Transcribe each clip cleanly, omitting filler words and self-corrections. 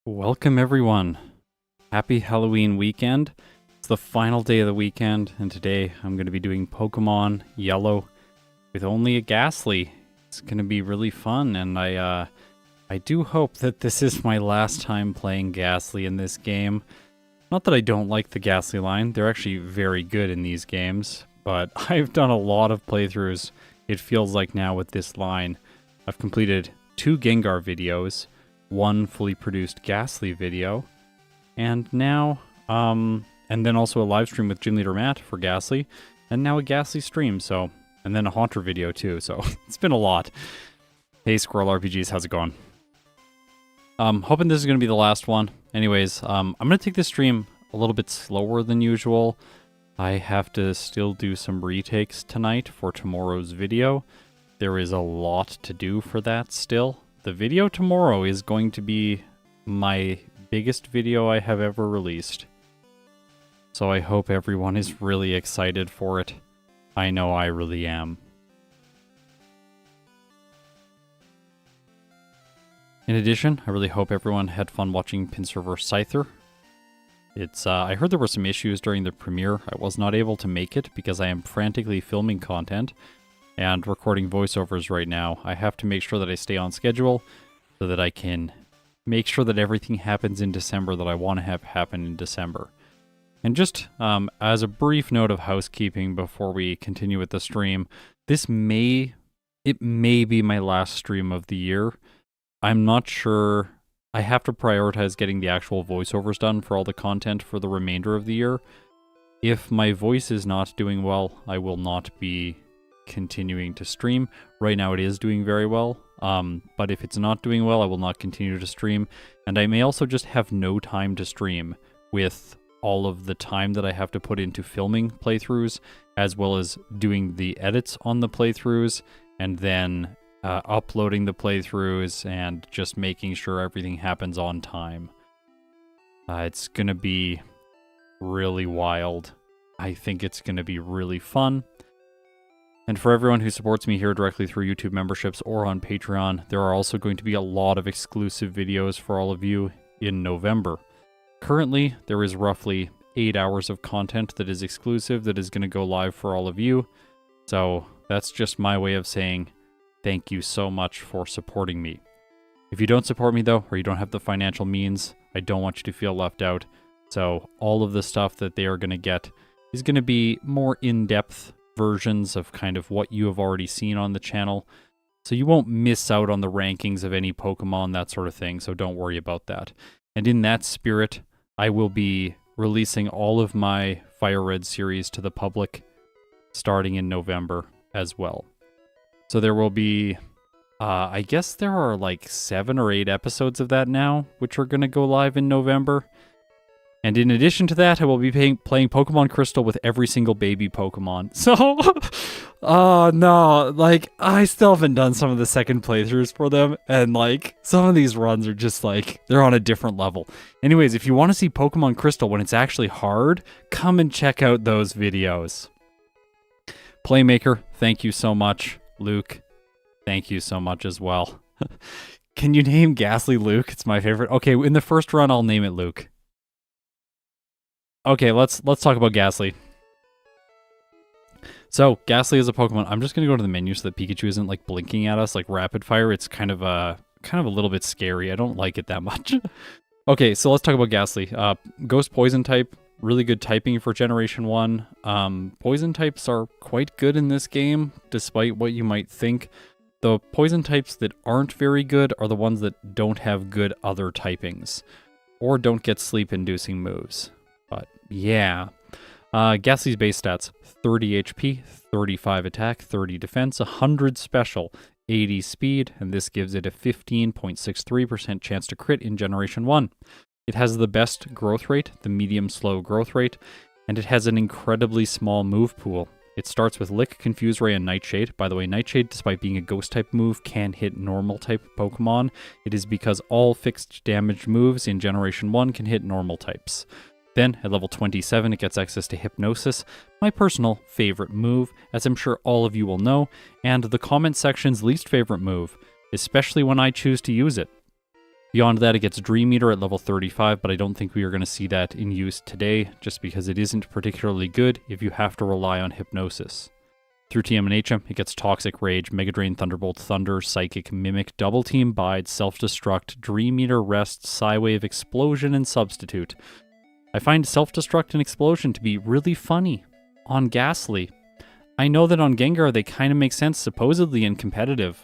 Welcome everyone. Happy Halloween weekend. It's the final day of the weekend, and today I'm going to be doing Pokemon Yellow with only a Gastly. It's going to be really fun, and I do hope that this is my last time playing Gastly in this game. Not that I don't like the Gastly line, they're actually very good in these games, but I've done a lot of playthroughs, it feels like now with this line. I've completed 2 Gengar videos, 1 fully produced Gastly video, and now, and then also a live stream with Gym Leader Matt for Gastly, and now a Gastly stream, and then a Haunter video too, so it's been a lot. Hey Squirrel RPGs, how's it going? Hoping this is going to be the last one. Anyways, I'm going to take this stream a little bit slower than usual. I have to still do some retakes tonight for tomorrow's video. There is a lot to do for that still. The video tomorrow is going to be my biggest video I have ever released. So I hope everyone is really excited for it. I know I really am. In addition, I really hope everyone had fun watching Pinsir vs. Scyther. I heard there were some issues during the premiere. I was not able to make it because I am frantically filming content and recording voiceovers right now. I have to make sure that I stay on schedule so that I can make sure that everything happens in December that I want to have happen in December. And just as a brief note of housekeeping before we continue with the stream, it may be my last stream of the year. I'm not sure. I have to prioritize getting the actual voiceovers done for all the content for the remainder of the year. If my voice is not doing well, I will not be continuing to stream. Right now it is doing very well, but if it's not doing well, I will not continue to stream, and I may also just have no time to stream with all of the time that I have to put into filming playthroughs, as well as doing the edits on the playthroughs, and then uploading the playthroughs, and just making sure everything happens on time. It's gonna be really wild. I think it's gonna be really fun. And for everyone who supports me here directly through YouTube memberships or on Patreon, there are also going to be a lot of exclusive videos for all of you in November. Currently, there is roughly 8 hours of content that is exclusive that is going to go live for all of you. So that's just my way of saying thank you so much for supporting me. If you don't support me though, or you don't have the financial means, I don't want you to feel left out. So all of the stuff that they are going to get is going to be more in-depth versions of kind of what you have already seen on the channel. So you won't miss out on the rankings of any Pokemon, that sort of thing, so don't worry about that. And in that spirit, I will be releasing all of my Fire Red series to the public starting in November as well. So there will be, I guess there are like 7 or 8 episodes of that now, which are going to go live in November. And in addition to that, I will be playing Pokemon Crystal with every single baby Pokemon. So, oh no, like, I still haven't done some of the second playthroughs for them, and like, some of these runs are just like, they're on a different level. Anyways, if you want to see Pokemon Crystal when it's actually hard, come and check out those videos. Playmaker, thank you so much. Luke, thank you so much as well. Can you name Gastly Luke? It's my favorite. Okay, in the first run, I'll name it Luke. Okay, let's talk about Gastly. So, Gastly is a Pokemon. I'm just going to go to the menu so that Pikachu isn't like blinking at us like rapid fire. It's kind of a little bit scary. I don't like it that much. Okay, so let's talk about Gastly. Ghost Poison type, really good typing for Generation 1. Poison types are quite good in this game, despite what you might think. The poison types that aren't very good are the ones that don't have good other typings, or don't get sleep-inducing moves. But yeah, Gastly's base stats, 30 HP, 35 attack, 30 defense, 100 special, 80 speed, and this gives it a 15.63% chance to crit in Generation 1. It has the best growth rate, the medium-slow growth rate, and it has an incredibly small move pool. It starts with Lick, Confuse Ray, and Nightshade. By the way, Nightshade, despite being a Ghost-type move, can hit normal-type Pokemon. It is because all fixed damage moves in Generation 1 can hit normal types. Then, at level 27, it gets access to Hypnosis, my personal favorite move, as I'm sure all of you will know, and the comment section's least favorite move, especially when I choose to use it. Beyond that, it gets Dream Eater at level 35, but I don't think we are going to see that in use today, just because it isn't particularly good if you have to rely on Hypnosis. Through TM and HM, it gets Toxic Rage, Mega Drain, Thunderbolt, Thunder, Psychic, Mimic, Double Team, Bide, Self-Destruct, Dream Eater, Rest, Psywave, Explosion, and Substitute. I find Self-Destruct and Explosion to be really funny on Gastly. I know that on Gengar they kind of make sense supposedly in competitive.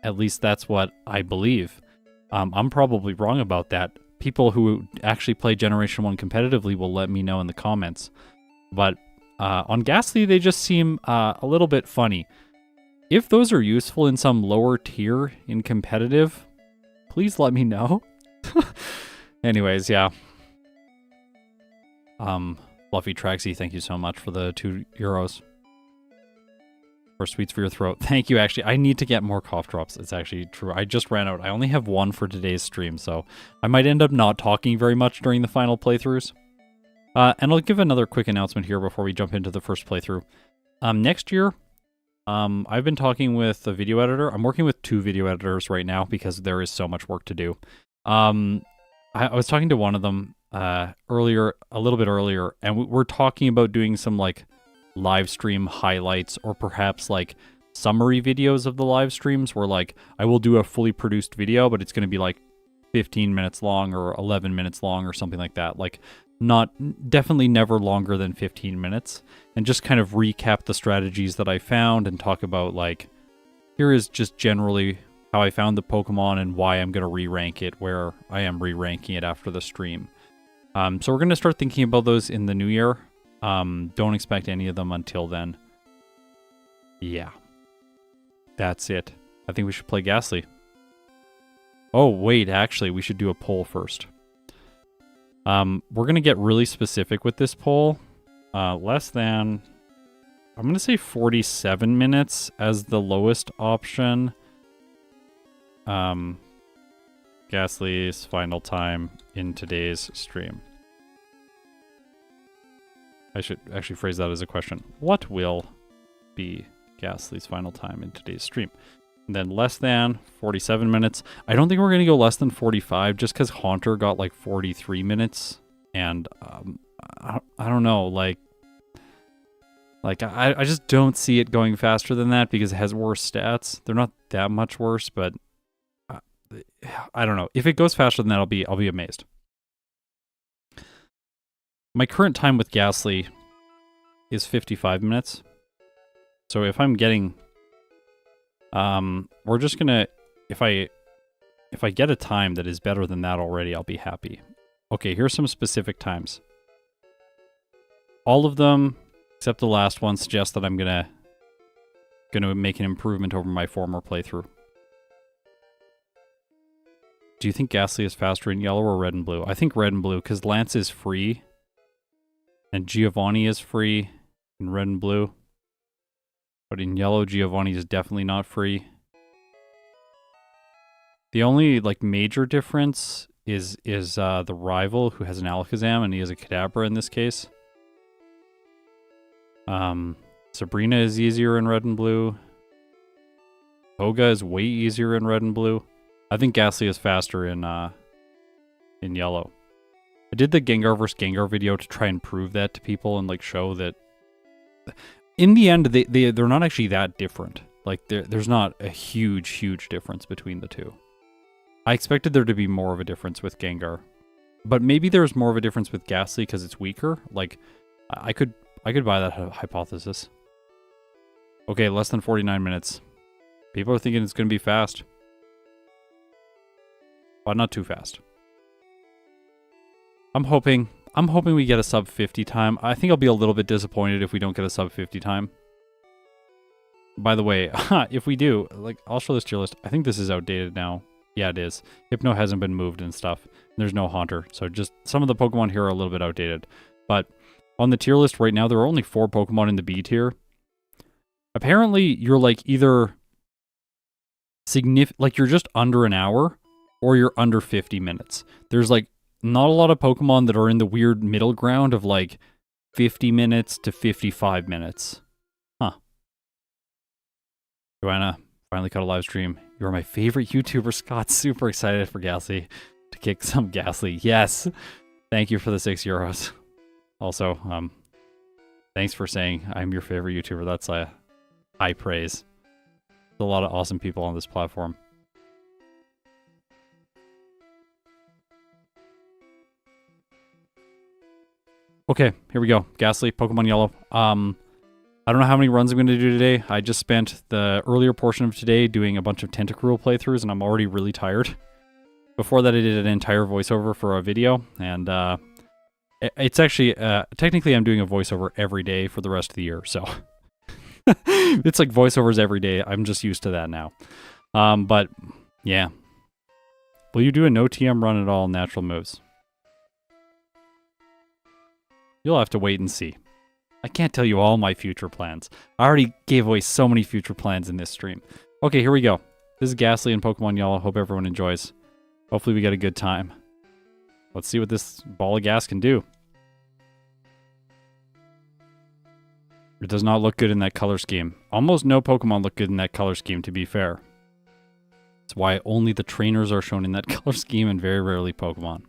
At least that's what I believe. I'm probably wrong about that. People who actually play Generation 1 competitively will let me know in the comments. But on Gastly, they just seem a little bit funny. If those are useful in some lower tier in competitive, please let me know. Anyways, yeah. Fluffy Traxy, thank you so much for the €2. Or sweets for your throat. Thank you, actually. I need to get more cough drops. It's actually true. I just ran out. I only have one for today's stream, so I might end up not talking very much during the final playthroughs. And I'll give another quick announcement here before we jump into the first playthrough. Next year, I've been talking with a video editor. I'm working with 2 video editors right now because there is so much work to do. I was talking to one of them a little bit earlier, and we're talking about doing some like live stream highlights, or perhaps like summary videos of the live streams where like I will do a fully produced video, but it's going to be like 15 minutes long or 11 minutes long or something like that. Like definitely never longer than 15 minutes, and just kind of recap the strategies that I found and talk about like, here is just generally how I found the Pokemon and why I'm going to re-rank it where I am re-ranking it after the stream. So we're going to start thinking about those in the new year. Don't expect any of them until then. Yeah. That's it. I think we should play Gastly. Oh, wait, actually, we should do a poll first. We're going to get really specific with this poll. Less than, I'm going to say 47 minutes as the lowest option. Gastly's final time in today's stream. I should actually phrase that as a question. What will be Gastly's final time in today's stream? And then less than 47 minutes. I don't think we're going to go less than 45 just because Haunter got like 43 minutes. And I don't know, like I just don't see it going faster than that because it has worse stats. They're not that much worse, but I don't know. If it goes faster than that, I'll be amazed. My current time with Gastly is 55 minutes. So if I'm getting... we're just gonna... If I get a time that is better than that already, I'll be happy. Okay, here's some specific times. All of them, except the last one, suggest that I'm gonna make an improvement over my former playthrough. Do you think Gastly is faster in yellow or red and blue? I think red and blue, because Lance is free. And Giovanni is free in red and blue. But in yellow, Giovanni is definitely not free. The only like major difference is the rival, who has an Alakazam and he has a Kadabra in this case. Sabrina is easier in red and blue. Koga is way easier in red and blue. I think Gastly is faster in yellow. I did the Gengar vs. Gengar video to try and prove that to people and like show that in the end they're not actually that different. Like there's not a huge difference between the two. I expected there to be more of a difference with Gengar, but maybe there's more of a difference with Gastly because it's weaker. Like I could buy that hypothesis. Okay, less than 49 minutes. People are thinking it's going to be fast, but not too fast. I'm hoping we get a sub 50 time. I think I'll be a little bit disappointed if we don't get a sub 50 time. By the way, if we do, like, I'll show this tier list. I think this is outdated now. Yeah, it is. Hypno hasn't been moved and stuff. There's no Haunter, so just some of the Pokemon here are a little bit outdated. But on the tier list right now, there are only 4 Pokemon in the B tier. Apparently, you're like either like you're just under an hour or you're under 50 minutes. There's like not a lot of Pokemon that are in the weird middle ground of like 50 minutes to 55 minutes. Huh. Joanna, finally caught a live stream. You're my favorite YouTuber, Scott. Super excited for Gastly. kick some Gastly. Yes. Thank you for the €6. Also, thanks for saying I'm your favorite YouTuber. That's high praise. There's a lot of awesome people on this platform. Okay, here we go. Gastly, Pokemon Yellow. I don't know how many runs I'm going to do today. I just spent the earlier portion of today doing a bunch of Tentacruel playthroughs, and I'm already really tired. Before that, I did an entire voiceover for a video, and it's actually, technically I'm doing a voiceover every day for the rest of the year, so it's like voiceovers every day. I'm just used to that now. But yeah. Will you do a no TM run at all natural moves? You'll have to wait and see. I can't tell you all my future plans. I already gave away so many future plans in this stream. Okay, here we go. This is Gastly and Pokemon Yellow. Hope everyone enjoys. Hopefully we get a good time. Let's see what this ball of gas can do. It does not look good in that color scheme. Almost no Pokemon look good in that color scheme, to be fair. That's why only the trainers are shown in that color scheme and very rarely Pokemon.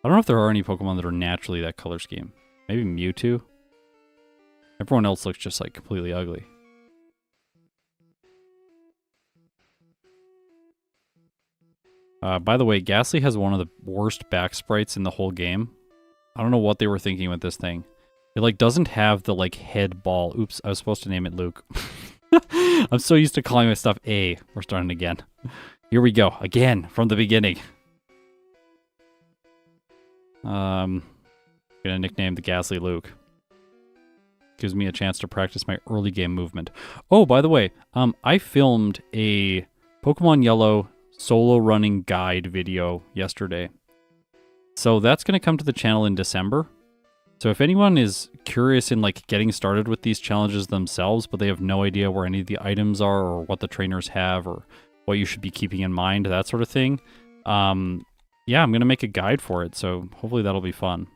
I don't know if there are any Pokemon that are naturally that color scheme. Maybe Mewtwo? Everyone else looks just like completely ugly. By the way, Gastly has one of the worst back sprites in the whole game. I don't know what they were thinking with this thing. It like doesn't have the like head ball. Oops, I was supposed to name it Luke. I'm so used to calling my stuff A. We're starting again. Here we go. Again, from the beginning. Gonna nickname the Gastly Luke. Gives me a chance to practice my early game movement. Oh, by the way, I filmed a Pokemon Yellow solo running guide video yesterday. So that's going to come to the channel in December. So if anyone is curious in like getting started with these challenges themselves, but they have no idea where any of the items are or what the trainers have or what you should be keeping in mind, that sort of thing. Yeah, I'm going to make a guide for it. So hopefully that'll be fun.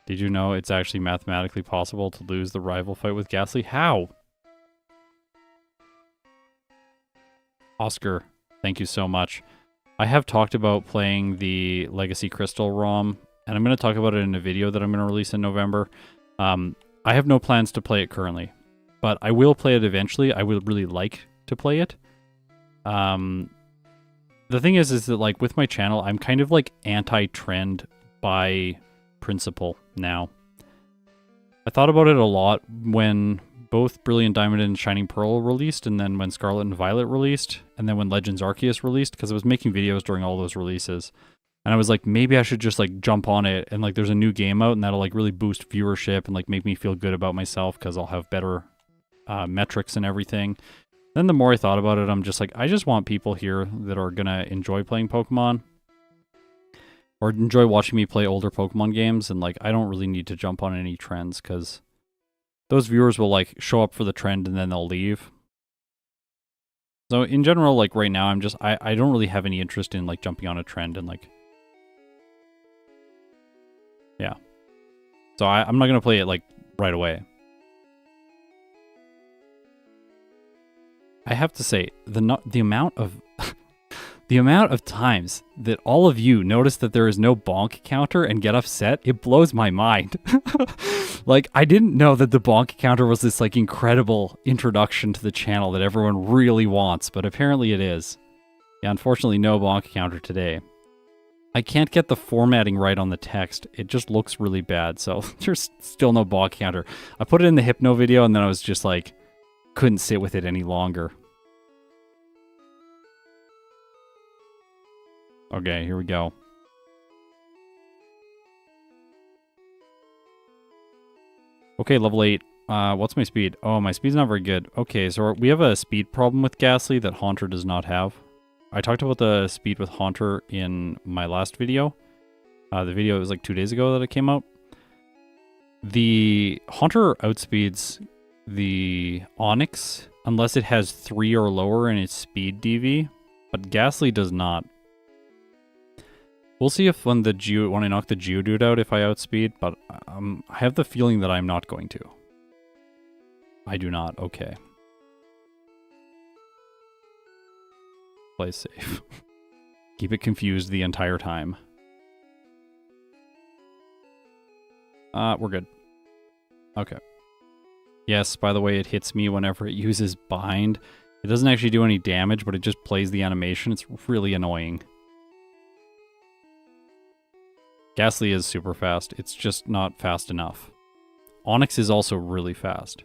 Did you know it's actually mathematically possible to lose the rival fight with Gastly? How? Oscar, thank you so much. I have talked about playing the Legacy Crystal ROM, and I'm going to talk about it in a video that I'm going to release in November. I have no plans to play it currently, but I will play it eventually. I would really like to play it. The thing is that like with my channel, I'm kind of like anti-trend by principle now. I thought about it a lot when both Brilliant Diamond and Shining Pearl released, and then when Scarlet and Violet released, and then when Legends Arceus released, because I was making videos during all those releases. And I was like, maybe I should just like jump on it, and like there's a new game out, and that'll like really boost viewership and like make me feel good about myself, because I'll have better metrics and everything. Then the more I thought about it, I'm just like, I just want people here that are gonna enjoy playing Pokemon, or enjoy watching me play older Pokemon games, and like I don't really need to jump on any trends, because those viewers will like show up for the trend and then they'll leave. So in general, like right now, I'm just, I don't really have any interest in like jumping on a trend and like, yeah. So I'm not going to play it like right away. I have to say, the amount of the amount of times that all of you notice that there is no bonk counter and get upset, it blows my mind. Like, I didn't know that the bonk counter was this like incredible introduction to the channel that everyone really wants, but apparently it is. Yeah, unfortunately no bonk counter today. I can't get the formatting right on the text. It just looks really bad, so there's still no bonk counter. I put it in the Hypno video and then I was just like, couldn't sit with it any longer. Okay, here we go. Okay, level 8. What's my speed? Oh, my speed's not very good. Okay, so we have a speed problem with Gastly that Haunter does not have. I talked about the speed with Haunter in my last video. The video was like 2 days ago that it came out. The Haunter outspeeds the Onix unless it has 3 or lower in its speed DV, but Gastly does not. We'll see if when I knock the Geodude out if I outspeed, but I have the feeling that I'm not going to. I do not. Okay. Play safe. Keep it confused the entire time. We're good. Okay. Yes, by the way, it hits me whenever it uses bind. It doesn't actually do any damage, but it just plays the animation. It's really annoying. Gastly is super fast. It's just not fast enough. Onyx is also really fast.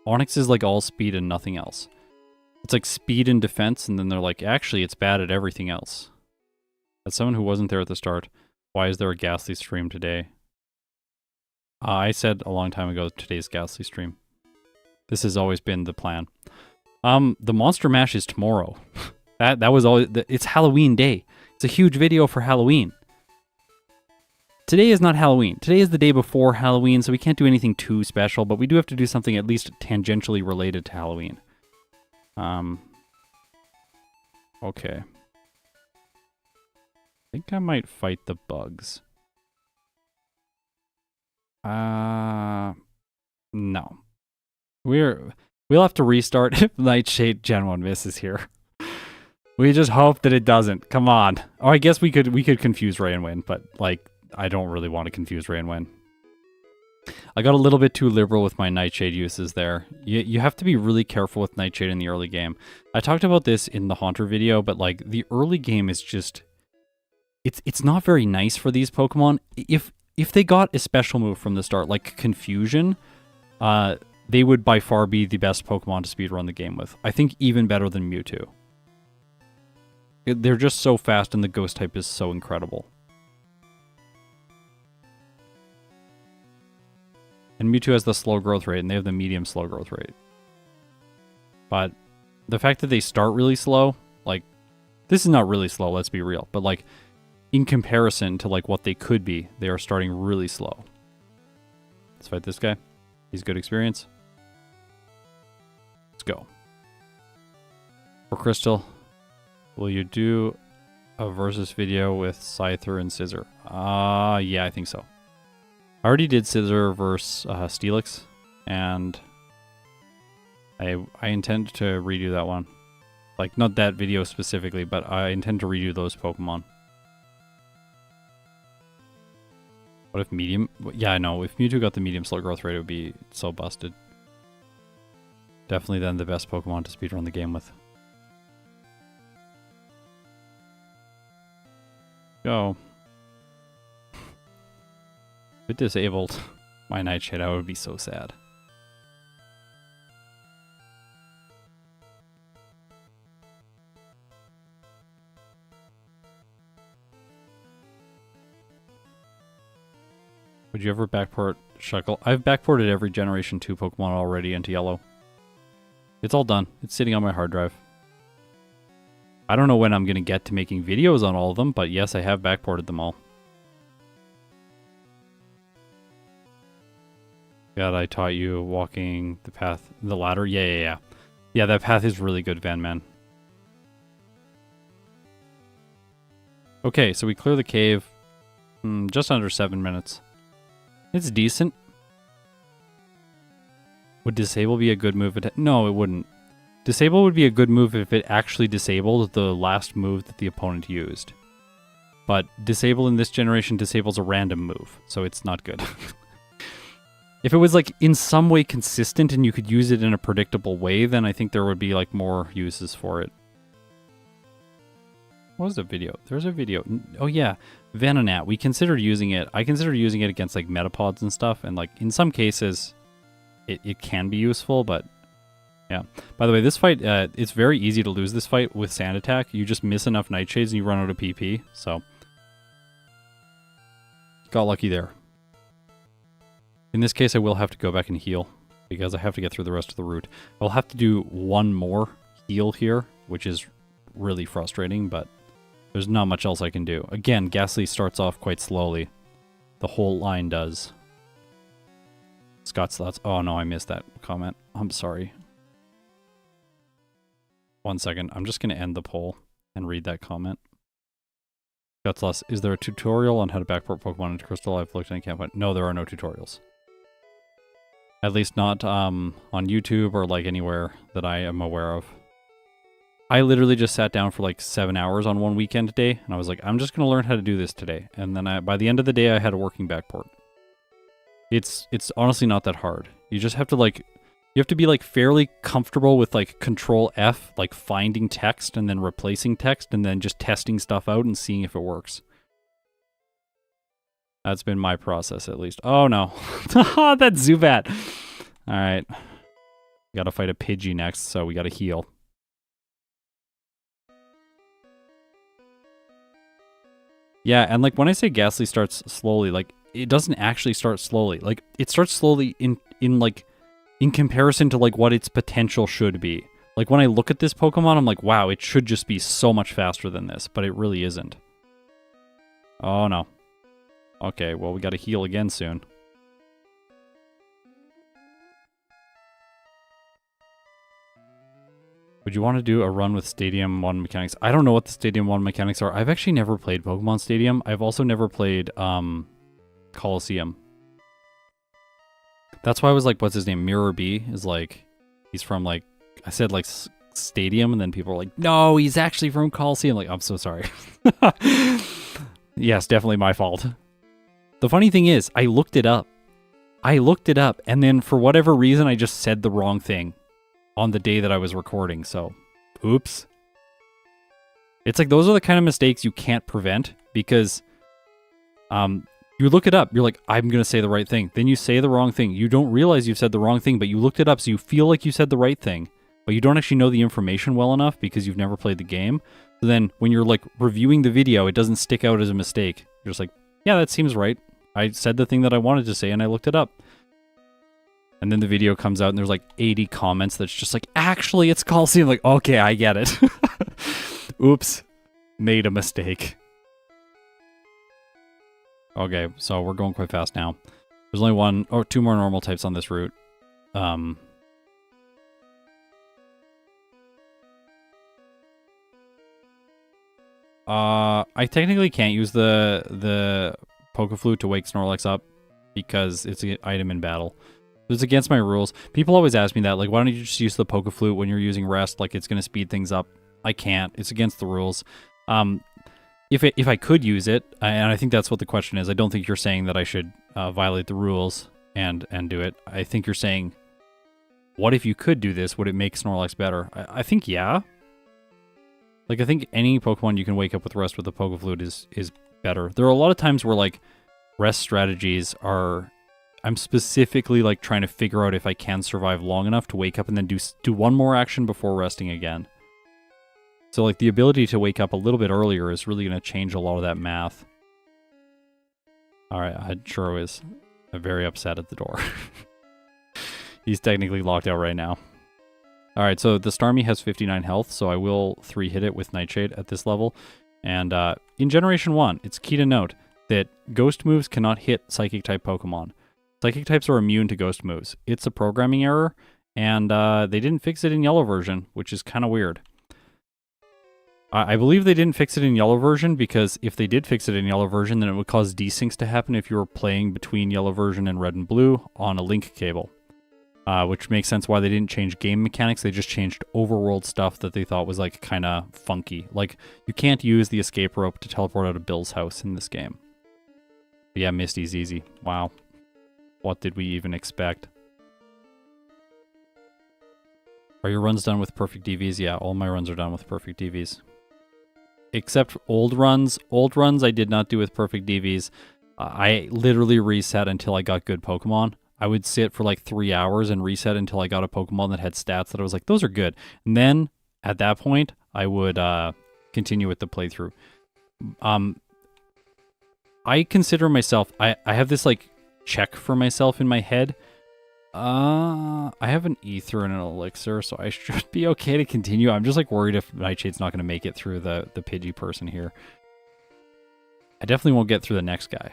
Onyx is like all speed and nothing else. It's like speed and defense, and then they're like, actually, it's bad at everything else. As someone who wasn't there at the start, why is there a Gastly stream today? I said a long time ago, today's Gastly stream. This has always been the plan. The Monster Mash is tomorrow. that was always, it's Halloween day. It's a huge video for Halloween. Today is not Halloween. Today is the day before Halloween, so we can't do anything too special, but we do have to do something at least tangentially related to Halloween. Okay. I think I might fight the bugs. No. We'll have to restart if Nightshade Gen 1 misses here. We just hope that it doesn't. Come on. Oh, I guess we could confuse Ray and win, but like I don't really want to confuse Ray and win. I got a little bit too liberal with my Nightshade uses there. You have to be really careful with Nightshade in the early game. I talked about this in the Haunter video, but like the early game is just it's not very nice for these Pokemon. If they got a special move from the start, like Confusion, they would by far be the best Pokemon to speedrun the game with. I think even better than Mewtwo. They're just so fast and the Ghost type is so incredible. And Mewtwo has the slow growth rate and they have the medium slow growth rate. But the fact that they start really slow, like, this is not really slow, let's be real, but like, in comparison to like what they could be, they are starting really slow. Let's fight this guy. He's good experience. Let's go. For Crystal, will you do a versus video with Scyther and Scissor? Yeah, I think so. I already did Scissor versus Steelix, and I intend to redo that one. Like, not that video specifically, but I intend to redo those Pokemon. What if medium? Yeah, I know. If Mewtwo got the medium slow growth rate, it would be so busted. Definitely then the best Pokemon to speedrun the game with. Go. If it disabled my Nightshade, I would be so sad. Would you ever backport Shuckle? I've backported every Generation 2 Pokemon already into Yellow. It's all done. It's sitting on my hard drive. I don't know when I'm going to get to making videos on all of them, but yes, I have backported them all. God, I taught you walking the path, the ladder. Yeah. Yeah, that path is really good, Van Man. Okay, so we clear the cave. Just under 7 minutes. It's decent. Would disable be a good move? No, it wouldn't. Disable would be a good move if it actually disabled the last move that the opponent used. But disable in this generation disables a random move, so it's not good. If it was like in some way consistent and you could use it in a predictable way, then I think there would be like more uses for it. What was the video? There's a video. Oh yeah, Venonat. We considered using it. I considered using it against like Metapods and stuff, and like in some cases it can be useful, but yeah. By the way, this fight, it's very easy to lose this fight with Sand Attack. You just miss enough Nightshades and you run out of PP, so got lucky there. In this case, I will have to go back and heal because I have to get through the rest of the route. I'll have to do one more heal here, which is really frustrating, but there's not much else I can do. Again, Gastly starts off quite slowly. The whole line does. Scott's thoughts. Oh no, I missed that comment. I'm sorry. 1 second. I'm just going to end the poll and read that comment. Scott's thoughts. Is there a tutorial on how to backport Pokemon into Crystal? I've looked and I can't find. No, there are no tutorials. At least not on YouTube or like anywhere that I am aware of. I literally just sat down for like 7 hours on one weekend today, and I was like, I'm just going to learn how to do this today. And then by the end of the day, I had a working backport. It's honestly not that hard. You just have to like, you have to be like fairly comfortable with like Control F, like finding text and then replacing text and then just testing stuff out and seeing if it works. That's been my process at least. Oh no, that Zubat. All right, we got to fight a Pidgey next, so we got to heal. Yeah, and like when I say Gastly starts slowly, like it doesn't actually start slowly. Like it starts slowly in comparison to like what its potential should be. Like when I look at this Pokemon, I'm like, wow, it should just be so much faster than this, but it really isn't. Oh no. Okay, well we got to heal again soon. Would you want to do a run with Stadium 1 mechanics? I don't know what the Stadium 1 mechanics are. I've actually never played Pokemon Stadium. I've also never played Coliseum. That's why I was like, what's his name? Mirror B is like, he's from like, I said like Stadium, and then people were like, no, he's actually from Coliseum. Like, I'm so sorry. Yes, definitely my fault. The funny thing is, I looked it up. And then for whatever reason, I just said the wrong thing on the day that I was recording, so oops. It's like those are the kind of mistakes you can't prevent because you look it up, you're like, I'm gonna say the right thing. Then you say the wrong thing. You don't realize you've said the wrong thing, but you looked it up, so you feel like you said the right thing, but you don't actually know the information well enough because you've never played the game. So then when you're like reviewing the video, it doesn't stick out as a mistake. You're just like, yeah, that seems right. I said the thing that I wanted to say and I looked it up. And then the video comes out and there's like 80 comments that's just like, actually, it's Coliseum. Like, okay, I get it. Oops. Made a mistake. Okay, so we're going quite fast now. There's only one or two more normal types on this route. I technically can't use the Pokeflute to wake Snorlax up because it's an item in battle. It's against my rules. People always ask me that, like, why don't you just use the Pokeflute when you're using rest? Like, it's going to speed things up. I can't. It's against the rules. If I could use it, and I think that's what the question is, I don't think you're saying that I should violate the rules and do it. I think you're saying, what if you could do this? Would it make Snorlax better? I think, yeah. Like, I think any Pokemon you can wake up with rest with a Pokeflute is better. There are a lot of times where, like, rest strategies are... I'm specifically like trying to figure out if I can survive long enough to wake up and then do one more action before resting again. So like the ability to wake up a little bit earlier is really going to change a lot of that math. All right, Churro is very upset at the door. He's technically locked out right now. All right, so the Starmie has 59 health, so I will 3-hit it with Nightshade at this level. And in Generation 1, it's key to note that Ghost moves cannot hit Psychic-type Pokemon. Psychic types are immune to ghost moves. It's a programming error, and they didn't fix it in yellow version, which is kind of weird. I believe they didn't fix it in yellow version because if they did fix it in yellow version, then it would cause desyncs to happen if you were playing between yellow version and red and blue on a link cable. Which makes sense why they didn't change game mechanics. They just changed overworld stuff that they thought was like kind of funky. Like, you can't use the escape rope to teleport out of Bill's house in this game. But yeah, Misty's easy. Wow. What did we even expect? Are your runs done with perfect DVs? Yeah, all my runs are done with perfect DVs. Except old runs. Old runs I did not do with perfect DVs. I literally reset until I got good Pokemon. I would sit for like 3 hours and reset until I got a Pokemon that had stats that I was like, those are good. And then, at that point, I would continue with the playthrough. I consider myself... I have this like... check for myself in my head. I have an ether and an elixir, so I should be okay to continue. I'm just like worried if Nightshade's not going to make it through the Pidgey person here. I definitely won't get through the next guy.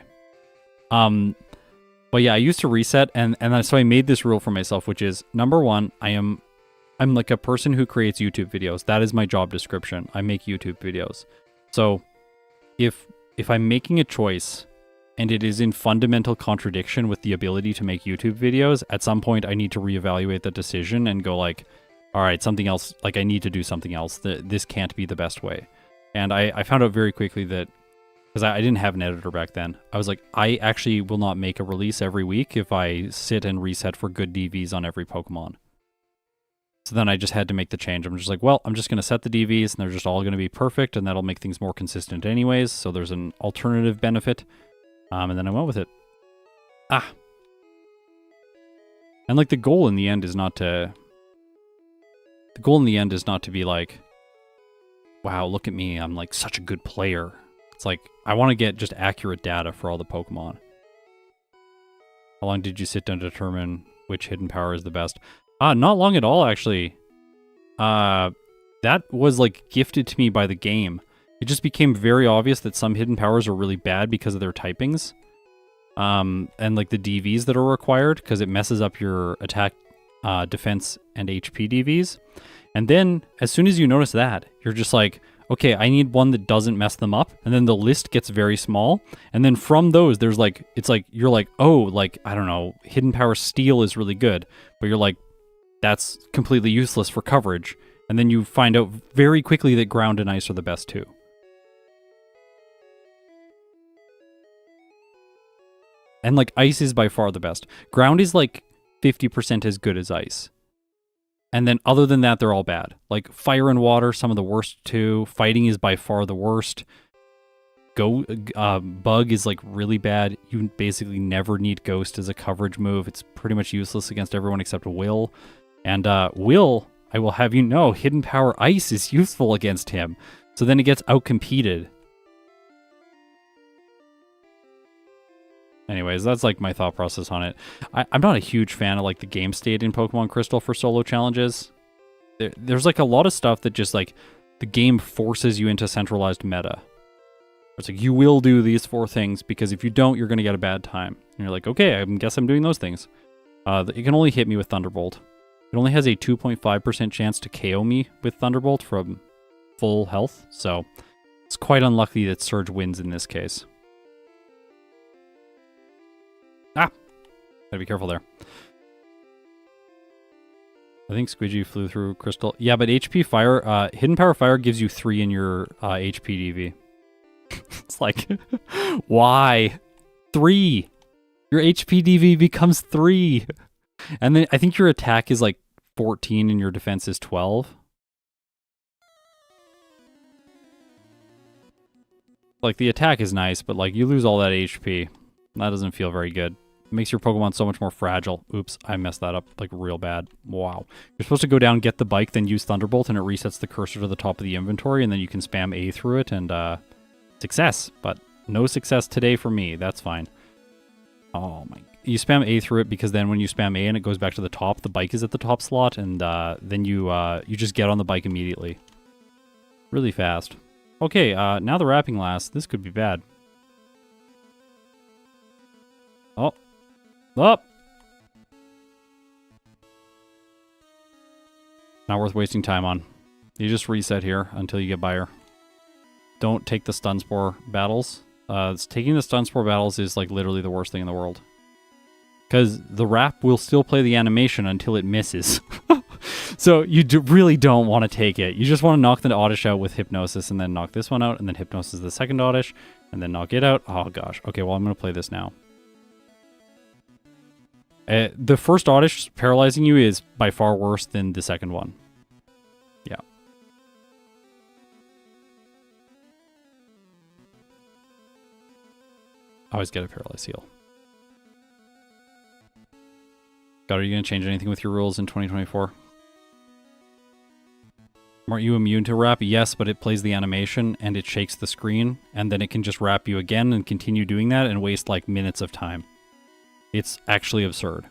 But yeah, I used to reset, and so I made this rule for myself, which is, number one, I'm like a person who creates YouTube videos. That is my job description. I make YouTube videos. So if I'm making a choice and it is in fundamental contradiction with the ability to make YouTube videos, at some point I need to reevaluate the decision and go like, all right, something else, like I need to do something else. This can't be the best way. And I found out very quickly that, because I didn't have an editor back then, I was like, I actually will not make a release every week if I sit and reset for good DVs on every Pokemon. So then I just had to make the change. I'm just like, well, I'm just going to set the DVs, and they're just all going to be perfect, and that'll make things more consistent anyways, so there's an alternative benefit. And then I went with it. Ah. And like the goal in the end is not to... The goal in the end is not to be like, wow, look at me, I'm like such a good player. It's like, I want to get just accurate data for all the Pokemon. How long did you sit down to determine which hidden power is the best? Not long at all, actually. That was like gifted to me by the game. It just became very obvious that some hidden powers are really bad because of their typings. And like the DVs that are required, because it messes up your attack, defense, and HP DVs. And then, as soon as you notice that, you're just like, okay, I need one that doesn't mess them up. And then the list gets very small. And then from those, there's like, it's like, you're like, oh, like, I don't know, hidden power steel is really good. But you're like, that's completely useless for coverage. And then you find out very quickly that ground and ice are the best too. And like, ice is by far the best. Ground is like 50% as good as ice. And then other than that, they're all bad. Like fire and water, some of the worst too. Fighting is by far the worst. Bug is like really bad. You basically never need Ghost as a coverage move. It's pretty much useless against everyone except Will. And Will, I will have you know, hidden power ice is useful against him. So then it gets outcompeted. Anyways, that's like my thought process on it. I'm not a huge fan of like the game state in Pokemon Crystal for solo challenges. There's like a lot of stuff that just like the game forces you into centralized meta. It's like, you will do these 4 things because if you don't, you're going to get a bad time. And you're like, okay, I guess I'm doing those things. It can only hit me with Thunderbolt. It only has a 2.5% chance to KO me with Thunderbolt from full health. So it's quite unlucky that Surge wins in this case. Ah! Gotta be careful there. I think Squidgy flew through Crystal. Yeah, but HP Fire, Hidden Power Fire gives you 3 in your HP DV. It's like, why? 3! Your HP DV becomes 3! And then I think your attack is like 14 and your defense is 12. Like, the attack is nice, but like, you lose all that HP. That doesn't feel very good. It makes your Pokemon so much more fragile. Oops, I messed that up like real bad. Wow. You're supposed to go down, get the bike, then use Thunderbolt, and it resets the cursor to the top of the inventory, and then you can spam A through it, and success. But no success today for me. That's fine. Oh my. You spam A through it because then when you spam A and it goes back to the top, the bike is at the top slot, and then you just get on the bike immediately. Really fast. Okay, now the wrapping lasts. This could be bad. Oh. Oh! Not worth wasting time on. You just reset here until you get by her. Don't take the Stun Spore battles. Taking the Stun Spore battles is like literally the worst thing in the world. Because the wrap will still play the animation until it misses. So you really don't want to take it. You just want to knock the Oddish out with Hypnosis and then knock this one out and then Hypnosis the second Oddish and then knock it out. Oh gosh. Okay, well I'm going to play this now. The first Oddish paralyzing you is by far worse than the second one. Yeah. Always get a Paralyze Heal. God, are you going to change anything with your rules in 2024? Aren't you immune to wrap? Yes, but it plays the animation and it shakes the screen, and then it can just wrap you again and continue doing that and waste like minutes of time. It's actually absurd.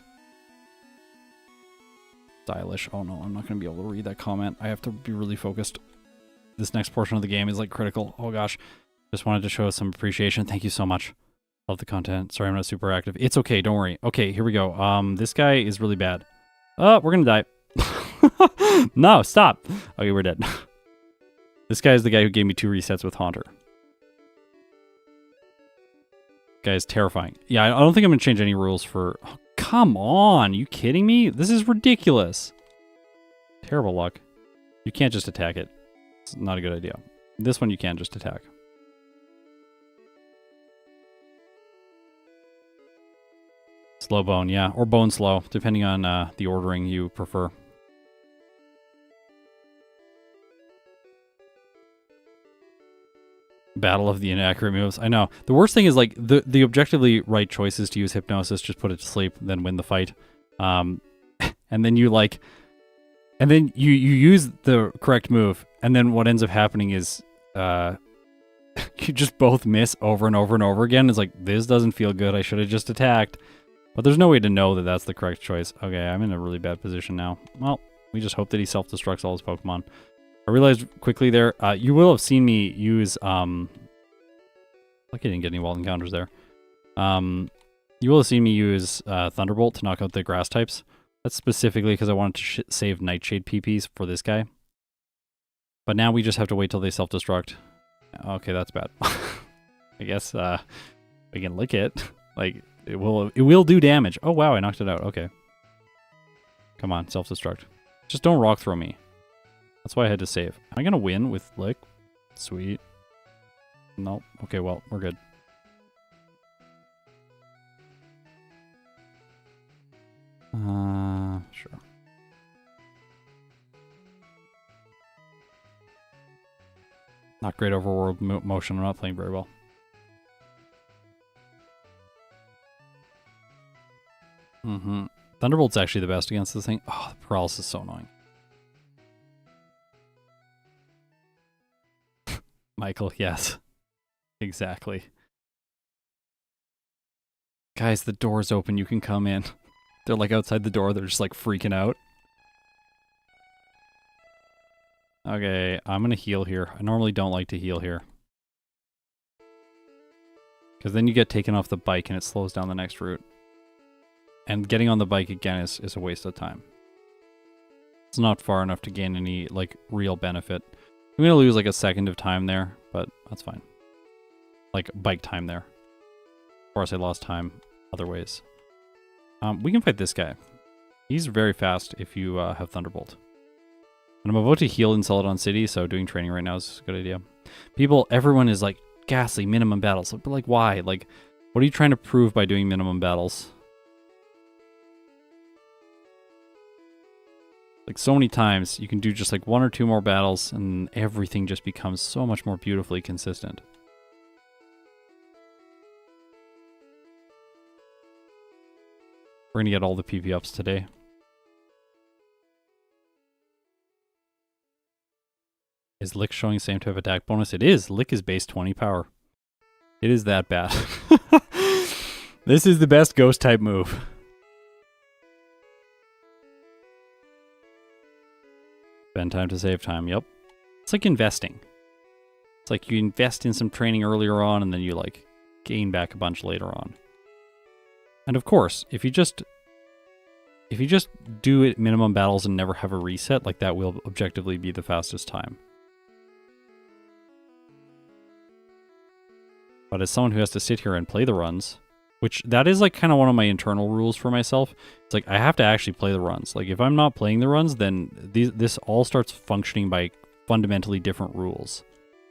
Stylish. Oh no, I'm not going to be able to read that comment. I have to be really focused. This next portion of the game is like critical. Oh gosh. Just wanted to show some appreciation. Thank you so much. Love the content. Sorry I'm not super active. It's okay, don't worry. Okay, here we go. This guy is really bad. Oh, we're going to die. No, stop. Okay, we're dead. This guy is the guy who gave me 2 resets with Haunter. Guy is terrifying. Yeah, I don't think I'm going to change any rules for... Oh, come on, you kidding me? This is ridiculous. Terrible luck. You can't just attack it. It's not a good idea. This one you can just attack. Slow bone, yeah. Or bone slow, depending on the ordering you prefer. Battle of the inaccurate moves. I know. The worst thing is, like, the objectively right choice is to use Hypnosis, just put it to sleep, then win the fight. And then you, like... And then you use the correct move, and then what ends up happening is... you just both miss over and over and over again. It's like, this doesn't feel good, I should have just attacked. But there's no way to know that that's the correct choice. Okay, I'm in a really bad position now. Well, we just hope that he self-destructs all his Pokemon. I realized quickly there, you will have seen me use, like I didn't get any wall encounters there. You will have seen me use Thunderbolt to knock out the grass types. That's specifically because I wanted to save Nightshade PPs for this guy. But now we just have to wait till they self-destruct. Okay, that's bad. I guess we can lick it. Like, it will do damage. Oh wow, I knocked it out. Okay. Come on, self-destruct. Just don't rock throw me. That's why I had to save. Am I gonna win with lick? Sweet. Nope. Okay, well, we're good. Sure. Not great overworld motion. I'm not playing very well. Thunderbolt's actually the best against this thing. Oh, the paralysis is so annoying. Michael, yes. Exactly. Guys, the door's open. You can come in. They're like outside the door. They're just like freaking out. Okay, I'm gonna heal here. I normally don't like to heal here. Because then you get taken off the bike and it slows down the next route. And getting on the bike again is a waste of time. It's not far enough to gain any, like, real benefit. I'm gonna lose like a second of time there, but that's fine. Like, bike time there. Of course, I lost time other ways. We can fight this guy. He's very fast if you have Thunderbolt. And I'm about to heal in Celadon City, so doing training right now is a good idea. Everyone is like, Gastly, minimum battles. But like, why? Like, what are you trying to prove by doing minimum battles? Like, so many times, you can do just like 1 or 2 more battles, and everything just becomes so much more beautifully consistent. We're gonna get all the PV ups today. Is Lick showing same type of attack bonus? It is. Lick is base 20 power. It is that bad. This is the best ghost type move. Spend time to save time, yep. It's like investing. It's like you invest in some training earlier on and then you like gain back a bunch later on. And of course, if you just do it minimum battles and never have a reset, like that will objectively be the fastest time. But as someone who has to sit here and play the runs, which that is like kind of one of my internal rules for myself. It's like I have to actually play the runs. Like if I'm not playing the runs, then this all starts functioning by fundamentally different rules.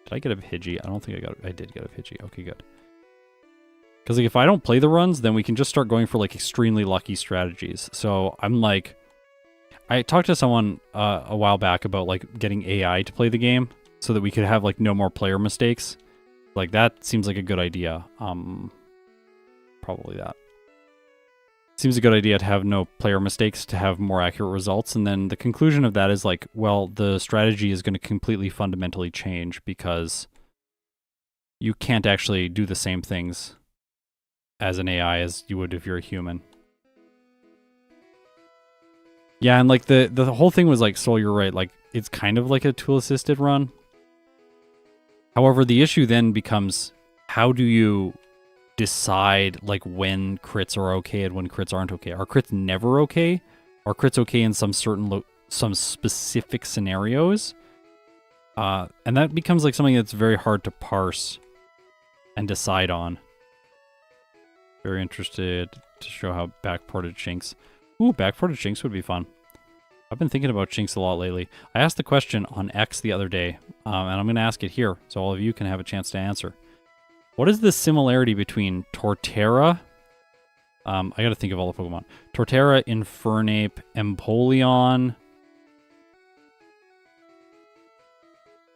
Did I get a Pidgey? I don't think I did get a Pidgey. Okay, good. Because like if I don't play the runs, then we can just start going for like extremely lucky strategies. So I'm like, I talked to someone a while back about like getting AI to play the game so that we could have like no more player mistakes. Like that seems like a good idea. Probably that. Seems a good idea to have no player mistakes to have more accurate results. And then the conclusion of that is like, well, the strategy is going to completely fundamentally change because you can't actually do the same things as an AI as you would if you're a human. Yeah, and like the whole thing was like, Soul, you're right. Like it's kind of like a tool-assisted run. However, the issue then becomes, how do you decide like when crits are okay and when crits aren't okay? Are crits never okay? Are crits okay in some specific scenarios? And that becomes like something that's very hard to parse and decide on. Very interested to show how backported Shinx. Ooh, backported Shinx would be fun. I've been thinking about Chinks a lot lately. I asked the question on X the other day, and I'm going to ask it here so all of you can have a chance to answer. What is the similarity between Torterra? I got to think of all the Pokemon. Torterra, Infernape, Empoleon,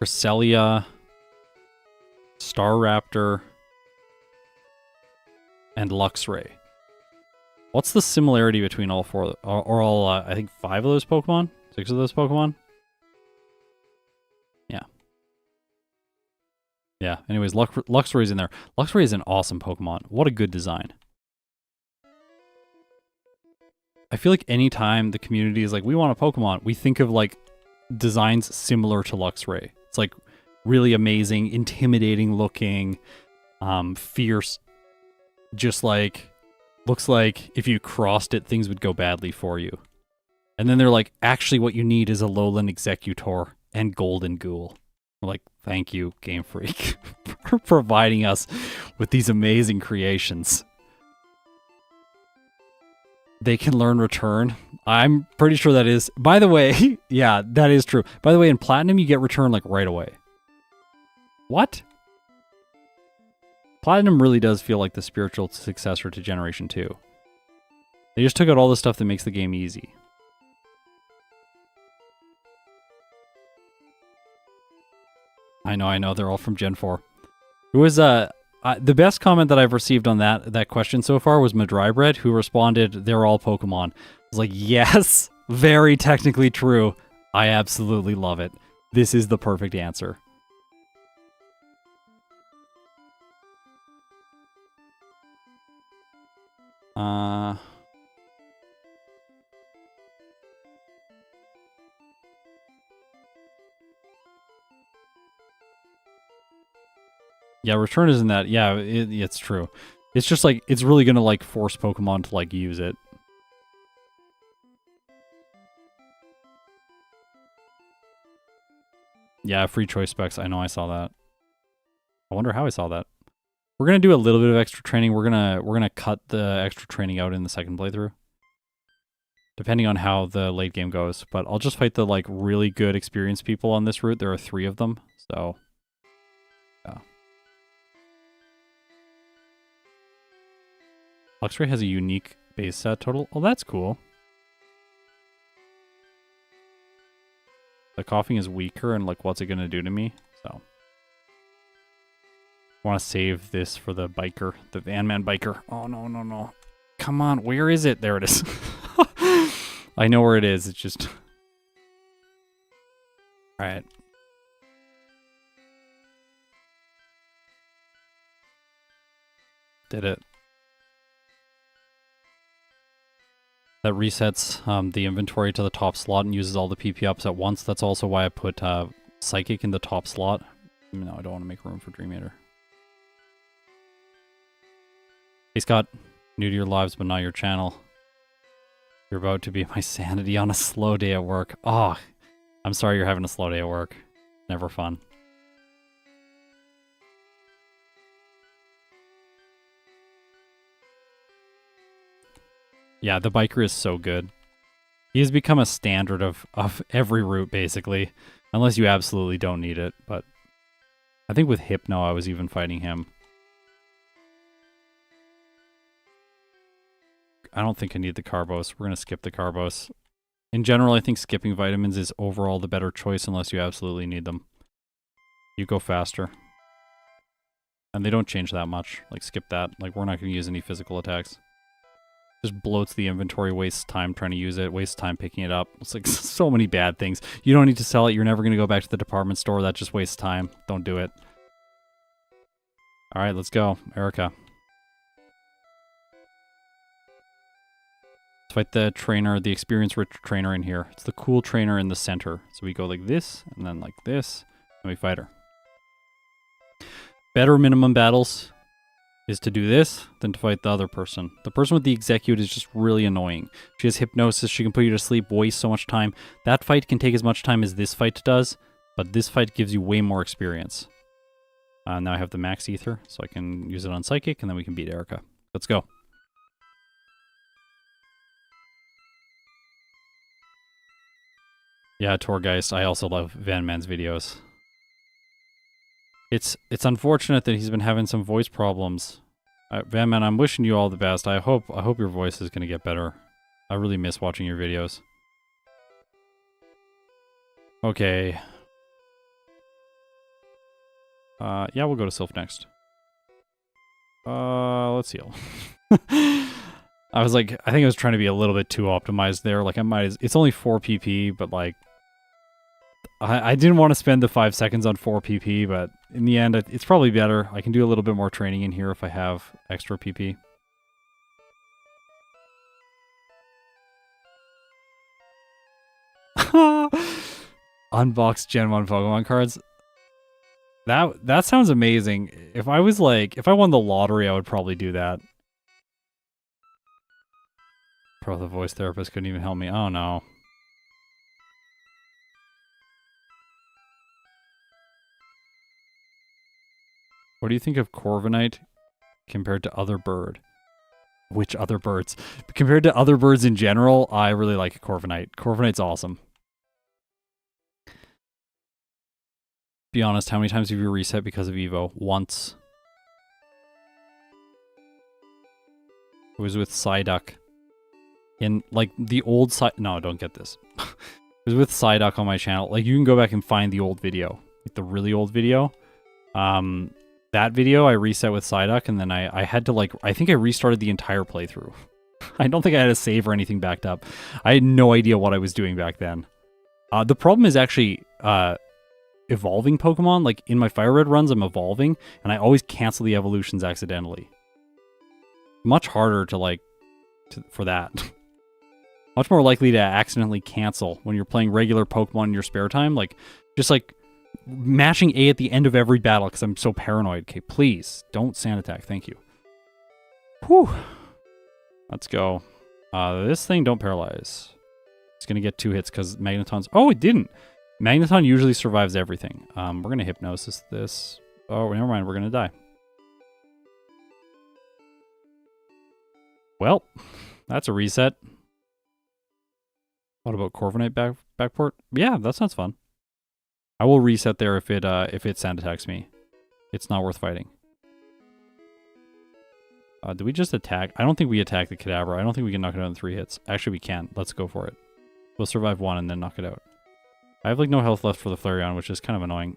Cresselia, Staraptor, and Luxray. What's the similarity between all four, or all, I think 5 of those Pokemon? 6 of those Pokemon? Yeah. Yeah, anyways, Luxray's in there. Luxray is an awesome Pokemon. What a good design. I feel like anytime the community is like, we want a Pokemon, we think of like designs similar to Luxray. It's like really amazing, intimidating looking, fierce, just like, looks like if you crossed it, things would go badly for you. And then they're like, actually what you need is a Alolan Executor and Golden Ghoul. We're like, thank you, Game Freak, for providing us with these amazing creations. They can learn return. I'm pretty sure that is. By the way, yeah, that is true. By the way, in Platinum, you get return like right away. What? Platinum really does feel like the spiritual successor to Generation 2. They just took out all the stuff that makes the game easy. I know, they're all from Gen 4. It was the best comment that I've received on that question so far was Madrybread, who responded, they're all Pokemon. I was like, yes, very technically true. I absolutely love it. This is the perfect answer. Yeah, return isn't that. Yeah, it's true. It's just like, it's really going to like force Pokemon to like use it. Yeah, free choice specs. I know I saw that. I wonder how I saw that. We're going to do a little bit of extra training. We're going to cut the extra training out in the second playthrough, depending on how the late game goes. But I'll just fight the like really good experienced people on this route. There are 3 of them. So yeah. Luxray has a unique base set total. Oh, that's cool. The coughing is weaker, and like, what's it gonna do to me? So, I want to save this for the biker, the Van Man biker. Oh no, no, no! Come on, where is it? There it is. I know where it is. It's just. All right. Did it. That resets the inventory to the top slot and uses all the PP ups at once. That's also why I put Psychic in the top slot. No, I don't want to make room for Dream Eater. Hey Scott, new to your lives but not your channel. You're about to be my sanity on a slow day at work. Oh, I'm sorry you're having a slow day at work. Never fun. Yeah, the biker is so good. He has become a standard of every route, basically. Unless you absolutely don't need it. But I think with Hypno, I was even fighting him. I don't think I need the Carbos. We're going to skip the Carbos. In general, I think skipping vitamins is overall the better choice unless you absolutely need them. You go faster. And they don't change that much. Like, skip that. Like, we're not going to use any physical attacks. Just bloats the inventory, wastes time trying to use it, wastes time picking it up. It's like so many bad things. You don't need to sell it. You're never going to go back to the department store. That just wastes time. Don't do it. All right, let's go. Erica. Let's fight the trainer, the experience-rich trainer in here. It's the cool trainer in the center. So we go like this, and then like this, and we fight her. Better minimum battles is to do this than to fight the other person. The person with the execute is just really annoying. She has hypnosis, she can put you to sleep, waste so much time. That fight can take as much time as this fight does, but this fight gives you way more experience. Now I have the max ether, so I can use it on Psychic, and then we can beat Erica. Let's go. Yeah, Torgeist. I also love Van Man's videos. It's unfortunate that he's been having some voice problems. Van Man, I'm wishing you all the best. I hope your voice is gonna get better. I really miss watching your videos. Okay. Yeah, we'll go to Sylph next. Let's heal. I was like, I think I was trying to be a little bit too optimized there. Like, it's only 4 PP, but like, I didn't want to spend the 5 seconds on 4 PP, but in the end, it's probably better. I can do a little bit more training in here if I have extra PP. Unbox Gen 1 Pokemon cards. That sounds amazing. If I won the lottery, I would probably do that. Bro, the voice therapist couldn't even help me. Oh no. What do you think of Corviknight compared to other bird? Which other birds? Compared to other birds in general, I really like Corviknight. Corviknight's awesome. Be honest, how many times have you reset because of Evo? Once. It was with Psyduck. In, like, the old no, don't get this. It was with Psyduck on my channel. Like, you can go back and find the old video. Like, the really old video. That video, I reset with Psyduck, and then I had to, like, I think I restarted the entire playthrough. I don't think I had a save or anything backed up. I had no idea what I was doing back then. The problem is actually, evolving Pokemon. Like, in my Fire Red runs, I'm evolving, and I always cancel the evolutions accidentally. Much harder to, like, for that. Much more likely to accidentally cancel when you're playing regular Pokemon in your spare time. Like, just, like, mashing A at the end of every battle because I'm so paranoid. Okay, please, don't sand attack. Thank you. Whew. Let's go. This thing don't paralyze. It's going to get 2 hits because Magneton's... Oh, it didn't. Magneton usually survives everything. We're going to Hypnosis this. Oh, never mind. We're going to die. Well, that's a reset. What about Corviknight backport? Yeah, that sounds fun. I will reset there if it sand attacks me. It's not worth fighting. Do we just attack? I don't think we attack the Kadabra. I don't think we can knock it out in 3 hits. Actually, we can. Let's go for it. We'll survive 1 and then knock it out. I have like no health left for the Flareon, which is kind of annoying.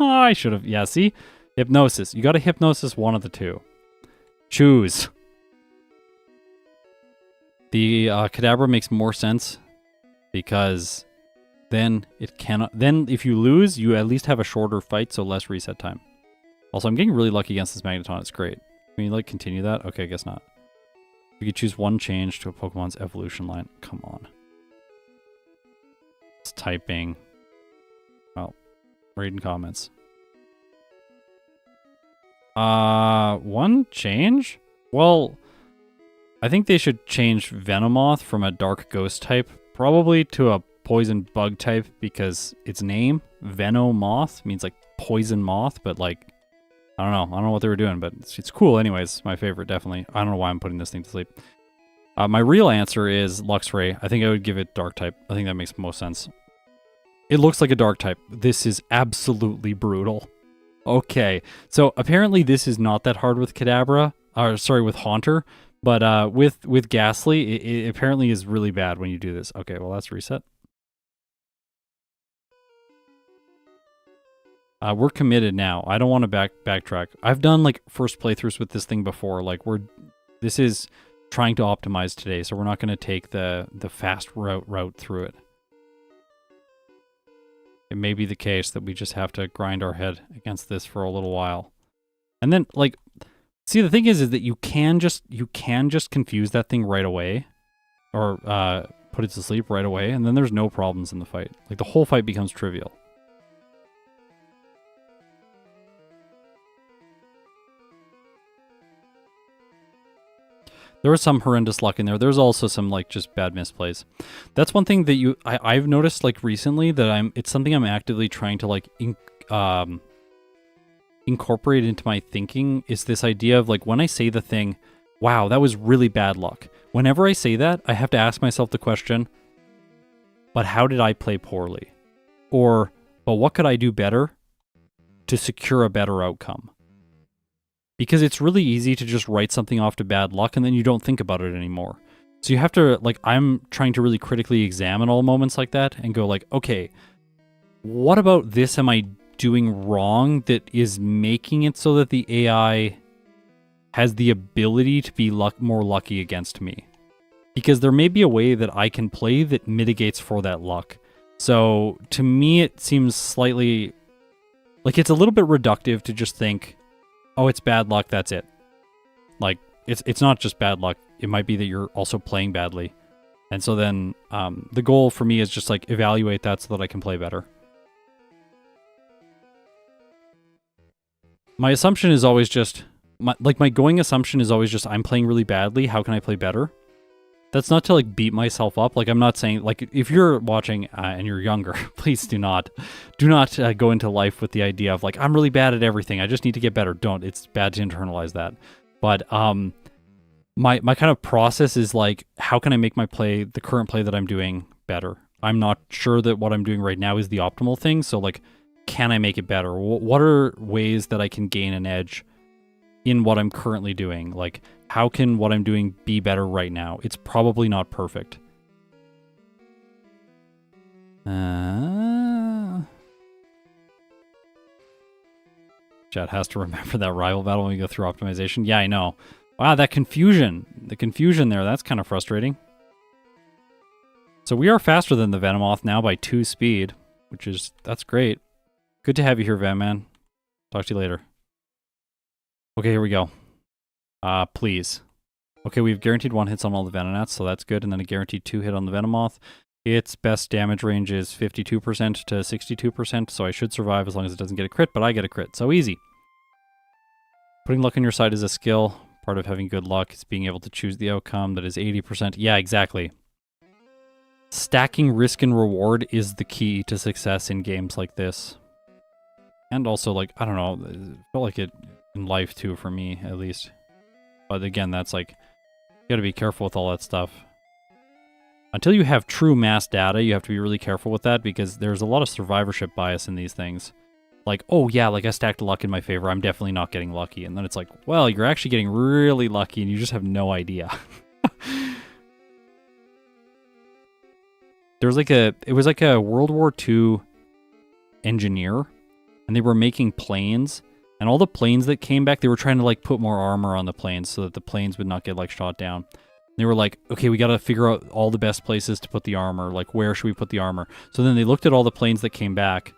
I should have. Yeah, see? Hypnosis. You got to Hypnosis 1 of the 2. Choose. The Kadabra makes more sense because then it cannot. Then if you lose, you at least have a shorter fight, so less reset time. Also, I'm getting really lucky against this Magneton. It's great. Can you like continue that? Okay, I guess not. You could choose 1 change to a Pokemon's evolution line. Come on. It's typing. Well, reading comments. 1 change? Well, I think they should change Venomoth from a dark ghost type probably to a poison bug type because its name, Venomoth, means like poison moth, but like, I don't know what they were doing, but it's cool anyways. My favorite, definitely. I don't know why I'm putting this thing to sleep. My real answer is Luxray. I think I would give it dark type. I think that makes most sense. It looks like a dark type. This is absolutely brutal. Okay, so apparently this is not that hard with Kadabra, or sorry, with Haunter, but with Gastly, it apparently is really bad when you do this. Okay, well, let's reset. We're committed now. I don't want to backtrack. I've done like first playthroughs with this thing before. Like this is trying to optimize today, so we're not going to take the fast route through it. It may be the case that we just have to grind our head against this for a little while. And then, like, see, the thing is that you can just confuse that thing right away, or put it to sleep right away, and then there's no problems in the fight. Like, the whole fight becomes trivial. There was some horrendous luck in there. There's also some like just bad misplays. That's one thing that I've noticed like recently that it's something I'm actively trying to like incorporate into my thinking is this idea of like when I say the thing, wow, that was really bad luck. Whenever I say that, I have to ask myself the question, but how did I play poorly? Or, but what could I do better to secure a better outcome? Because it's really easy to just write something off to bad luck and then you don't think about it anymore. So you have to, like, I'm trying to really critically examine all moments like that and go like, okay, what about this am I doing wrong that is making it so that the AI has the ability to be more lucky against me? Because there may be a way that I can play that mitigates for that luck. So to me, it seems slightly like it's a little bit reductive to just think, oh, it's bad luck, that's it. Like, it's not just bad luck. It might be that you're also playing badly. And so then the goal for me is just like evaluate that so that I can play better. My assumption is always just, my going assumption is always just I'm playing really badly, how can I play better? That's not to like beat myself up. Like I'm not saying, like if you're watching and you're younger, please do not go into life with the idea of like, I'm really bad at everything, I just need to get better. Don't, it's bad to internalize that. But my kind of process is like, how can I make my play, the current play that I'm doing, better? I'm not sure that what I'm doing right now is the optimal thing. So like, can I make it better? What are ways that I can gain an edge in what I'm currently doing? Like, how can what I'm doing be better right now? It's probably not perfect. Chat has to remember that rival battle when we go through optimization. Yeah, I know. Wow, that confusion. The confusion there, that's kind of frustrating. So we are faster than the Venomoth now by 2 speed, which is, that's great. Good to have you here, Van Man. Talk to you later. Okay, here we go. Please. Okay, we've guaranteed 1 hits on all the Venonats, so that's good, and then a guaranteed 2 hit on the Venomoth. Its best damage range is 52% to 62%, so I should survive as long as it doesn't get a crit, but I get a crit, so easy. Putting luck on your side is a skill. Part of having good luck is being able to choose the outcome that is 80%. Yeah, exactly. Stacking risk and reward is the key to success in games like this. And also, like, I don't know, it felt like it in life too, for me, at least. But again, that's like, you gotta be careful with all that stuff. Until you have true mass data, you have to be really careful with that because there's a lot of survivorship bias in these things. Like, oh yeah, like I stacked luck in my favor, I'm definitely not getting lucky. And then it's like, well, you're actually getting really lucky and you just have no idea. It was like a World War II engineer, and they were making planes, and all the planes that came back, they were trying to like put more armor on the planes so that the planes would not get like shot down. They were like, okay, we got to figure out all the best places to put the armor. Like, where should we put the armor? So then they looked at all the planes that came back,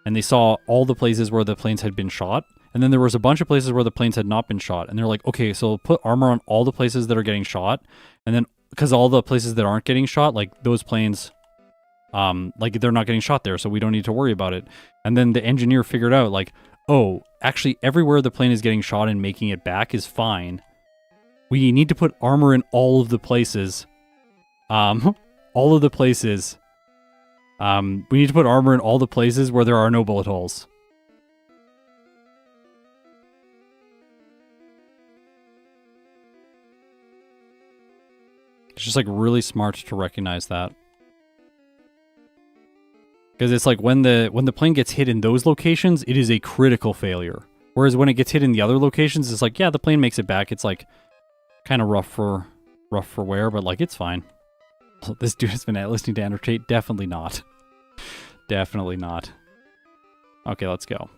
and they saw all the places where the planes had been shot, and then there was a bunch of places where the planes had not been shot, and they're like, okay, so put armor on all the places that are getting shot, and then because all the places that aren't getting shot, like those planes, like they're not getting shot there, so we don't need to worry about it. And then the engineer figured out like, oh, actually everywhere the plane is getting shot and making it back is fine. We need to put armor in all of the places. All of the places. We need to put armor in all the places where there are no bullet holes. It's just like really smart to recognize that. Because it's like when the plane gets hit in those locations, it is a critical failure. Whereas when it gets hit in the other locations, it's like, yeah, the plane makes it back. It's like kind of rough for wear, but like it's fine. This dude has been listening to annotate. Definitely not. Definitely not. Okay, let's go.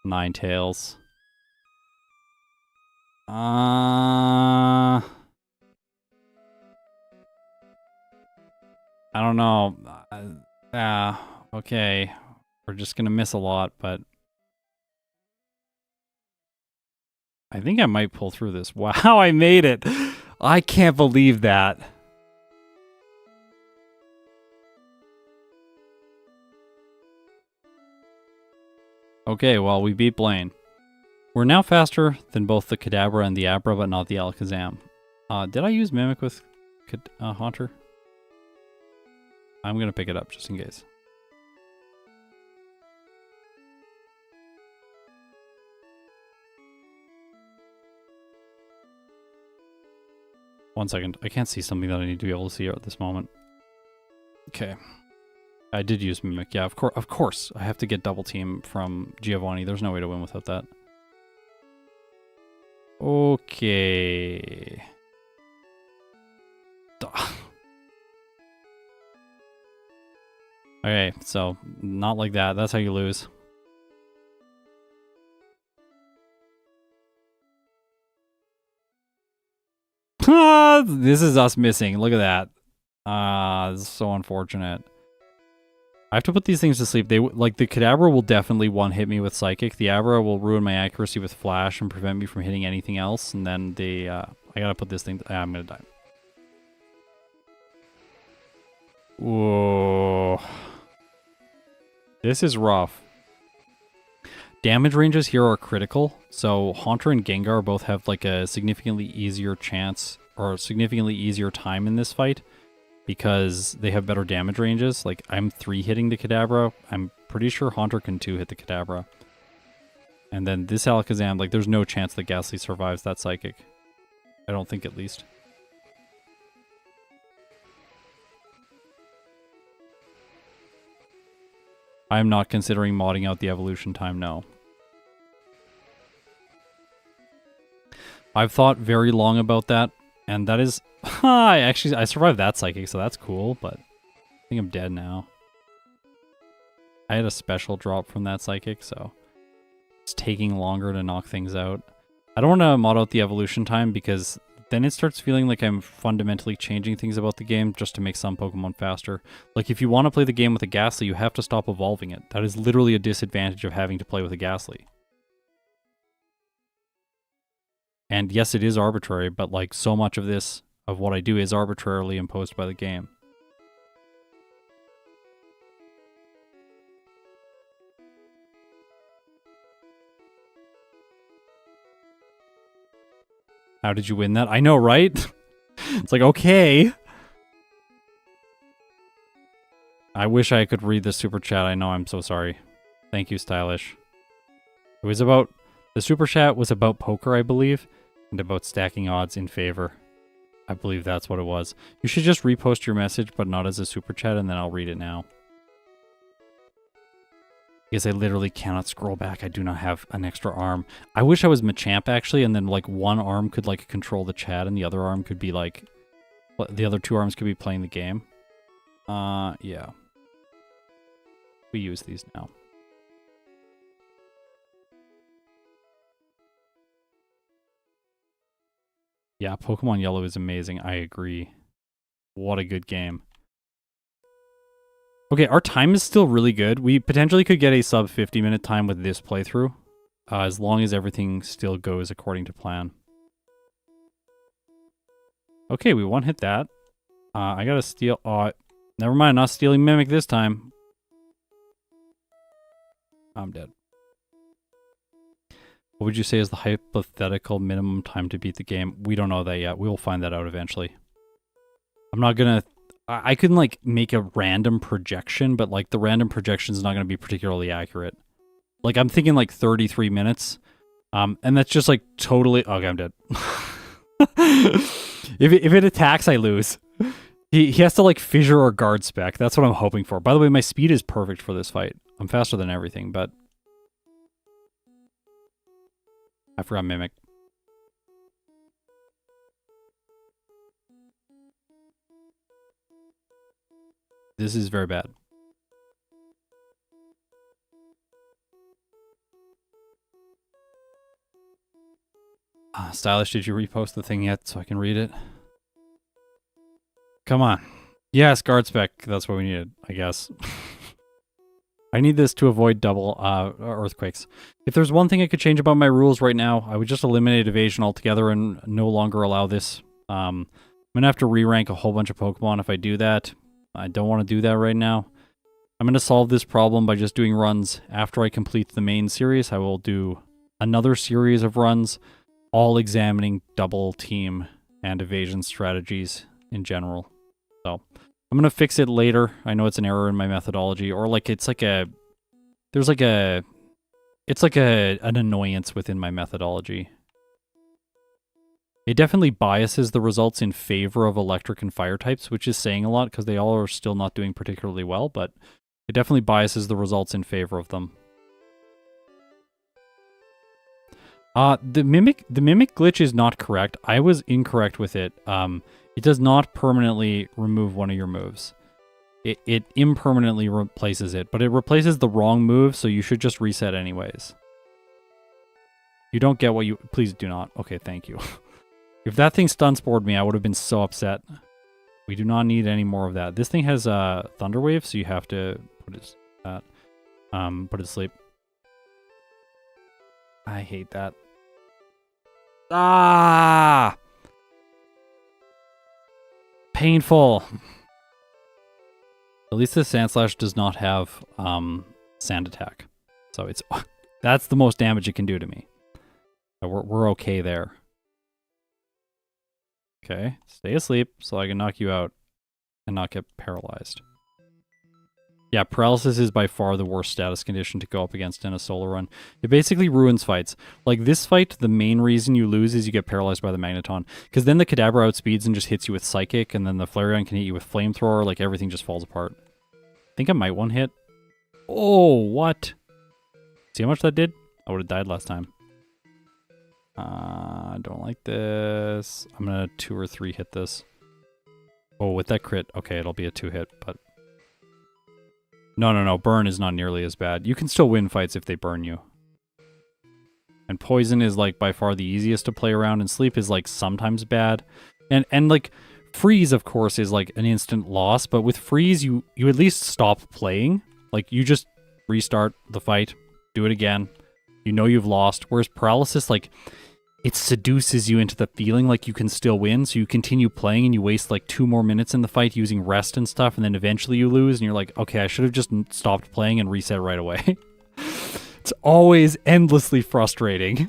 9 tails. I don't know. Okay. We're just gonna miss a lot, but I think I might pull through this. Wow, I made it! I can't believe that. Okay, well, we beat Blaine. We're now faster than both the Kadabra and the Abra, but not the Alakazam. Did I use Mimic with Haunter? I'm gonna pick it up just in case. One second. I can't see something that I need to be able to see at this moment. Okay. I did use Mimic. Yeah, of course. I have to get double team from Giovanni. There's no way to win without that. Okay. Okay, so not like that. That's how you lose. This is us missing. Look at that. This is so unfortunate. I have to put these things to sleep. They like the Kadabra will definitely one-hit me with Psychic. The Abra will ruin my accuracy with Flash and prevent me from hitting anything else. And then the I gotta put this thing. I'm gonna die. Whoa. This is rough. Damage ranges here are critical. So Haunter and Gengar both have like a significantly easier chance or significantly easier time in this fight because they have better damage ranges. Like I'm 3-hitting the Kadabra. I'm pretty sure Haunter can 2-hit the Kadabra. And then this Alakazam, like there's no chance that Gastly survives that Psychic. I don't think at least. I'm not considering modding out the evolution time, no. I've thought very long about that, and that is... I survived that Psychic, so that's cool, but I think I'm dead now. I had a special drop from that Psychic, so it's taking longer to knock things out. I don't want to mod out the evolution time because then it starts feeling like I'm fundamentally changing things about the game just to make some Pokemon faster. Like, if you want to play the game with a Gastly, you have to stop evolving it. That is literally a disadvantage of having to play with a Gastly. And yes, it is arbitrary, but like so much of this, of what I do is arbitrarily imposed by the game. How did you win that? I know, right? It's like, okay. I wish I could read the super chat. I know, I'm so sorry. Thank you, Stylish. It was about... The super chat was about poker, I believe, and about stacking odds in favor. I believe that's what it was. You should just repost your message, but not as a super chat, and then I'll read it now. Because I literally cannot scroll back. I do not have an extra arm. I wish I was Machamp, actually, and then, like, one arm could, like, control the chat, and the other arm could be, like... The other two arms could be playing the game. Yeah. We use these now. Yeah, Pokemon Yellow is amazing. I agree. What a good game. Okay, our time is still really good. We potentially could get a sub 50-minute time with this playthrough, as long as everything still goes according to plan. Okay, we one-hit that. I gotta steal... never mind, not stealing Mimic this time. I'm dead. What would you say is the hypothetical minimum time to beat the game? We don't know that yet. We will find that out eventually. I'm not gonna... I can, like, make a random projection, but, like, the random projection is not going to be particularly accurate. Like, I'm thinking, like, 33 minutes. And that's just, like, totally... Okay, I'm dead. If it attacks, I lose. He has to, like, fissure or guard spec. That's what I'm hoping for. By the way, my speed is perfect for this fight. I'm faster than everything, but... I forgot Mimic. This is very bad. Stylish, did you repost the thing yet so I can read it? Come on. Yes, guard spec. That's what we needed, I guess. I need this to avoid double earthquakes. If there's one thing I could change about my rules right now, I would just eliminate evasion altogether and no longer allow this. I'm going to have to re-rank a whole bunch of Pokemon if I do that. I don't want to do that right now. I'm going to solve this problem by just doing runs. After I complete the main series, I will do another series of runs, all examining double team and evasion strategies in general. So I'm going to fix it later. I know it's an error in my methodology, or like it's like a... There's like a... It's like an annoyance within my methodology. It definitely biases the results in favor of electric and fire types, which is saying a lot because they all are still not doing particularly well, but it definitely biases the results in favor of them. The mimic glitch is not correct. I was incorrect with it. It does not permanently remove one of your moves. It impermanently replaces it, but it replaces the wrong move, so you should just reset anyways. You don't get what you... Please do not. Okay, thank you. If that thing stun spored me, I would have been so upset. We do not need any more of that. This thing has a Thunder Wave, so you have to put it to sleep. I hate that. Ah! Painful. At least the Sandslash does not have Sand Attack. So it's that's the most damage it can do to me. So we're okay there. Okay, stay asleep so I can knock you out and not get paralyzed. Yeah, paralysis is by far the worst status condition to go up against in a solo run. It basically ruins fights. Like this fight, the main reason you lose is you get paralyzed by the Magneton. Because then the Kadabra outspeeds and just hits you with Psychic, and then the Flareon can hit you with Flamethrower, like everything just falls apart. I think I might one hit. Oh, what? See how much that did? I would have died last time. I don't like this. I'm gonna 2 or 3 hit this. Oh, with that crit, okay, it'll be a 2 hit, but... No. Burn is not nearly as bad. You can still win fights if they burn you. And poison is like by far the easiest to play around, and sleep is like sometimes bad. And like freeze, of course, is like an instant loss, but with freeze, you at least stop playing. Like you just restart the fight, do it again. You know you've lost. Whereas paralysis, like it seduces you into the feeling like you can still win, so you continue playing and you waste like 2 more minutes in the fight using rest and stuff, and then eventually you lose and you're like, okay, I should have just stopped playing and reset right away. It's always endlessly frustrating.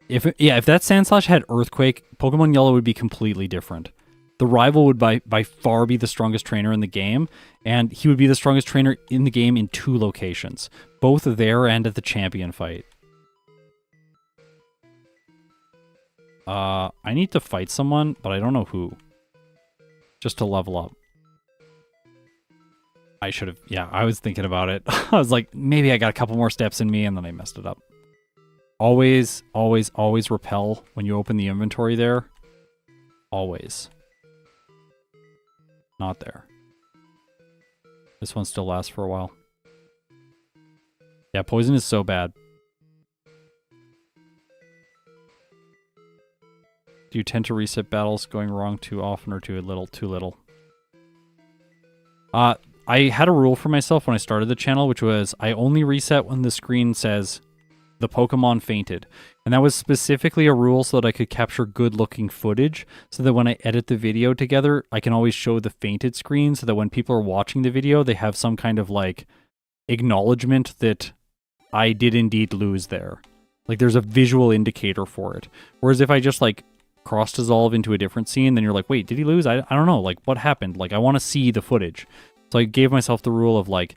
If that Sandslash had Earthquake, Pokemon Yellow would be completely different. The rival would by far be the strongest trainer in the game, and he would be the strongest trainer in the game in 2 locations, both there and at the champion fight. I need to fight someone, but I don't know who. Just to level up. I should have, yeah, I was thinking about it. I was like, maybe I got a couple more steps in me, and then I messed it up. Always, always, always repel when you open the inventory there. Always. Not there. This one still lasts for a while. Yeah, poison is so bad. Do you tend to reset battles going wrong too often or too little? Too little. I had a rule for myself when I started the channel, which was I only reset when the screen says the Pokemon fainted. And that was specifically a rule so that I could capture good-looking footage, so that when I edit the video together, I can always show the fainted screen, so that when people are watching the video, they have some kind of, like, acknowledgement that I did indeed lose there. Like, there's a visual indicator for it. Whereas if I just, like, cross-dissolve into a different scene, then you're like, wait, did he lose? I don't know. Like, what happened? Like, I want to see the footage. So I gave myself the rule of, like,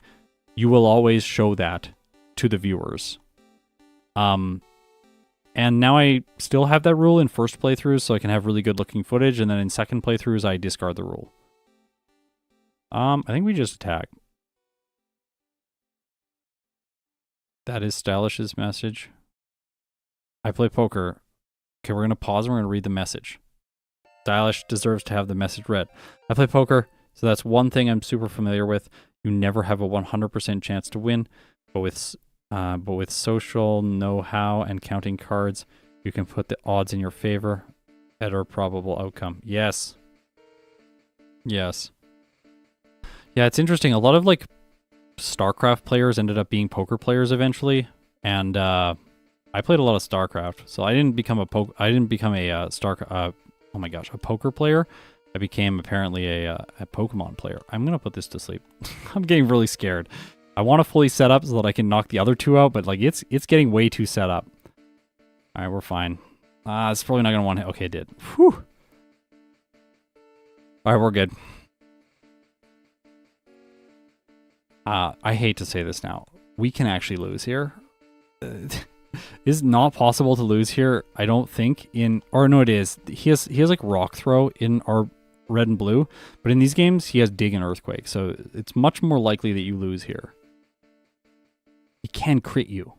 you will always show that to the viewers. And now I still have that rule in first playthroughs, so I can have really good looking footage, and then in second playthroughs, I discard the rule. I think we just attack. That is Stylish's message. I play poker. Okay, we're going to pause and we're going to read the message. Stylish deserves to have the message read. I play poker, so that's one thing I'm super familiar with. You never have a 100% chance to win, but with social know-how and counting cards, you can put the odds in your favor. Better probable outcome. Yes. Yes. Yeah, it's interesting. A lot of, like, StarCraft players ended up being poker players eventually, and I played a lot of StarCraft, so I didn't become a poker player. I became apparently a Pokemon player. I'm gonna put this to sleep. I'm getting really scared. I want to fully set up so that I can knock the other 2 out, but like it's getting way too set up. All right, we're fine. It's probably not gonna one hit. Okay, it did. Whew. All right, we're good. I hate to say this now. We can actually lose here. Is not possible to lose here, I don't think, or no, it is. He has like rock throw in our red and blue, but in these games he has dig and earthquake, so it's much more likely that you lose here. He can crit you.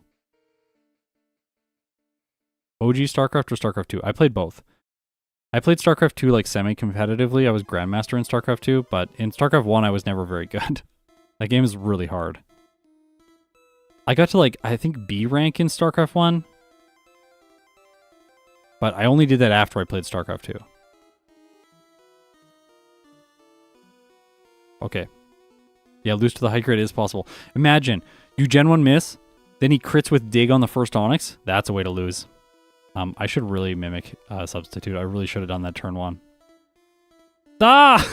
OG StarCraft or StarCraft 2? I played both. I played StarCraft 2 like semi-competitively. I was Grandmaster in StarCraft 2, but in StarCraft 1 I was never very good. That game is really hard. I got to like, I think B rank in StarCraft 1. But I only did that after I played StarCraft 2. Okay. Yeah, lose to the high crit is possible. Imagine, you Gen 1 miss, then he crits with dig on the first Onyx. That's a way to lose. I should really mimic Substitute. I really should have done that turn 1. Ah!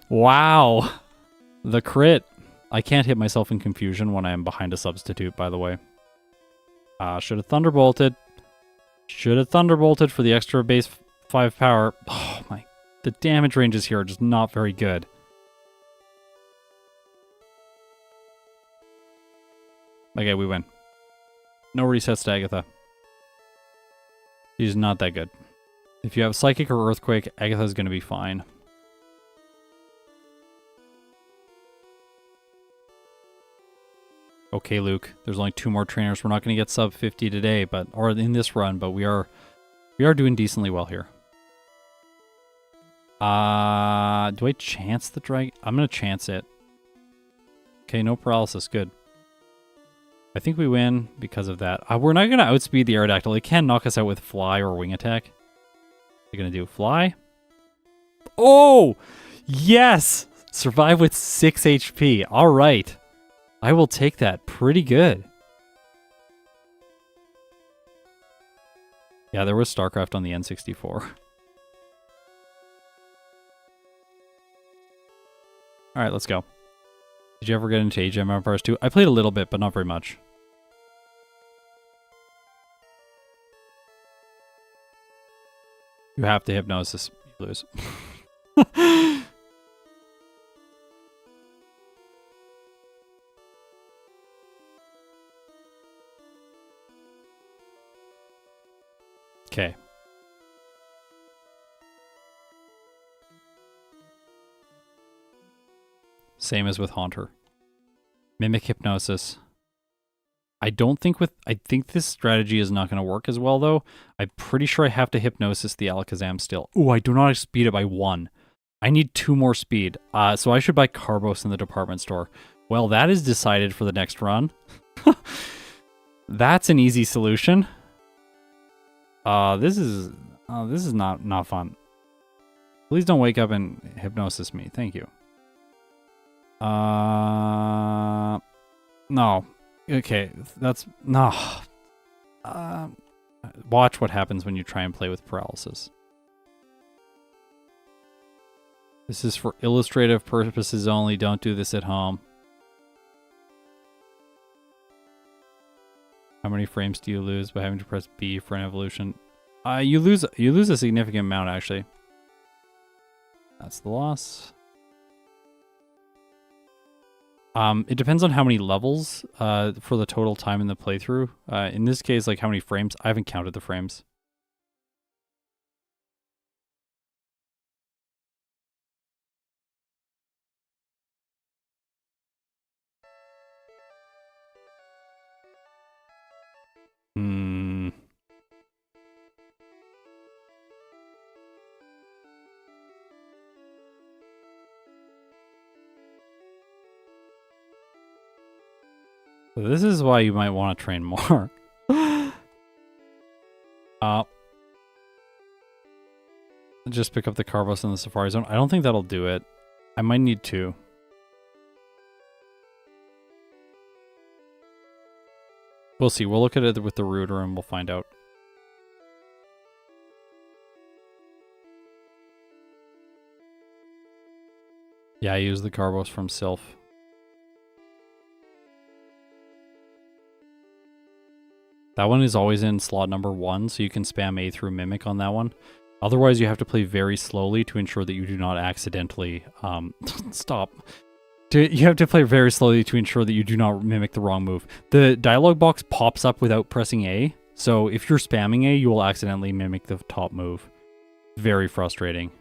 Wow. The crit. I can't hit myself in confusion when I am behind a Substitute, by the way. Should have Thunderbolted. Should have Thunderbolted for the extra base 5 power. Oh my. The damage ranges here are just not very good. Okay, we win. No resets to Agatha. She's not that good. If you have Psychic or Earthquake, Agatha's going to be fine. Okay, Luke. There's only 2 more trainers. We're not going to get sub 50 today, or in this run, but we are doing decently well here. Do I chance the dragon? I'm going to chance it. Okay, no paralysis. Good. I think we win because of that. We're not going to outspeed the Aerodactyl. It can knock us out with Fly or Wing Attack. They're going to do Fly. Oh! Yes! Survive with 6 HP. All right. I will take that. Pretty good. Yeah, there was StarCraft on the N64. All right, let's go. Did you ever get into Age of Empires 2? I played a little bit, but not very much. You have to Hypnosis. You lose. Okay. Same as with Haunter. Mimic Hypnosis. I think this strategy is not going to work as well, though. I'm pretty sure I have to Hypnosis the Alakazam still. Ooh, I do not speed it by 1. I need 2 more speed. So I should buy Carbos in the department store. Well, that is decided for the next run. That's an easy solution. This is not fun. Please don't wake up and Hypnosis me. Thank you. No. Okay, that's... No. Watch what happens when you try and play with paralysis. This is for illustrative purposes only. Don't do this at home. How many frames do you lose by having to press B for an evolution? You lose a significant amount, actually. That's the loss. It depends on how many levels for the total time in the playthrough. In this case, like how many frames. I haven't counted the frames. So this is why you might want to train more. Just pick up the Carbos in the Safari Zone. I don't think that'll do it. I might need 2. We'll see. We'll look at it with the router and we'll find out. Yeah, I use the Carbos from Sylph. That one is always in slot number 1, so you can spam A through Mimic on that one. Otherwise, you have to play very slowly to ensure that you do not accidentally... stop. You have to play very slowly to ensure that you do not mimic the wrong move. The dialogue box pops up without pressing A, so if you're spamming A, you will accidentally mimic the top move. Very frustrating.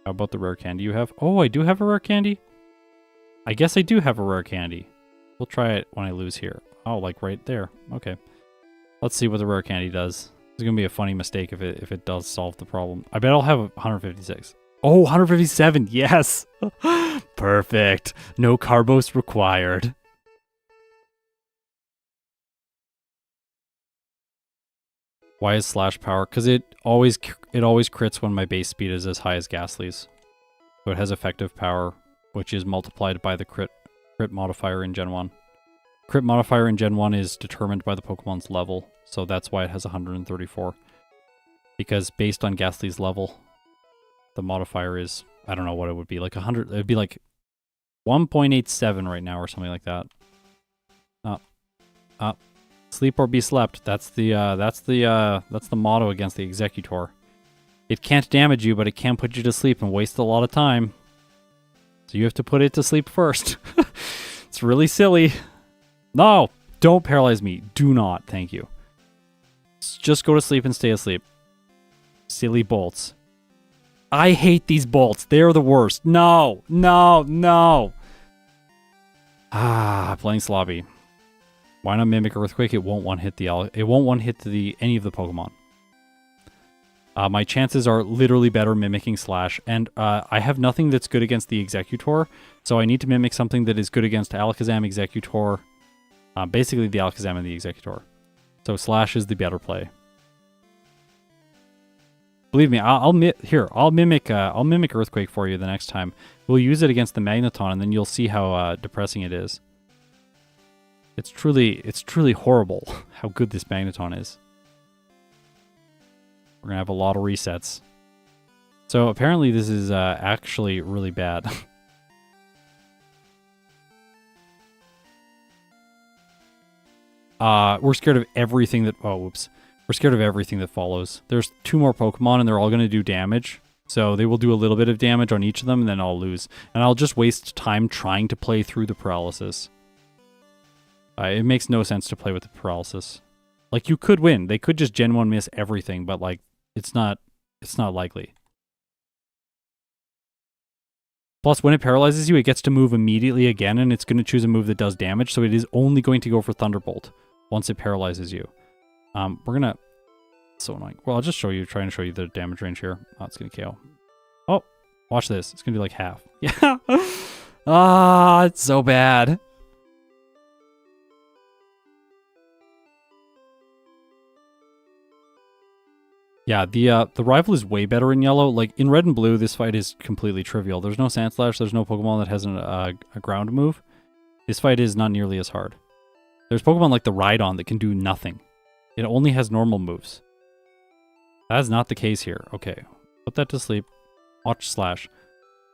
How about the rare candy you have? Oh, I do have a rare candy? I guess I do have a rare candy. We'll try it when I lose here. Oh, like right there. Okay. Let's see what the rare candy does. It's going to be a funny mistake if it does solve the problem. I bet I'll have 156. Oh, 157. Yes. Perfect. No carbos required. Why is slash power? Because it always crits when my base speed is as high as Gastly's. So it has effective power, which is multiplied by the crit modifier in Gen 1. Crit modifier in Gen 1 is determined by the Pokemon's level, so that's why it has 134. Because based on Gastly's level, the modifier is, I don't know what it would be, like 100, it would be like 1.87 right now or something like that. Sleep or be slept. That's the motto against the Executor. It can't damage you, but it can put you to sleep and waste a lot of time. So you have to put it to sleep first. It's really silly. No, don't paralyze me. Do not, thank you. Just go to sleep and stay asleep. Silly bolts. I hate these bolts. They're the worst. No, no, no. Playing Slobby. Why not mimic Earthquake? It won't one hit any of the Pokemon. My chances are literally better mimicking Slash, and I have nothing that's good against the Executor, so I need to mimic something that is good against Alakazam, Executor, basically the Alakazam and the Executor. So Slash is the better play. Believe me, I'll mimic Earthquake for you the next time. We'll use it against the Magneton, and then you'll see how depressing it is. It's truly horrible how good this Magneton is. We're gonna have a lot of resets. So apparently this is actually really bad. We're scared of everything that... Oh, whoops. We're scared of everything that follows. There's 2 more Pokemon, and they're all going to do damage. So they will do a little bit of damage on each of them, and then I'll lose. And I'll just waste time trying to play through the paralysis. It makes no sense to play with the paralysis. Like, you could win. They could just Gen 1 miss everything, but, like, it's not likely. Plus, when it paralyzes you, it gets to move immediately again, and it's going to choose a move that does damage, so it is only going to go for Thunderbolt once it paralyzes you. We're going to... So annoying. Well, I'll just trying to show you the damage range here. Oh, it's going to KO. Oh, watch this. It's going to be like half. Yeah. It's so bad. Yeah, the rival is way better in yellow. Like, in red and blue, this fight is completely trivial. There's no Sandslash, there's no Pokemon that has a ground move. This fight is not nearly as hard. There's Pokemon like the Rhydon that can do nothing. It only has normal moves. That is not the case here. Okay, put that to sleep. Watch Slash.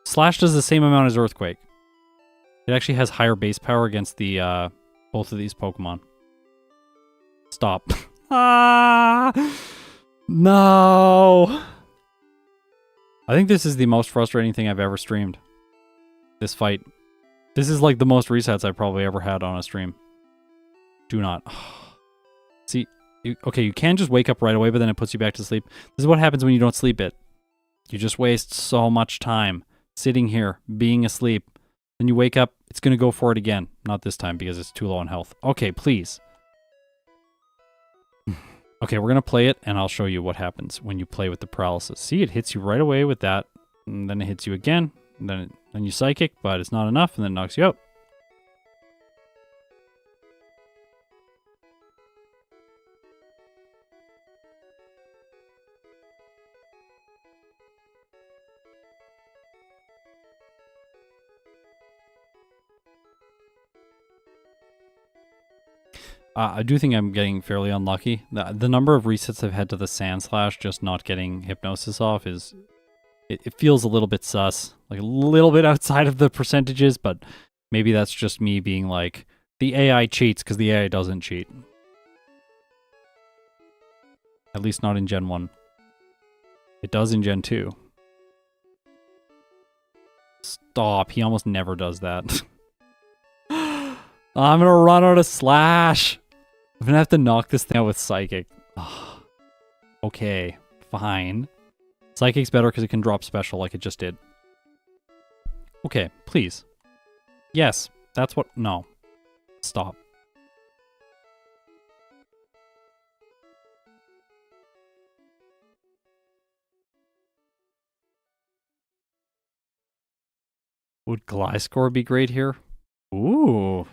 Slash does the same amount as Earthquake. It actually has higher base power against the both of these Pokemon. Stop. No! I think this is the most frustrating thing I've ever streamed. This fight. This is like the most resets I've probably ever had on a stream. Do not. See, okay, you can just wake up right away, but then it puts you back to sleep. This is what happens when you don't sleep it. You just waste so much time sitting here, being asleep. Then you wake up, it's going to go for it again. Not this time because it's too low on health. Okay, please. Okay, we're going to play it, and I'll show you what happens when you play with the paralysis. See, it hits you right away with that, and then it hits you again, and then you psychic, but it's not enough, and then it knocks you out. I do think I'm getting fairly unlucky. The number of resets I've had to the Sandslash just not getting Hypnosis off is... It feels a little bit sus. Like a little bit outside of the percentages, but maybe that's just me being like, the AI cheats, because the AI doesn't cheat. At least not in Gen 1. It does in Gen 2. Stop. He almost never does that. I'm gonna run out of Slash. I'm gonna have to knock this thing out with Psychic. Okay, fine. Psychic's better because it can drop special like it just did. Okay, please. Yes, that's what... No. Stop. Would Gliscor be great here? Ooh.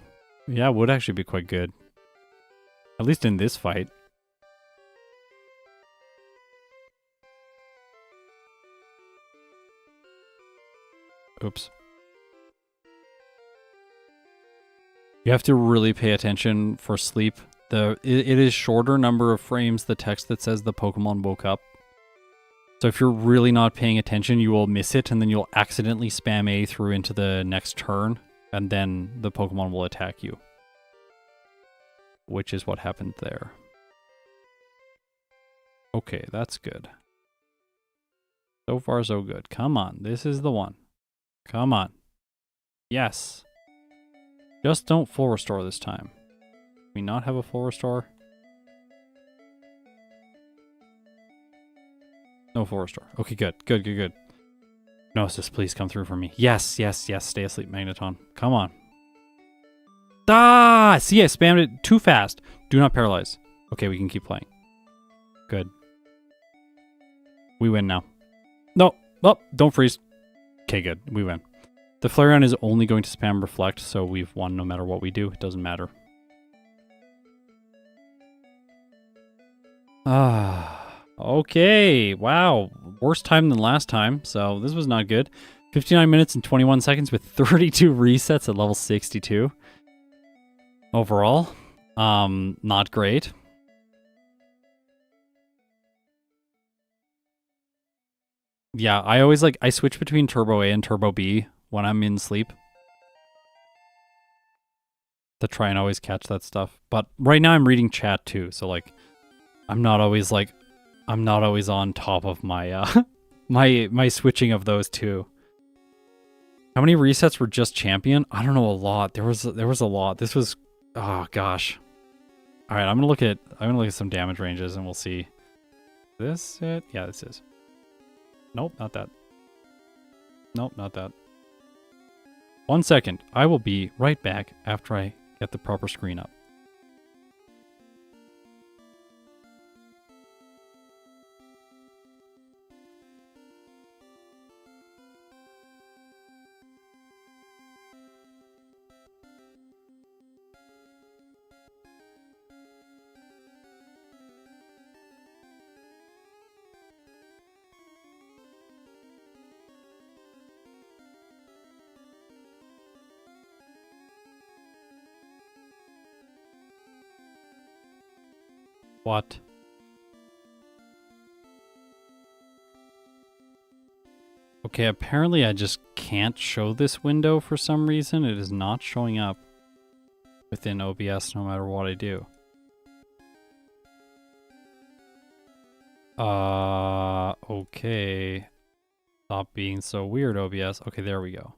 Yeah, would actually be quite good. At least in this fight. Oops. You have to really pay attention for sleep. It is shorter number of frames, the text that says the Pokemon woke up. So if you're really not paying attention, you will miss it, and then you'll accidentally spam A through into the next turn, and then the Pokemon will attack you. Which is what happened there. Okay, that's good. So far, so good. Come on, this is the one. Come on. Yes. Just don't full restore this time. Can we not have a full restore? No full restore. Okay, good. Good, good, good. Gnosis, please come through for me. Yes, yes, yes. Stay asleep, Magneton. Come on. Ah! See, I spammed it too fast. Do not paralyze. Okay, we can keep playing. Good. We win now. No. Oh, don't freeze. Okay, good. We win. The Flareon is only going to spam Reflect, so we've won no matter what we do. It doesn't matter. Okay. Wow. Worse time than last time, so this was not good. 59 minutes and 21 seconds with 32 resets at level 62. Overall, not great. Yeah, I always I switch between Turbo A and Turbo B when I'm in sleep to try and always catch that stuff. But right now I'm reading chat too, so I'm not always on top of my my switching of those two. How many resets were just champion? I don't know, a lot. There was a lot. This was, oh gosh. All right, I'm gonna look at some damage ranges and we'll see. This it? Yeah, this is. Nope, not that. Nope, not that. 1 second. I will be right back after I get the proper screen up. What? Okay, apparently I just can't show this window for some reason. It is not showing up within OBS no matter what I do. Okay. Stop being so weird, OBS. Okay, there we go.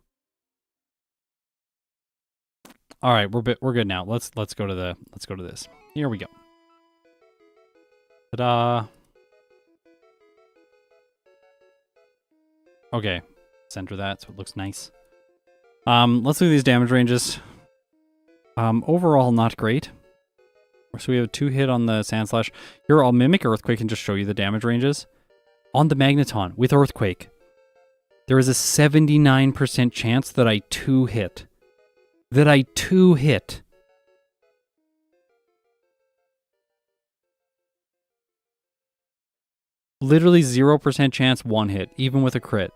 All right, we're good now. Let's go to this. Here we go. Ta-da! Okay, center that so it looks nice. Let's look at these damage ranges. Overall, not great. So we have a 2-hit on the Sandslash. Here, I'll mimic Earthquake and just show you the damage ranges. On the Magneton, with Earthquake, there is a 79% chance that I 2-hit. Literally 0% chance 1-hit, even with a crit.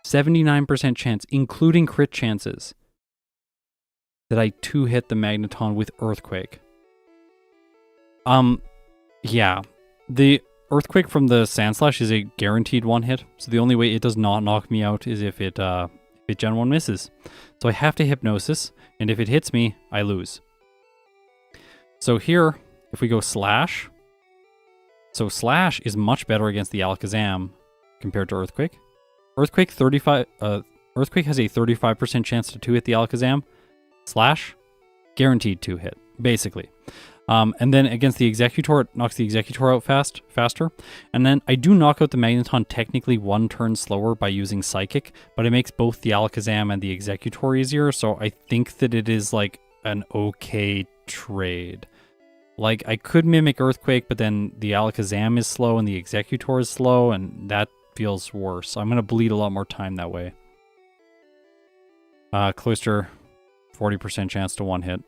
79% chance, including crit chances, that I 2-hit the Magneton with Earthquake. Yeah. The Earthquake from the Sandslash is a guaranteed 1-hit, so the only way it does not knock me out is if it Gen 1 misses. So I have to Hypnosis, and if it hits me, I lose. So here, if we go Slash, So Slash is much better against the Alakazam compared to Earthquake. Earthquake has a 35% chance to 2-hit the Alakazam. Slash, guaranteed 2-hit, basically. And then against the Executor, it knocks the Executor out faster. And then I do knock out the Magneton technically 1 turn slower by using Psychic, but it makes both the Alakazam and the Executor easier, so I think that it is like an okay trade. Like, I could mimic Earthquake, but then the Alakazam is slow and the Executor is slow, and that feels worse. I'm going to bleed a lot more time that way. Cloister, 40% chance to 1-hit.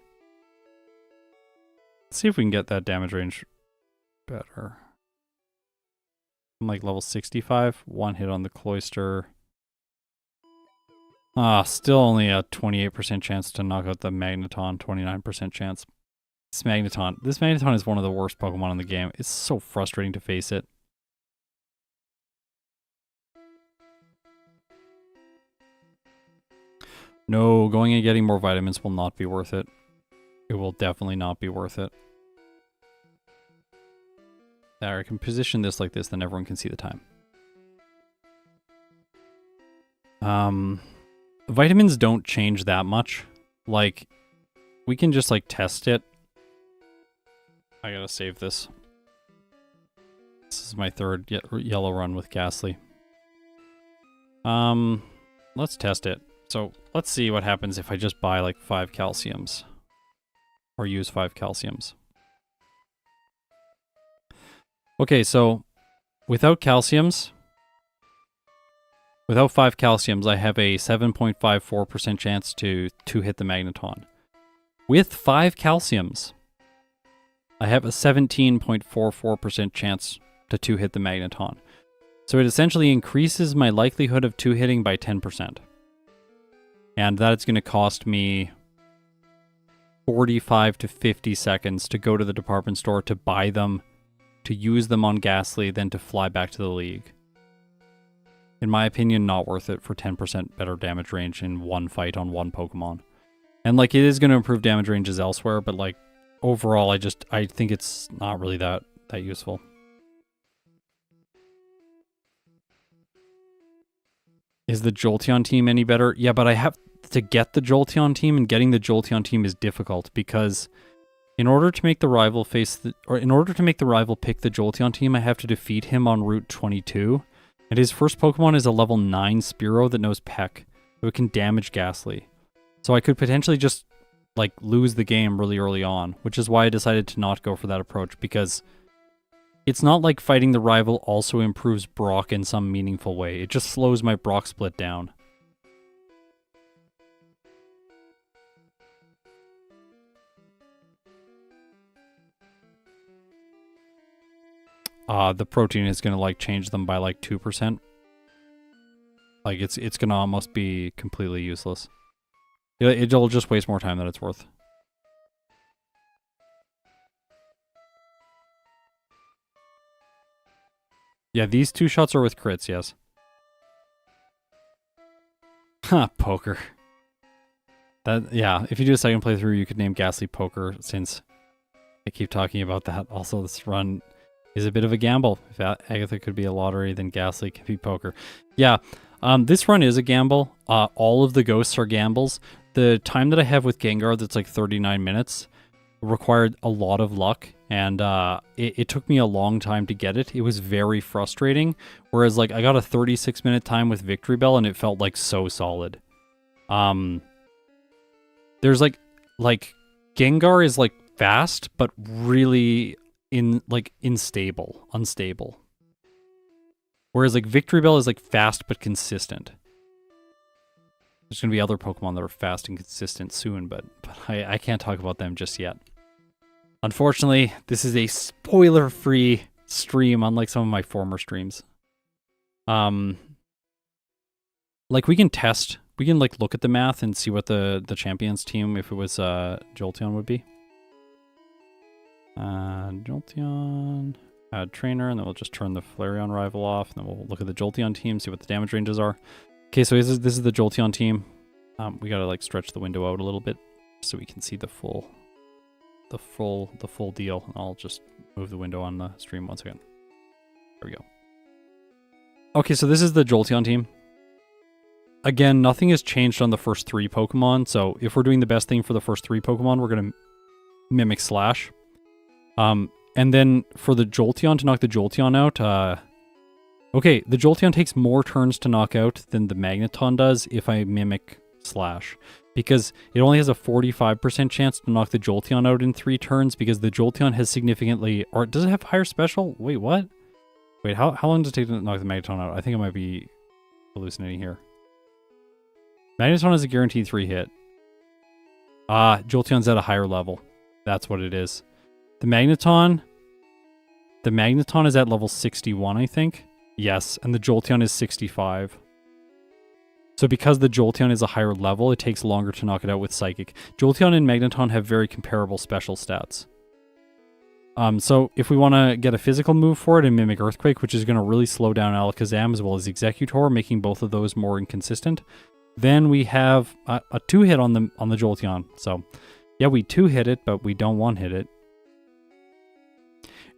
Let's see if we can get that damage range better. I'm like level 65, 1-hit on the Cloister. Still only a 28% chance to knock out the Magneton, 29% chance. This Magneton is one of the worst Pokemon in the game. It's so frustrating to face it. No, going and getting more vitamins will not be worth it. It will definitely not be worth it. There, I can position this like this, then everyone can see the time. Vitamins don't change that much. Like, we can just like test it. I gotta save this. This is my third yellow run with Gastly. Let's test it. So let's see what happens if I just buy like 5 calciums. Or use 5 calciums. Okay, so without calciums, without 5 calciums, I have a 7.54% chance to hit the Magneton. With 5 calciums, I have a 17.44% chance to hit the Magneton. So it essentially increases my likelihood of 2-hitting by 10%. And that's going to cost me 45 to 50 seconds to go to the department store to buy them, to use them on Gastly, then to fly back to the league. In my opinion, not worth it for 10% better damage range in one fight on one Pokemon. And like, it is going to improve damage ranges elsewhere, but like, overall, I think it's not really that useful. Is the Jolteon team any better? Yeah, but I have to get the Jolteon team, and getting the Jolteon team is difficult because in order to make the rival pick the Jolteon team, I have to defeat him on Route 22. And his first Pokemon is a level 9 Spearow that knows Peck, so it can damage Gastly. So I could potentially just like lose the game really early on, which is why I decided to not go for that approach, because it's not like fighting the rival also improves Brock in some meaningful way. It just slows my Brock split down. The protein is going to like change them by like 2%. Like it's going to almost be completely useless. It'll just waste more time than it's worth. Yeah, these 2 shots are with crits, yes. Huh, Poker. Yeah, if you do a second playthrough, you could name Gastly Poker, since I keep talking about that. Also, this run is a bit of a gamble. If Agatha could be a lottery, then Gastly could be Poker. Yeah, this run is a gamble. All of the ghosts are gambles. The time that I have with Gengar, that's like 39 minutes, required a lot of luck, and it took me a long time to get it. It was very frustrating, whereas like I got a 36-minute time with Victory Bell, and it felt like so solid. There's like Gengar is like fast, but really unstable. Whereas like Victory Bell is like fast but consistent. There's going to be other Pokemon that are fast and consistent soon, but I can't talk about them just yet. Unfortunately, this is a spoiler-free stream, unlike some of my former streams. Like, we can like look at the math and see what the champions team, if it was Jolteon, would be. Jolteon, add trainer, and then we'll just turn the Flareon rival off, and then we'll look at the Jolteon team, see what the damage ranges are. Okay, so this is the Jolteon team. We gotta like stretch the window out a little bit so we can see the full deal. I'll just move the window on the stream once again. There we go. Okay, so this is the Jolteon team. Again, nothing has changed on the first 3 Pokemon, so if we're doing the best thing for the first 3 Pokemon, we're going to Mimic Slash. And then for the Jolteon, to knock the Jolteon out, okay, the Jolteon takes more turns to knock out than the Magneton does if I Mimic Slash. Because it only has a 45% chance to knock the Jolteon out in 3 turns, because the Jolteon has significantly... Or does it have higher special? Wait, what? Wait, how long does it take to knock the Magneton out? I think I might be hallucinating here. Magneton is a guaranteed 3 hit. Jolteon's at a higher level. That's what it is. The Magneton is at level 61, I think. Yes, and the Jolteon is 65. So because the Jolteon is a higher level, it takes longer to knock it out with Psychic. Jolteon and Magneton have very comparable special stats. So if we want to get a physical move for it and Mimic Earthquake, which is going to really slow down Alakazam as well as Executor, making both of those more inconsistent, then we have a 2-hit on the Jolteon. So yeah, we 2-hit it, but we don't 1-hit it.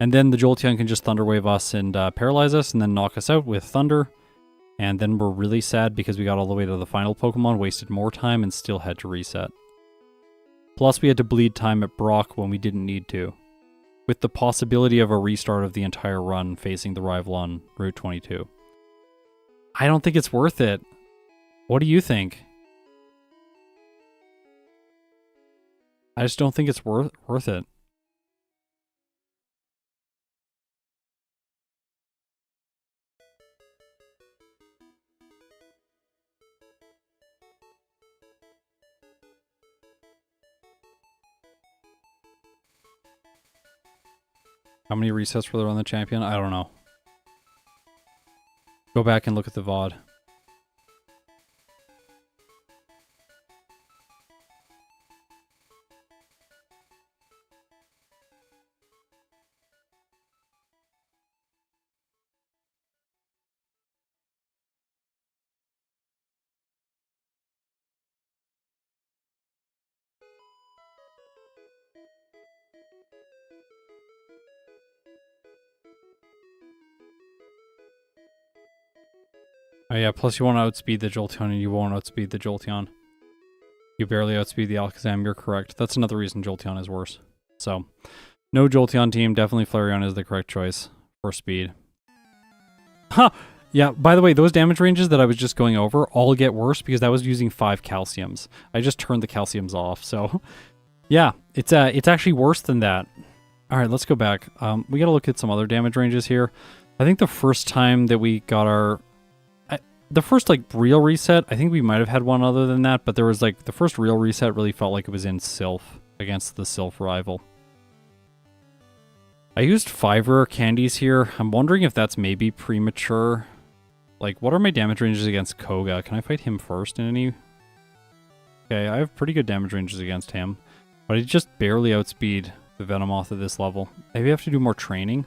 And then the Jolteon can just Thunder Wave us and paralyze us and then knock us out with Thunder. And then we're really sad because we got all the way to the final Pokemon, wasted more time, and still had to reset. Plus we had to bleed time at Brock when we didn't need to, with the possibility of a restart of the entire run facing the rival on Route 22. I don't think it's worth it. What do you think? I just don't think it's worth it. How many resets were there on the champion? I don't know. Go back and look at the VOD. Oh yeah, plus you want to outspeed the Jolteon and you won't outspeed the Jolteon. You barely outspeed the Alakazam, you're correct. That's another reason Jolteon is worse. So, no Jolteon team, definitely Flareon is the correct choice for speed. Huh! Yeah, by the way, those damage ranges that I was just going over all get worse because I was using 5 calciums. I just turned the calciums off, so... Yeah, it's actually worse than that. Alright, let's go back. We gotta look at some other damage ranges here. I think the first time that we got our... The first, like, real reset, I think we might have had one other than that, but there was, like, the first real reset really felt like it was in Sylph, against the Sylph rival. I used 5 rare candies here. I'm wondering if that's maybe premature. Like, what are my damage ranges against Koga? Can I fight him first in any... Okay, I have pretty good damage ranges against him, but I just barely outspeed the Venomoth at this level. Maybe I have to do more training?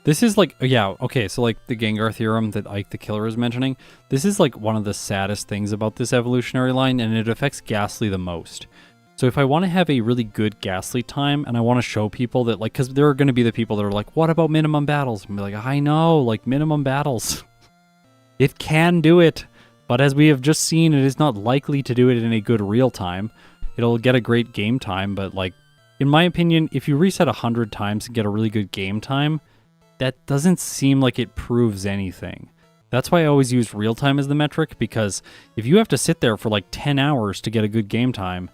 This is like, yeah, okay, so like the Gengar theorem that Ike the Killer is mentioning, this is like one of the saddest things about this evolutionary line, and it affects Gastly the most. So if I want to have a really good Gastly time, and I want to show people that, like, because there are going to be the people that are like, what about minimum battles? And be like, I know, like, minimum battles. It can do it, but as we have just seen, it is not likely to do it in a good real time. It'll get a great game time, but, like, in my opinion, if you reset 100 times and get a really good game time, that doesn't seem like it proves anything. That's why I always use real time as the metric, because if you have to sit there for like 10 hours to get a good game time,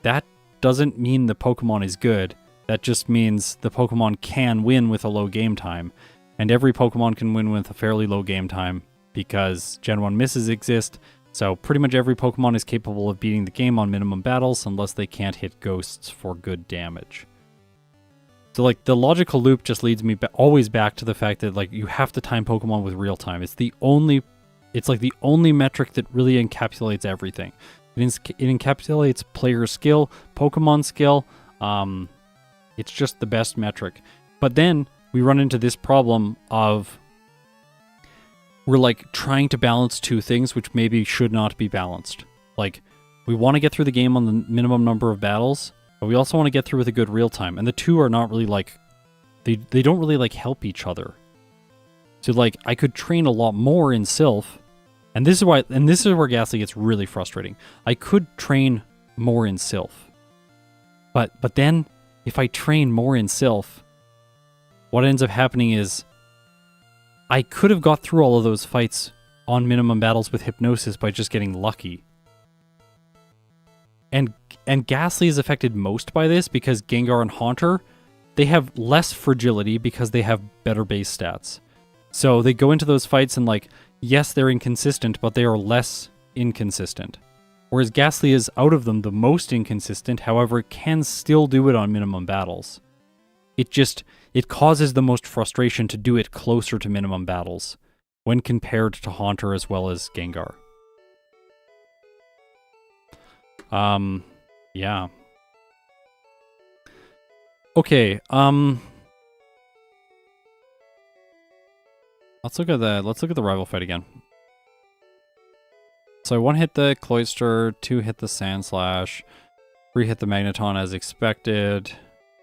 that doesn't mean the Pokemon is good. That just means the Pokemon can win with a low game time. And every Pokemon can win with a fairly low game time, because Gen 1 misses exist, so pretty much every Pokemon is capable of beating the game on minimum battles unless they can't hit ghosts for good damage. So, like, the logical loop just leads me always back to the fact that, like, you have to time Pokemon with real time. It's like the only metric that really encapsulates everything. It encapsulates player skill, Pokemon skill. It's just the best metric. But then we run into this problem of we're, like, trying to balance two things which maybe should not be balanced. Like, We want to get through the game on the minimum number of battles, but we also want to get through with a good real time. And the two are not really like, they don't really like help each other. So like I could train a lot more in Sylph, and this is where Gastly gets really frustrating. I could train more in Sylph, but then if I train more in Sylph, what ends up happening is I could have got through all of those fights on minimum battles with Hypnosis by just getting lucky. And Gastly is affected most by this because Gengar and Haunter, they have less fragility because they have better base stats. So they go into those fights and like, yes, they're inconsistent, but they are less inconsistent. Whereas Gastly is out of them the most inconsistent, however, it can still do it on minimum battles. It causes the most frustration to do it closer to minimum battles when compared to Haunter as well as Gengar. Yeah. Okay, let's look at the rival fight again. So 1 hit the Cloyster, 2 hit the Sandslash, 3 hit the Magneton as expected,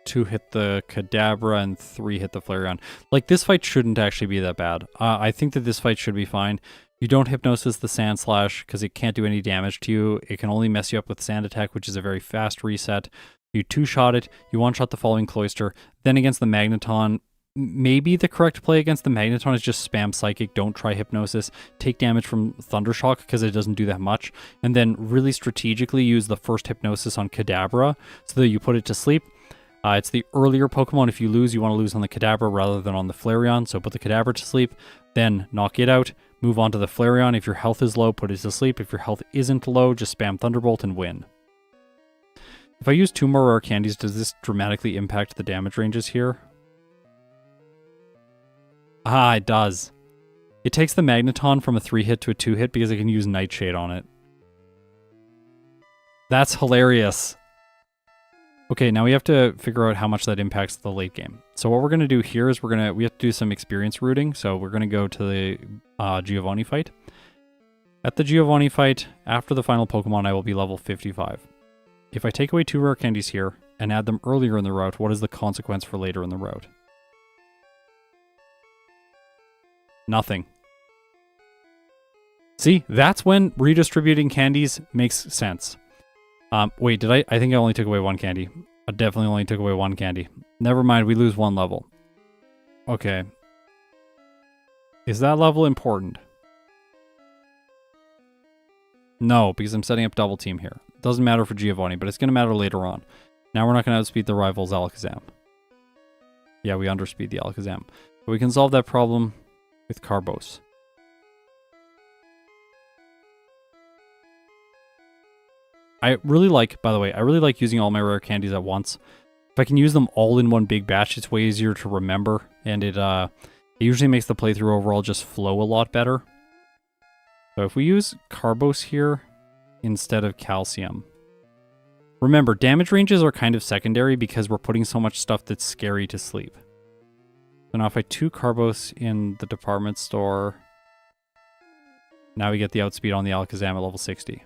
2 hit the Kadabra, and 3 hit the Flareon. Like, this fight shouldn't actually be that bad. I think that this fight should be fine. You don't Hypnosis the Sandslash because it can't do any damage to you. It can only mess you up with Sand Attack, which is a very fast reset. You 2-shot it, you 1-shot the following Cloyster. Then against the Magneton, maybe the correct play against the Magneton is just spam Psychic, don't try Hypnosis, take damage from Thundershock because it doesn't do that much, and then really strategically use the first Hypnosis on Kadabra so that you put it to sleep. It's the earlier Pokemon. If you lose, you want to lose on the Kadabra rather than on the Flareon, so put the Kadabra to sleep, then knock it out, move on to the Flareon. If your health is low, put it to sleep. If your health isn't low, just spam Thunderbolt and win. If I use 2 more rare candies, does this dramatically impact the damage ranges here? Ah, it does. It takes the Magneton from a 3-hit to a 2-hit because I can use Nightshade on it. That's hilarious. Okay, now we have to figure out how much that impacts the late game. So what we're going to do here is we have to do some experience rooting. So we're going to go to the Giovanni fight. At the Giovanni fight, after the final Pokemon, I will be level 55. If I take away 2 rare candies here and add them earlier in the route, what is the consequence for later in the route? Nothing. See, that's when redistributing candies makes sense. Wait, I think I only took away 1 candy. I definitely only took away 1 candy. Never mind, we lose 1 level. Okay. Is that level important? No, because I'm setting up double team here. Doesn't matter for Giovanni, but it's going to matter later on. Now we're not going to outspeed the rival's Alakazam. Yeah, we underspeed the Alakazam. But we can solve that problem with Carbos. I really like, by the way, I really like using all my rare candies at once. If I can use them all in one big batch, it's way easier to remember, and it usually makes the playthrough overall just flow a lot better. So if we use Carbos here instead of Calcium. Remember, damage ranges are kind of secondary because we're putting so much stuff that's scary to sleep. So now if I 2 Carbos in the department store, now we get the outspeed on the Alakazam at level 60.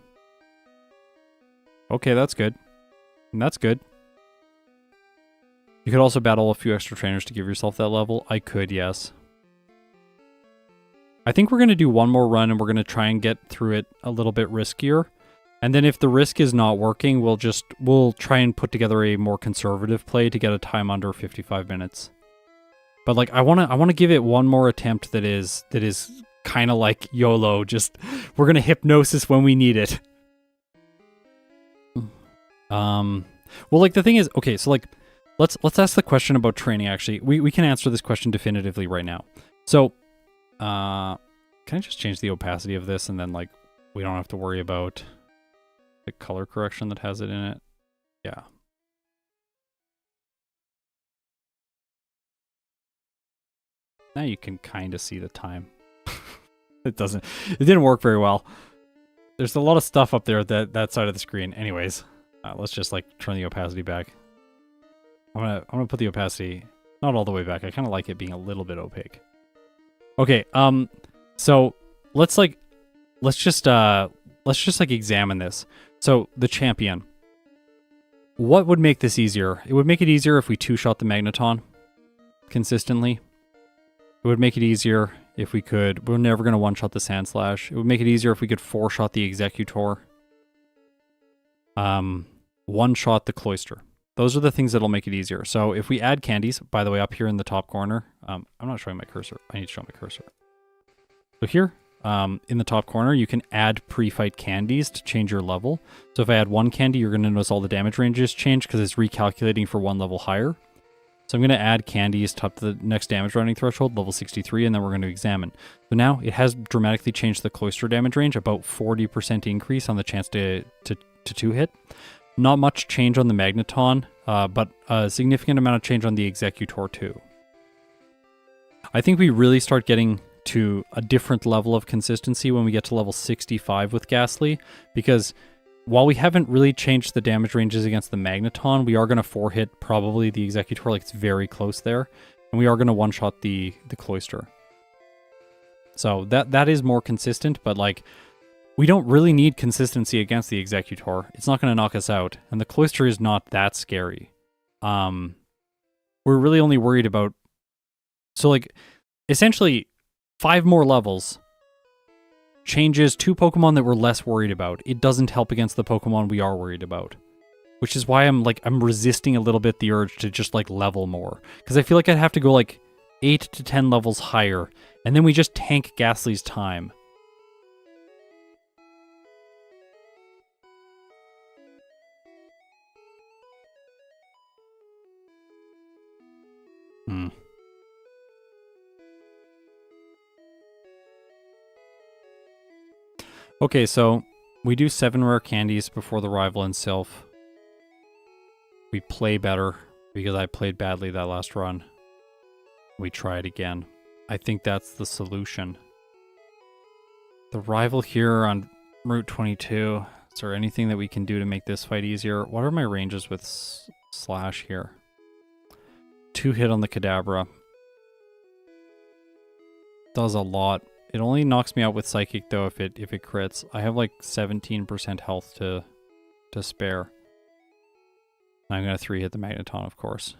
Okay, that's good. And that's good. You could also battle a few extra trainers to give yourself that level. I could, yes. I think we're going to do 1 more run and we're going to try and get through it a little bit riskier. And then if the risk is not working, we'll try and put together a more conservative play to get a time under 55 minutes. But like I want to give it 1 more attempt that is kind of like YOLO, just we're going to Hypnosis when we need it. Well, like the thing is, okay, so like let's ask the question about training actually. We can answer this question definitively right now. So, can I just change the opacity of this and then like we don't have to worry about the color correction that has it in it? Yeah. Now you can kind of see the time. It didn't work very well. There's a lot of stuff up there that side of the screen. Anyways, let's just like turn the opacity back. I'm gonna put the opacity not all the way back. I kind of like it being a little bit opaque. Okay, so let's just like examine this. So, the champion. What would make this easier? It would make it easier if we two-shot the Magneton consistently. It would make it easier if we could... We're never going to one-shot the Sandslash. It would make it easier if we could four-shot the Executor. One-shot the Cloyster. Those are the things that'll make it easier. So if we add candies, by the way, up here in the top corner, I'm not showing my cursor. I need to show my cursor. So here, in the top corner, you can add pre-fight candies to change your level. So if I add one candy, you're going to notice all the damage ranges change because it's recalculating for one level higher. So I'm going to add candies to up to the next damage running threshold, level 63, and then we're going to examine. So now it has dramatically changed the Cloyster damage range, about 40% increase on the chance to two-hit. Not much change on the Magneton, but a significant amount of change on the Executor too. I think we really start getting to a different level of consistency when we get to level 65 with Gastly, because while we haven't really changed the damage ranges against the Magneton, we are going to four-hit probably the Executor, like it's very close there, and we are going to one-shot the Cloyster. So that is more consistent, but like, we don't really need consistency against the Executor. It's not going to knock us out, and the Cloyster is not that scary. We're really only worried about... So, like, essentially, 5 more levels changes 2 Pokemon that we're less worried about. It doesn't help against the Pokemon we are worried about. Which is why I'm resisting a little bit the urge to just, like, level more. Because I feel like I'd have to go, like, 8 to 10 levels higher, and then we just tank Gastly's time. Okay, so we do 7 rare candies before the rival and Sylph. We play better because I played badly that last run. We try it again. I think that's the solution. The rival here on Route 22. Is there anything that we can do to make this fight easier? What are my ranges with Slash here? 2 hit on the Kadabra. Does a lot. It only knocks me out with Psychic though if it crits. I have like 17% health to spare. I'm gonna 3-hit the Magneton, of course.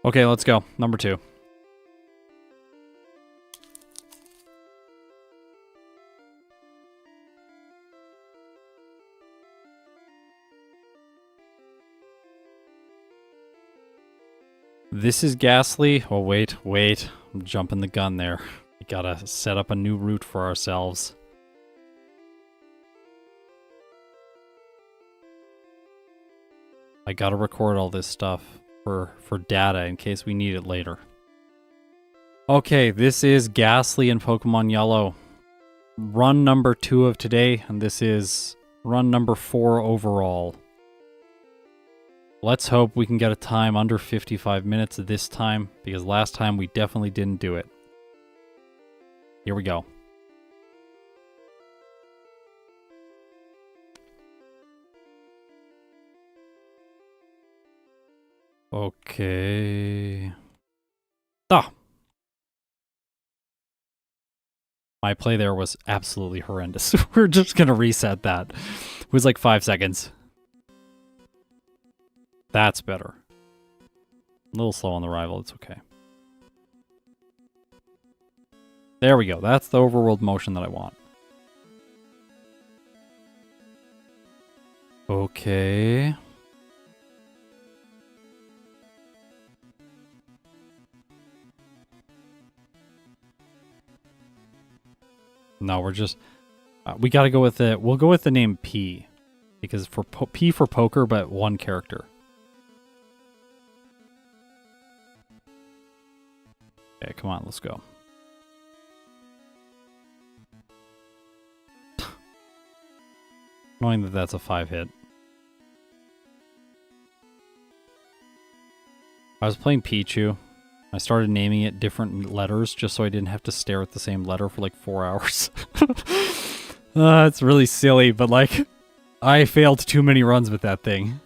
Okay, let's go. Number 2. This is Gastly. Oh, wait. I'm jumping the gun there. We gotta set up a new route for ourselves. I gotta record all this stuff for data in case we need it later. Okay, this is Gastly in Pokemon Yellow. Run number 2 of today, and this is run number 4 overall. Let's hope we can get a time under 55 minutes this time, because last time we definitely didn't do it. Here we go. Okay. Ah! My play there was absolutely horrendous. We're just gonna reset that. It was like 5 seconds. That's better. A little slow on the rival, it's okay. There we go. That's the overworld motion that I want. Okay. No, we're just... we gotta go with the... We'll go with the name P. Because for P for poker, but 1 character. Okay, come on, let's go. Knowing that that's a 5-hit. I was playing Pichu. I started naming it different letters just so I didn't have to stare at the same letter for like 4 hours. It's really silly, but like, I failed too many runs with that thing.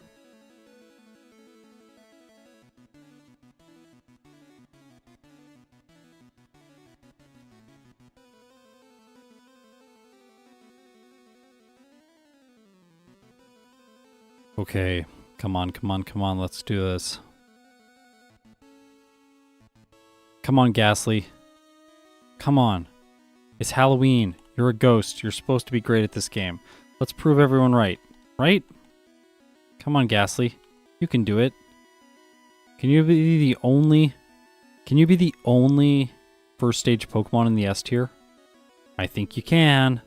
Okay, come on, come on, come on, let's do this. Come on, Gastly. Come on. It's Halloween. You're a ghost. You're supposed to be great at this game. Let's prove everyone right. Right? Come on, Gastly. You can do it. Can you be the only... Can you be the only first stage Pokemon in the S tier? I think you can.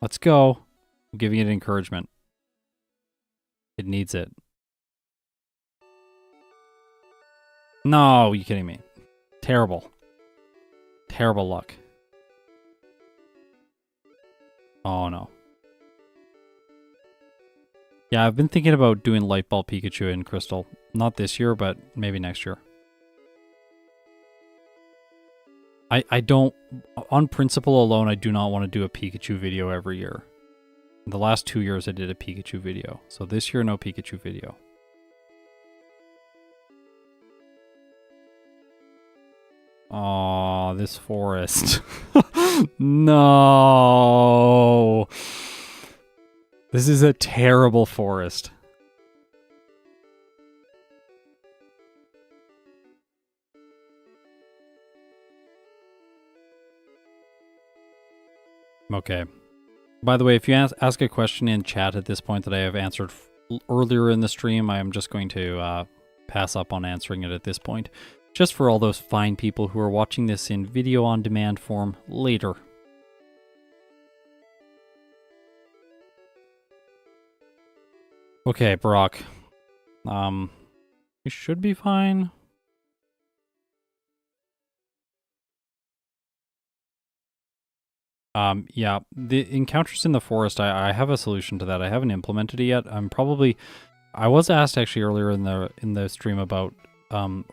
Let's go. I'm giving it encouragement. It needs it. No, are you kidding me? Terrible. Terrible luck. Oh no. Yeah, I've been thinking about doing Light Ball Pikachu in Crystal. Not this year, but maybe next year. I don't... On principle alone, I do not want to do a Pikachu video every year. The last 2 years I did a Pikachu video. So this year, no Pikachu video. Oh, this forest. No. This is a terrible forest. Okay. By the way, if you ask a question in chat at this point that I have answered earlier in the stream, I am just going to pass up on answering it at this point. Just for all those fine people who are watching this in video on demand form later. Okay, Brock. We should be fine. Yeah, the encounters in the forest, I have a solution to that. I haven't implemented it yet. I was asked actually earlier in the stream about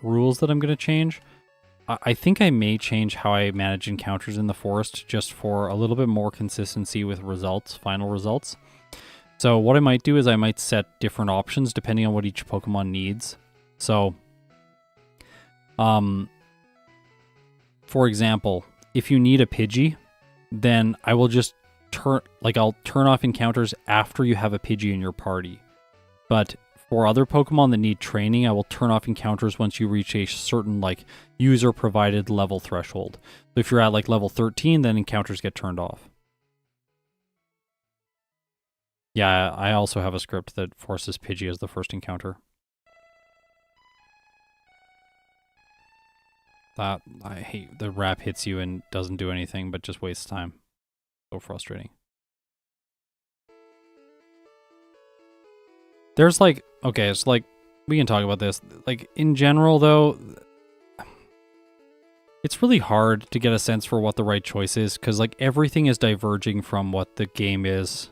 rules that I'm going to change. I think I may change how I manage encounters in the forest just for a little bit more consistency with results, final results. So what I might do is I might set different options depending on what each Pokemon needs. So, for example, if you need a Pidgey, then I will just I'll turn off encounters after you have a Pidgey in your party. But for other Pokemon that need training, I will turn off encounters once you reach a certain user-provided level threshold. So if you're at level 13, then encounters get turned off. Yeah, I also have a script that forces Pidgey as the first encounter. That I hate. The wrap hits you and doesn't do anything but just wastes time. So frustrating. There's okay, it's we can talk about this. In general though, it's really hard to get a sense for what the right choice is because everything is diverging from what the game is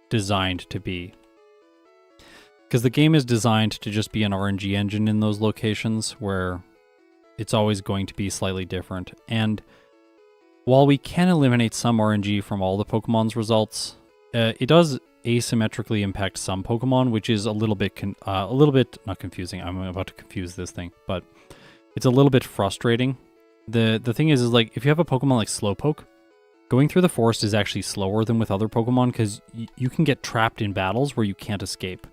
designed to be. Because the game is designed to just be an RNG engine in those locations where it's always going to be slightly different. And while we can eliminate some RNG from all the Pokemon's results, it does asymmetrically impact some Pokemon, which is a little bit not confusing. I'm about to confuse this thing, but it's a little bit frustrating. The thing is if you have a Pokemon like Slowpoke, going through the forest is actually slower than with other Pokemon because you can get trapped in battles where you can't escape.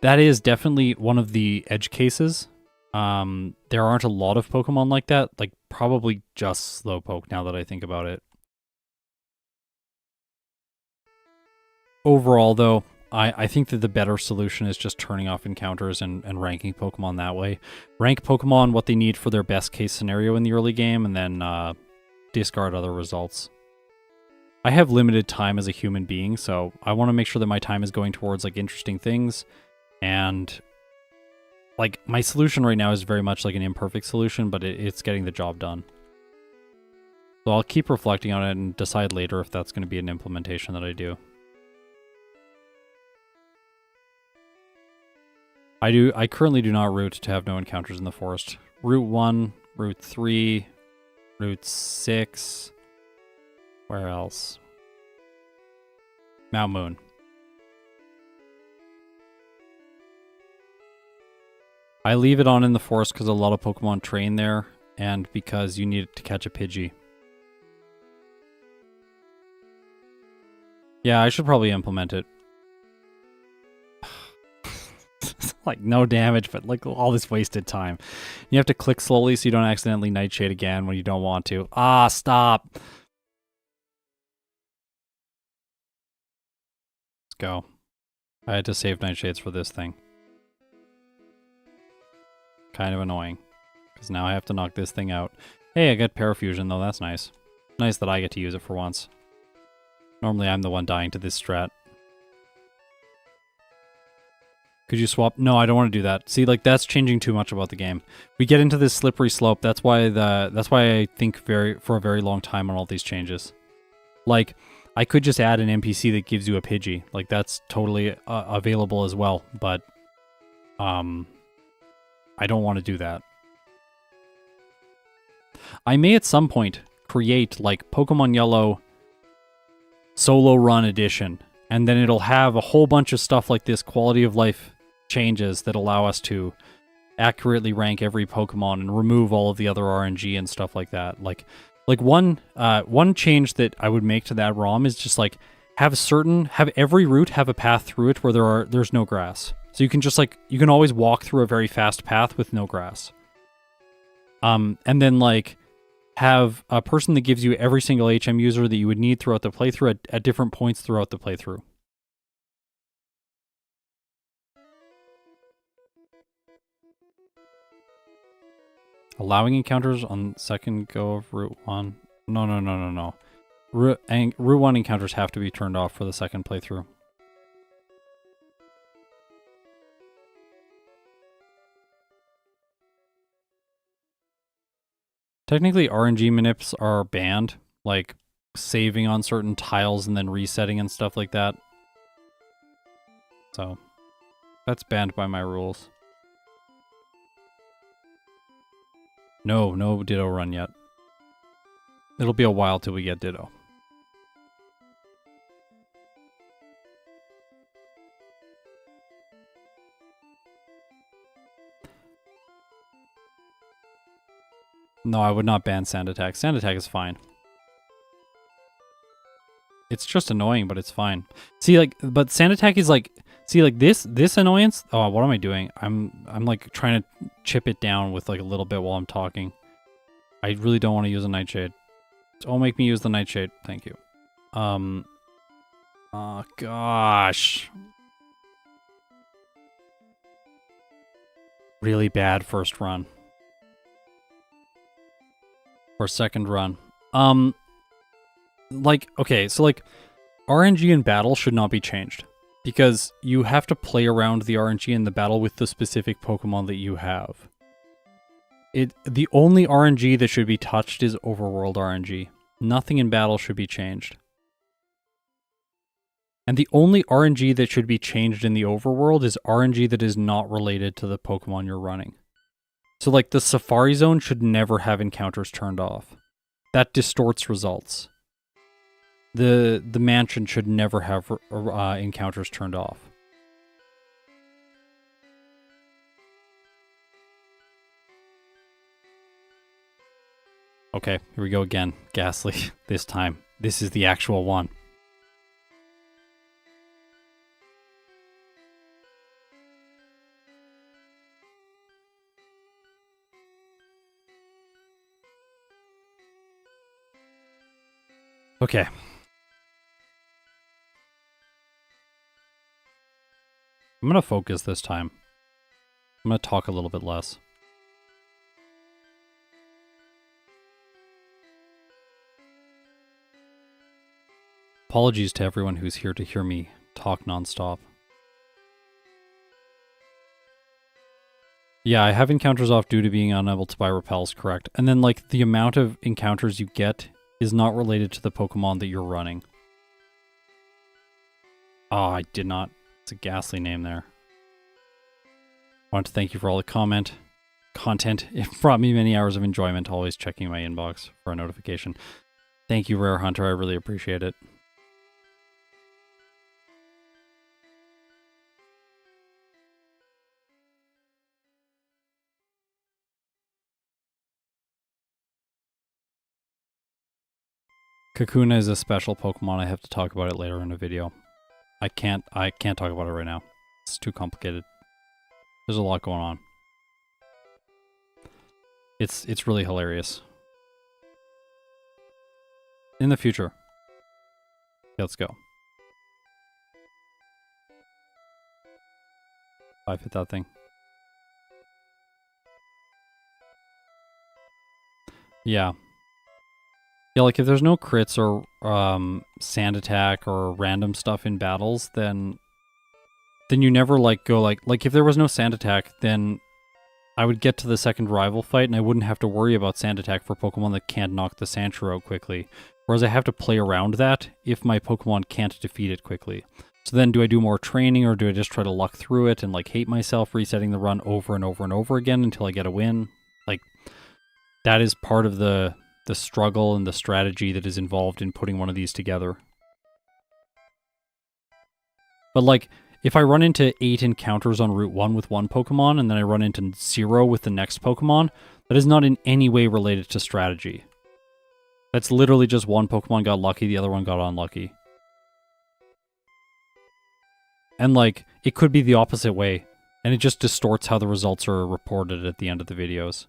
That is definitely one of the edge cases. There aren't a lot of Pokemon like that, probably just Slowpoke now that I think about it. Overall though, I think that the better solution is just turning off encounters and ranking Pokemon that way. Rank Pokemon what they need for their best case scenario in the early game and then discard other results. I have limited time as a human being, so I want to make sure that my time is going towards interesting things, and my solution right now is very much an imperfect solution, but it's getting the job done. So I'll keep reflecting on it and decide later if that's going to be an implementation that I do. I currently do not route to have no encounters in the forest. Route 1, Route 3, Route 6. Where else? Mount Moon. I leave it on in the forest because a lot of Pokemon train there, and because you need to catch a Pidgey. Yeah, I should probably implement it. Like, no damage, but like all this wasted time. You have to click slowly so you don't accidentally Nightshade again when you don't want to. Ah, stop. Let's go. I had to save Nightshades for this thing. Kind of annoying. Because now I have to knock this thing out. Hey, I got Parafusion though, that's nice. Nice that I get to use it for once. Normally I'm the one dying to this strat. Could you swap? No, I don't want to do that. See, like, that's changing too much about the game. We get into this slippery slope. That's why I think for a very long time on all these changes. Like, I could just add an NPC that gives you a Pidgey. Like, that's totally available as well. But, I don't want to do that. I may at some point create, like, Pokemon Yellow Solo Run Edition. And then it'll have a whole bunch of stuff like this quality of life changes that allow us to accurately rank every Pokemon and remove all of the other RNG and stuff like that. Like one change that I would make to that ROM is just like have every route have a path through it where there's no grass. So you can just you can always walk through a very fast path with no grass. And then like have a person that gives you every single HM user that you would need throughout the playthrough at different points throughout the playthrough. Allowing encounters on second go of Route 1. No. Route 1 encounters have to be turned off for the second playthrough. Technically, RNG manips are banned, like saving on certain tiles and then resetting and stuff like that. So, that's banned by my rules. No Ditto run yet. It'll be a while till we get Ditto. No, I would not ban Sand Attack. Sand Attack is fine. It's just annoying, but it's fine. See, like, but Sand Attack is like, see, like this annoyance. Oh, what am I doing? I'm like trying to chip it down with like a little bit while I'm talking. I really don't want to use a Nightshade. Don't make me use the Nightshade. Thank you. Oh gosh. Really bad first run. Or second run. Like, okay, so like, RNG in battle should not be changed. Because you have to play around the RNG in the battle with the specific Pokemon that you have. The only RNG that should be touched is overworld RNG. Nothing in battle should be changed. And the only RNG that should be changed in the overworld is RNG that is not related to the Pokemon you're running. So like the Safari Zone should never have encounters turned off. That distorts results. The mansion should never have encounters turned off. Okay, here we go again. Gastly, this time. This is the actual one. Okay. I'm going to focus this time. I'm going to talk a little bit less. Apologies to everyone who's here to hear me talk nonstop. Yeah, I have encounters off due to being unable to buy repels, correct. And then, like, the amount of encounters you get is not related to the Pokemon that you're running. Oh, I did not. It's a Gastly name there. I want to thank you for all the content. It brought me many hours of enjoyment, always checking my inbox for a notification. Thank you, Rare Hunter. I really appreciate it. Kakuna is a special Pokemon. I have to talk about it later in a video. I can't talk about it right now. It's too complicated. There's a lot going on. It's really hilarious. In the future. Let's go. 5 hit that thing. Yeah. Yeah, like if there's no crits or sand attack or random stuff in battles, then you never like go like if there was no sand attack, then I would get to the second rival fight and I wouldn't have to worry about sand attack for Pokemon that can't knock the Sandshrew out quickly. Whereas I have to play around that if my Pokemon can't defeat it quickly. So then do I do more training or do I just try to luck through it and like hate myself resetting the run over and over and over again until I get a win? Like that is part of the struggle and the strategy that is involved in putting one of these together. But like, if I run into 8 encounters on Route 1 with one Pokemon, and then I run into 0 with the next Pokemon, that is not in any way related to strategy. That's literally just one Pokemon got lucky, the other one got unlucky. And like, it could be the opposite way, and it just distorts how the results are reported at the end of the videos.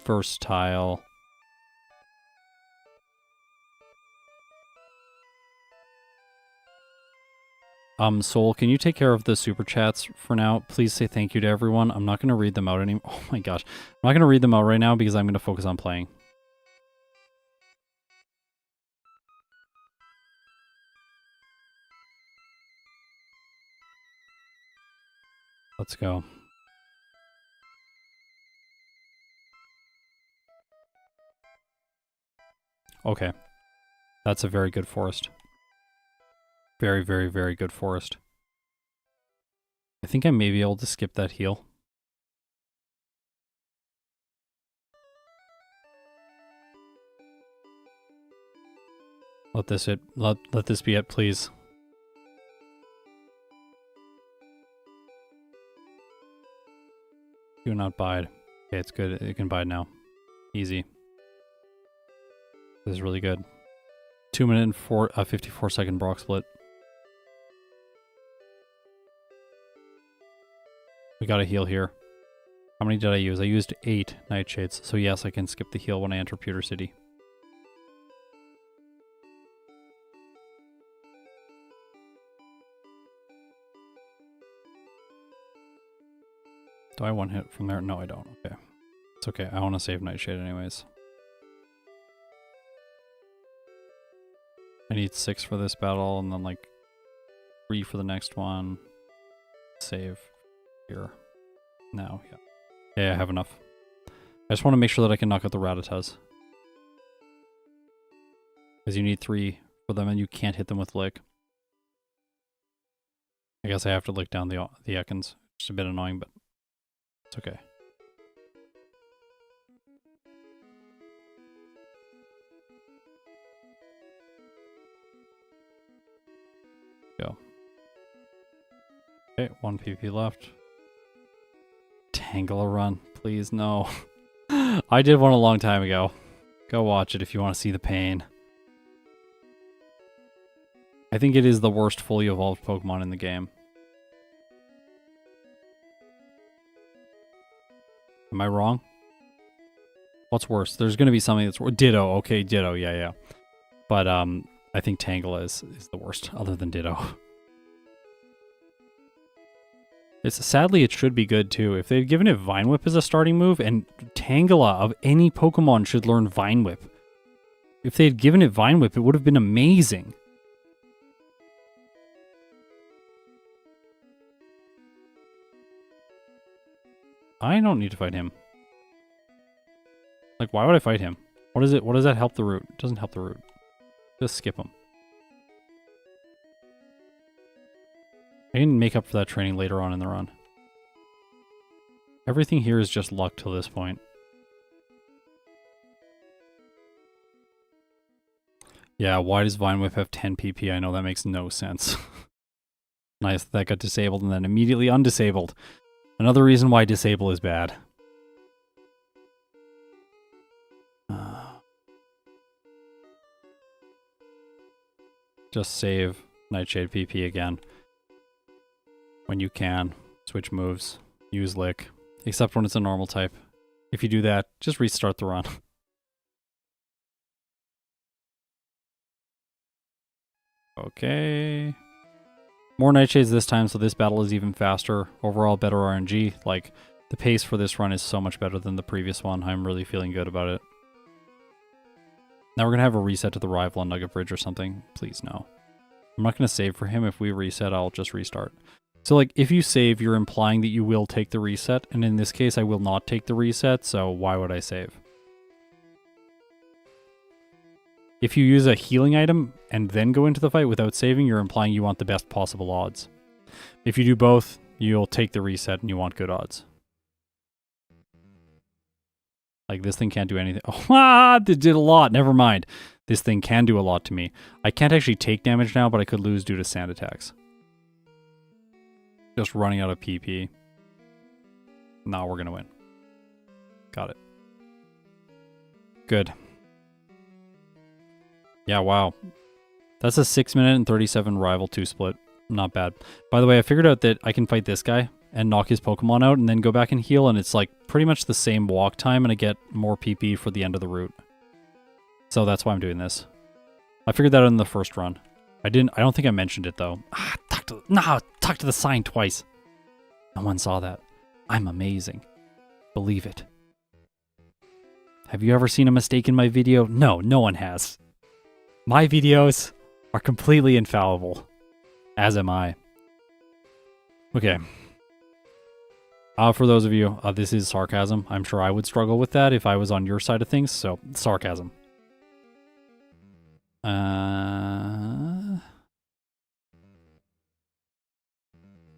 First tile. Soul, can you take care of the super chats for now? Please say thank you to everyone. I'm not going to read them out anymore. Oh my gosh. I'm not going to read them out right now because I'm going to focus on playing. Let's go. Okay. That's a very good forest. Very, very, very good forest. I think I may be able to skip that heal. Let this be it, please. Do not bide. Okay, it's good. It can bide now. Easy. This is really good. 2 minute and 54 second Brock split. We got a heal here. How many did I use? I used 8 Nightshades. So yes, I can skip the heal when I enter Pewter City. Do I one hit from there? No, I don't. Okay. It's okay. I want to save Nightshade anyways. I need 6 for this battle and then like 3 for the next one. Save here. Now, yeah. Yeah, I have enough. I just want to make sure that I can knock out the Rattatas. Because you need 3 for them and you can't hit them with Lick. I guess I have to lick down the Ekans. It's a bit annoying, but it's okay. Go. Okay, 1 PP left. Tangela run, please, no. I did one a long time ago. Go watch it if you want to see the pain. I think it is the worst fully evolved Pokemon in the game. Am I wrong? What's worse? There's going to be something that's... Ditto, okay, Ditto, yeah. But, I think Tangela is the worst, other than Ditto. Sadly, it should be good, too. If they'd given it Vine Whip as a starting move, and Tangela of any Pokemon should learn Vine Whip. If they had given it Vine Whip, it would have been amazing. I don't need to fight him. Like, why would I fight him? What is it? What does that help the route? It doesn't help the route. Just skip him. I can make up for that training later on in the run. Everything here is just luck till this point. Yeah, why does Vine Whip have 10 PP? I know that makes no sense. Nice that got disabled and then immediately undisabled. Another reason why disable is bad. Just save Nightshade PP again. When you can. Switch moves. Use Lick. Except when it's a normal type. If you do that, just restart the run. Okay. More Nightshades this time, so this battle is even faster. Overall, better RNG. Like, the pace for this run is so much better than the previous one. I'm really feeling good about it. Now we're going to have a reset to the rival on Nugget Bridge or something. Please, no. I'm not going to save for him. If we reset, I'll just restart. So, like, if you save, you're implying that you will take the reset. And in this case, I will not take the reset, so why would I save? If you use a healing item and then go into the fight without saving, you're implying you want the best possible odds. If you do both, you'll take the reset and you want good odds. Like, this thing can't do anything. Oh, it did a lot. Never mind. This thing can do a lot to me. I can't actually take damage now, but I could lose due to sand attacks. Just running out of PP. Now we're going to win. Got it. Good. Yeah, wow. That's a 6 minute and 37 rival 2 split. Not bad. By the way, I figured out that I can fight this guy and knock his Pokemon out and then go back and heal, and it's like pretty much the same walk time, and I get more PP for the end of the route. So that's why I'm doing this. I figured that out in the first run. I don't think I mentioned it though. Talk to the sign twice. No one saw that. I'm amazing. Believe it. Have you ever seen a mistake in my video? No, no one has. My videos are completely infallible. As am I. Okay. For those of you, this is sarcasm. I'm sure I would struggle with that if I was on your side of things, so sarcasm.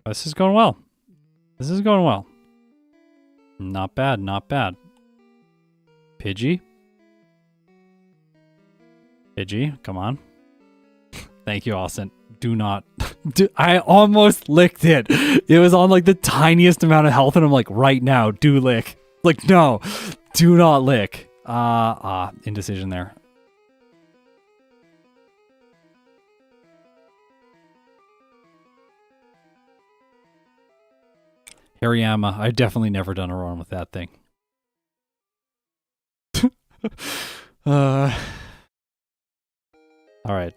This is going well. This is going well. Not bad, not bad. Pidgey? Pidgey, come on. Thank you, Austin. Do not. I almost licked it. It was on like the tiniest amount of health, and I'm like, right now, do lick. Like, no, do not lick. Indecision there. Hariyama, I've definitely never done a run with that thing. All right.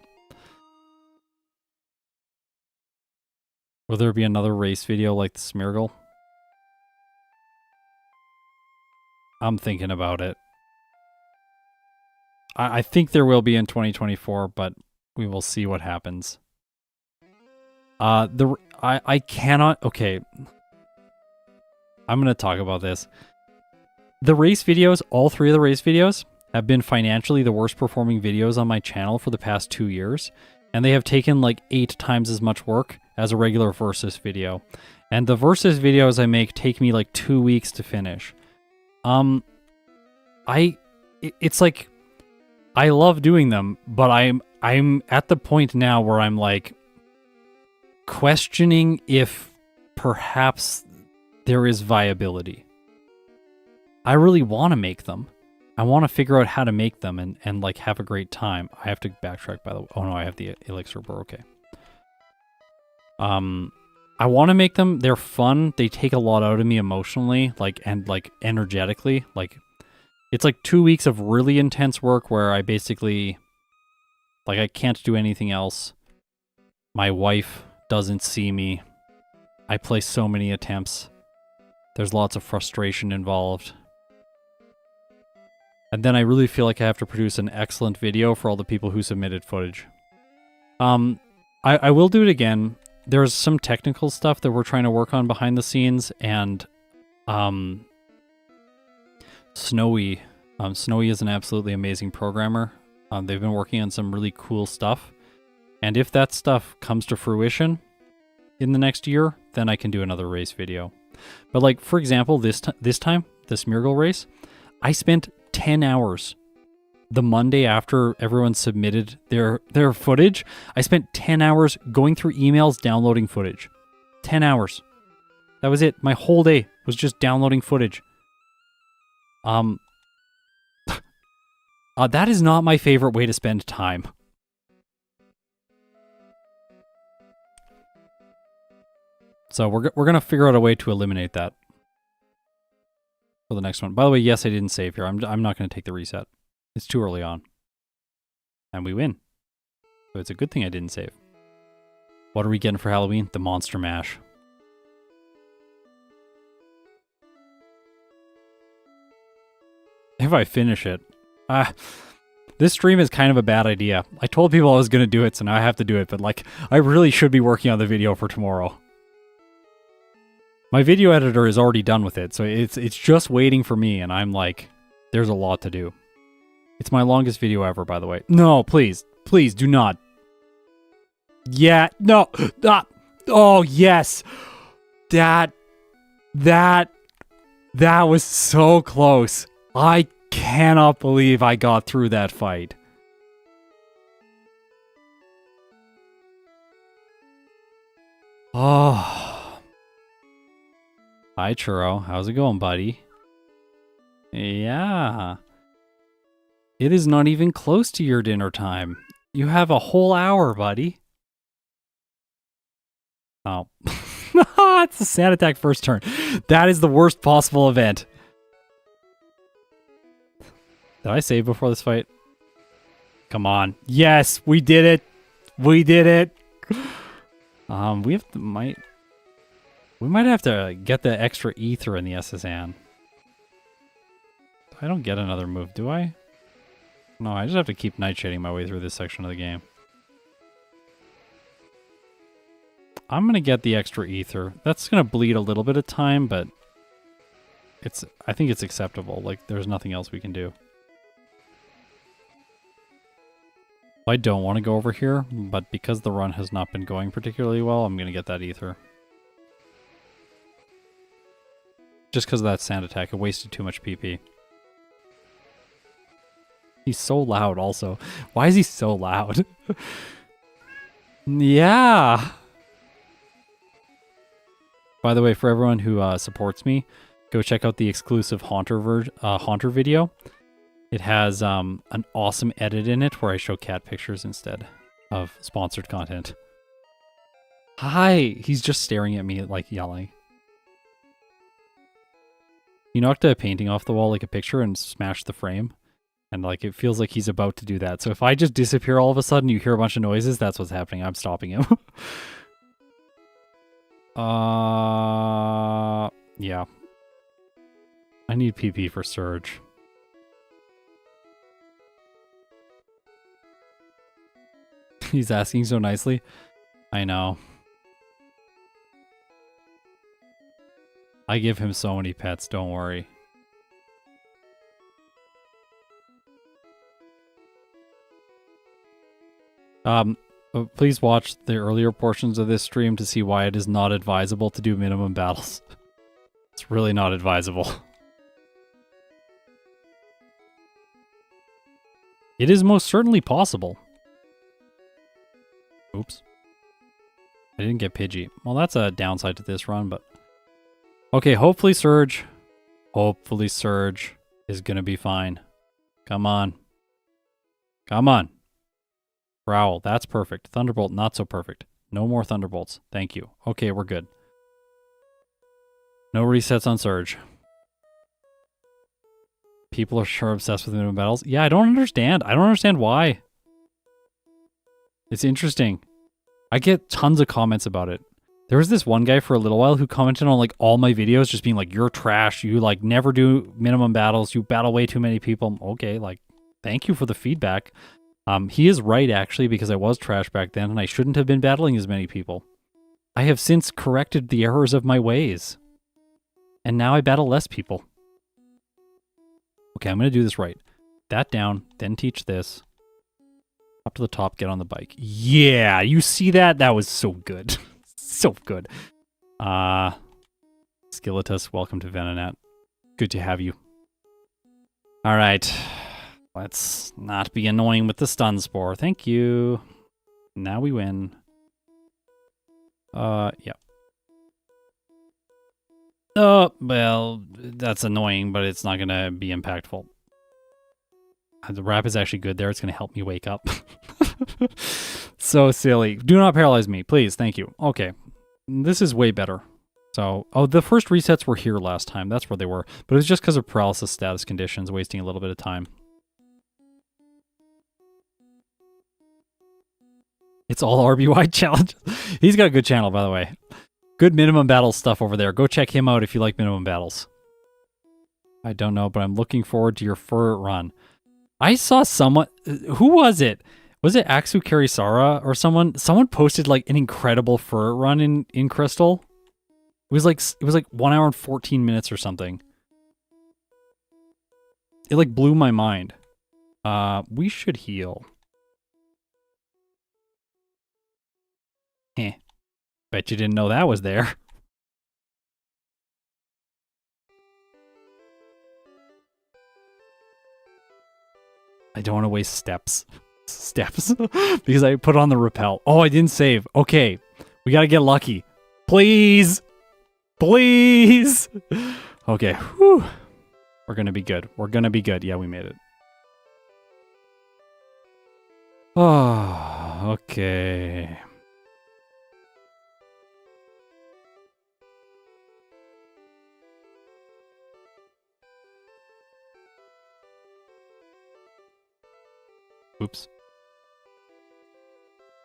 Will there be another race video like the Smeargle? I'm thinking about it. I think there will be in 2024, but we will see what happens. I cannot... Okay. I'm going to talk about this. The race videos, all 3 of the race videos, have been financially the worst performing videos on my channel for the past 2 years. And they have taken like 8 times as much work as a regular Versus video. And the Versus videos I make take me like 2 weeks to finish. It's like, I love doing them, but I'm at the point now where I'm like questioning if perhaps there is viability. I really want to make them. I want to figure out how to make them and like have a great time. I have to backtrack, by the way. Oh no, I have the elixir bar. Okay. I want to make them. They're fun. They take a lot out of me emotionally, and energetically. Like, it's like 2 weeks of really intense work where I basically, like, I can't do anything else. My wife doesn't see me. I play so many attempts. There's lots of frustration involved. And then I really feel like I have to produce an excellent video for all the people who submitted footage. I will do it again. There's some technical stuff that we're trying to work on behind the scenes, and Snowy is an absolutely amazing programmer. They've been working on some really cool stuff. And if that stuff comes to fruition in the next year, then I can do another race video. But like, for example, this time, the Smeargle race, I spent 10 hours the Monday after everyone submitted their footage. I spent 10 hours going through emails, downloading footage. 10 hours. That was it. My whole day was just downloading footage. That is not my favorite way to spend time. So we're going to figure out a way to eliminate that for the next one. By the way, yes, I didn't save here. I'm not going to take the reset. It's too early on. And we win. So it's a good thing I didn't save. What are we getting for Halloween? The Monster Mash. If I finish it. This stream is kind of a bad idea. I told people I was going to do it, so now I have to do it. But, like, I really should be working on the video for tomorrow. My video editor is already done with it, so it's just waiting for me, and I'm like, there's a lot to do. It's my longest video ever, by the way. No, please. Please, do not. Yeah, no. Oh, yes. That was so close. I cannot believe I got through that fight. Oh. Hi, Churro. How's it going, buddy? Yeah. It is not even close to your dinner time. You have a whole hour, buddy. Oh. It's a sand attack first turn. That is the worst possible event. Did I save before this fight? Come on. Yes, we did it. We did it. We might have to get the extra ether in the SSN. I don't get another move, do I? No, I just have to keep nightshading my way through this section of the game. I'm gonna get the extra ether. That's gonna bleed a little bit of time, but I think it's acceptable. Like, there's nothing else we can do. I don't want to go over here, but because the run has not been going particularly well, I'm gonna get that ether. Just because of that sand attack, it wasted too much PP. He's so loud also. Why is he so loud? Yeah. By the way, for everyone who supports me, go check out the exclusive Haunter video. It has an awesome edit in it where I show cat pictures instead of sponsored content. Hi! He's just staring at me like yelling. He knocked a painting off the wall like a picture and smashed the frame. And like it feels like he's about to do that. So if I just disappear all of a sudden, you hear a bunch of noises, that's what's happening. I'm stopping him. Yeah. I need PP for Surge. He's asking so nicely. I know. I give him so many pets, don't worry. Please watch the earlier portions of this stream to see why it is not advisable to do minimum battles. It's really not advisable. It is most certainly possible. Oops. I didn't get Pidgey. Well, that's a downside to this run, but... Okay, hopefully Surge is gonna be fine. Come on. Come on. Growl, that's perfect. Thunderbolt, not so perfect. No more Thunderbolts. Thank you. Okay, we're good. No resets on Surge. People are sure obsessed with minimum battles. Yeah, I don't understand. I don't understand why. It's interesting. I get tons of comments about it. There was this one guy for a little while who commented on like all my videos just being like, you're trash. You like never do minimum battles. You battle way too many people. Okay, like, thank you for the feedback. He is right, actually, because I was trash back then, and I shouldn't have been battling as many people. I have since corrected the errors of my ways. And now I battle less people. Okay, I'm going to do this right. That down, then teach this. Up to the top, get on the bike. Yeah, you see that? That was so good. So good. Skilletus, welcome to Venonat. Good to have you. All right. Let's not be annoying with the stun spore. Thank you. Now we win. Yeah. Oh, well, that's annoying, but it's not going to be impactful. The rap is actually good there. It's going to help me wake up. So silly. Do not paralyze me, please. Thank you. Okay. This is way better. So, oh, the first resets were here last time. That's where they were. But it was just because of paralysis status conditions, wasting a little bit of time. It's all RB-wide challenge. He's got a good channel, by the way. Good minimum battle stuff over there. Go check him out if you like minimum battles. I don't know, but I'm looking forward to your fur run. I saw someone... Who was it? Was it Axu Karisara or someone? Someone posted like an incredible fur run in Crystal. It was like 1 hour and 14 minutes or something. It like blew my mind. We should heal. Heh. Bet you didn't know that was there. I don't want to waste steps. Because I put on the repel. Oh, I didn't save. Okay. We gotta get lucky. Please. Please. Okay. Whew. We're gonna be good. We're gonna be good. Yeah, we made it. Oh, okay. Oops.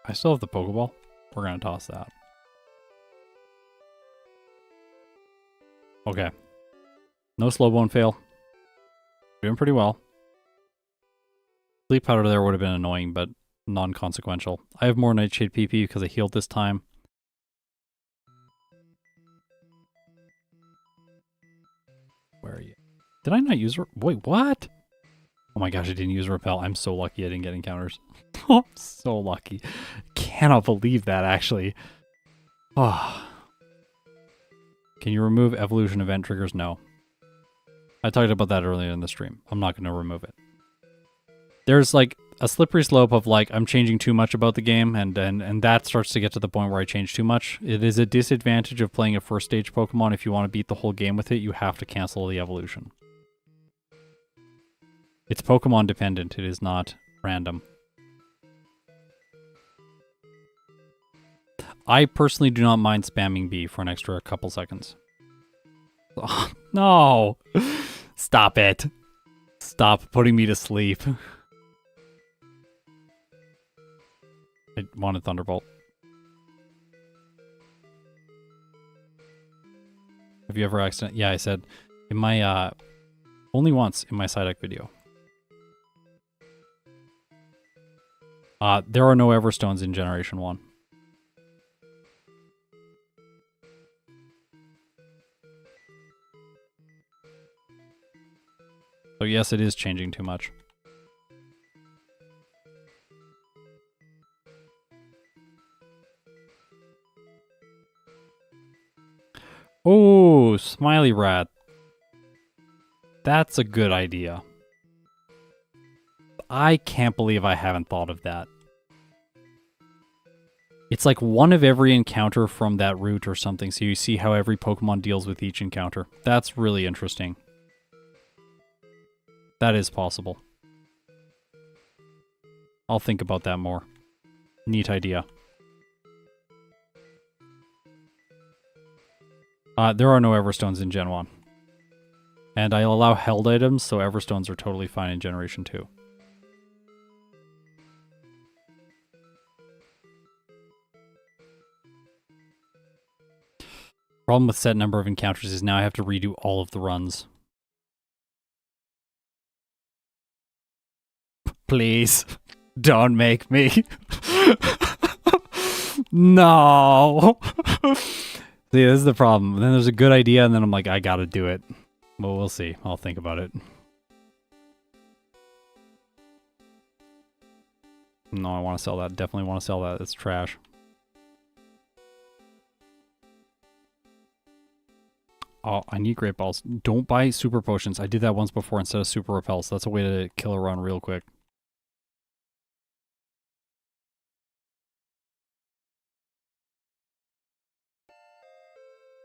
I still have the Pokeball. We're gonna toss that. Okay. No Slowbone fail. Doing pretty well. Sleep powder there would have been annoying, but non-consequential. I have more Nightshade PP because I healed this time. Where are you? Did I not use... Wait, what? Oh my gosh, I didn't use Repel. I'm so lucky I didn't get encounters. I'm so lucky. Cannot believe that, actually. Oh. Can you remove evolution event triggers? No. I talked about that earlier in the stream. I'm not going to remove it. There's like a slippery slope of like I'm changing too much about the game, and that starts to get to the point where I change too much. It is a disadvantage of playing a first stage Pokemon. If you want to beat the whole game with it, you have to cancel the evolution. It's Pokemon dependent. It is not random. I personally do not mind spamming B for an extra couple seconds. Oh, no! Stop it. Stop putting me to sleep. I wanted Thunderbolt. Have you ever accidentally... Yeah, I said in my... only once in my Psyduck video. There are no Everstones in Generation 1. So yes, it is changing too much. Oh, Smiley Rat. That's a good idea. I can't believe I haven't thought of that. It's like one of every encounter from that route or something, so you see how every Pokemon deals with each encounter. That's really interesting. That is possible. I'll think about that more. Neat idea. There are no Everstones in Gen 1. And I allow held items, so Everstones are totally fine in Generation 2. Problem with set number of encounters is now I have to redo all of the runs. Please, don't make me. No. See, this is the problem. And then there's a good idea, and then I'm like, I gotta do it. Well, we'll see. I'll think about it. No, I want to sell that. Definitely want to sell that. It's trash. Oh, I need Great Balls. Don't buy Super Potions. I did that once before instead of Super Repels. That's a way to kill a run real quick.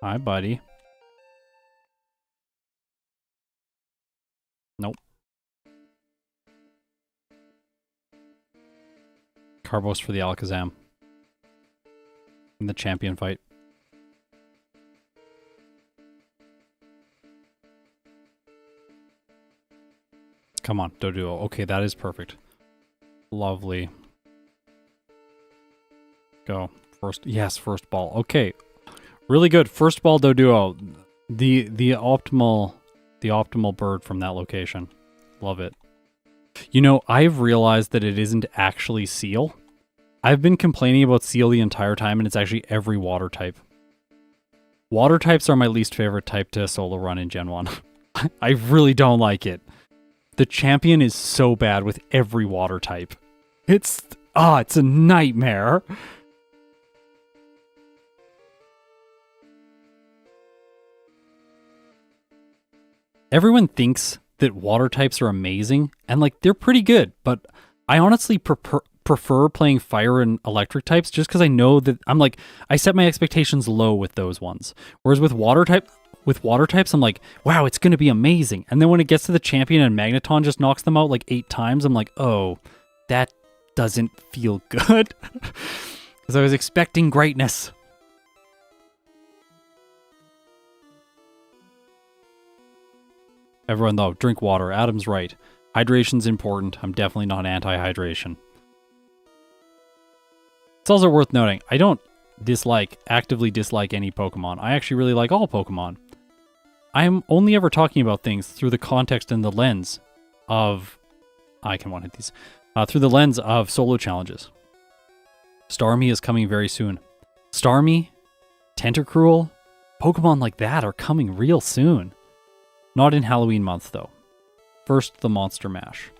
Hi, buddy. Nope. Carbos for the Alakazam. In the champion fight. Come on, Doduo. Okay, that is perfect. Lovely. Go. First. Yes, first ball. Okay. Really good. First ball Doduo. The optimal bird from that location. Love it. You know, I've realized that it isn't actually Seal. I've been complaining about Seal the entire time, and it's actually every water type. Water types are my least favorite type to solo run in Gen 1. I really don't like it. The champion is so bad with every water type. It's a nightmare. Everyone thinks that water types are amazing, and like they're pretty good, but I honestly prefer playing fire and electric types just because I know that I set my expectations low with those ones. Whereas with water types, I'm like, wow, it's gonna be amazing. And then when it gets to the champion and Magneton just knocks them out like 8 times, I'm like, oh, that doesn't feel good. Because I was expecting greatness. Everyone though, drink water. Adam's right. Hydration's important. I'm definitely not anti-hydration. It's also worth noting, I don't actively dislike any Pokemon. I actually really like all Pokemon. I am only ever talking about things through the context and the lens of... I can one-hit these. Through the lens of solo challenges. Starmie is coming very soon. Starmie, Tentacruel, Pokemon like that are coming real soon. Not in Halloween month, though. First, the Monster Mash.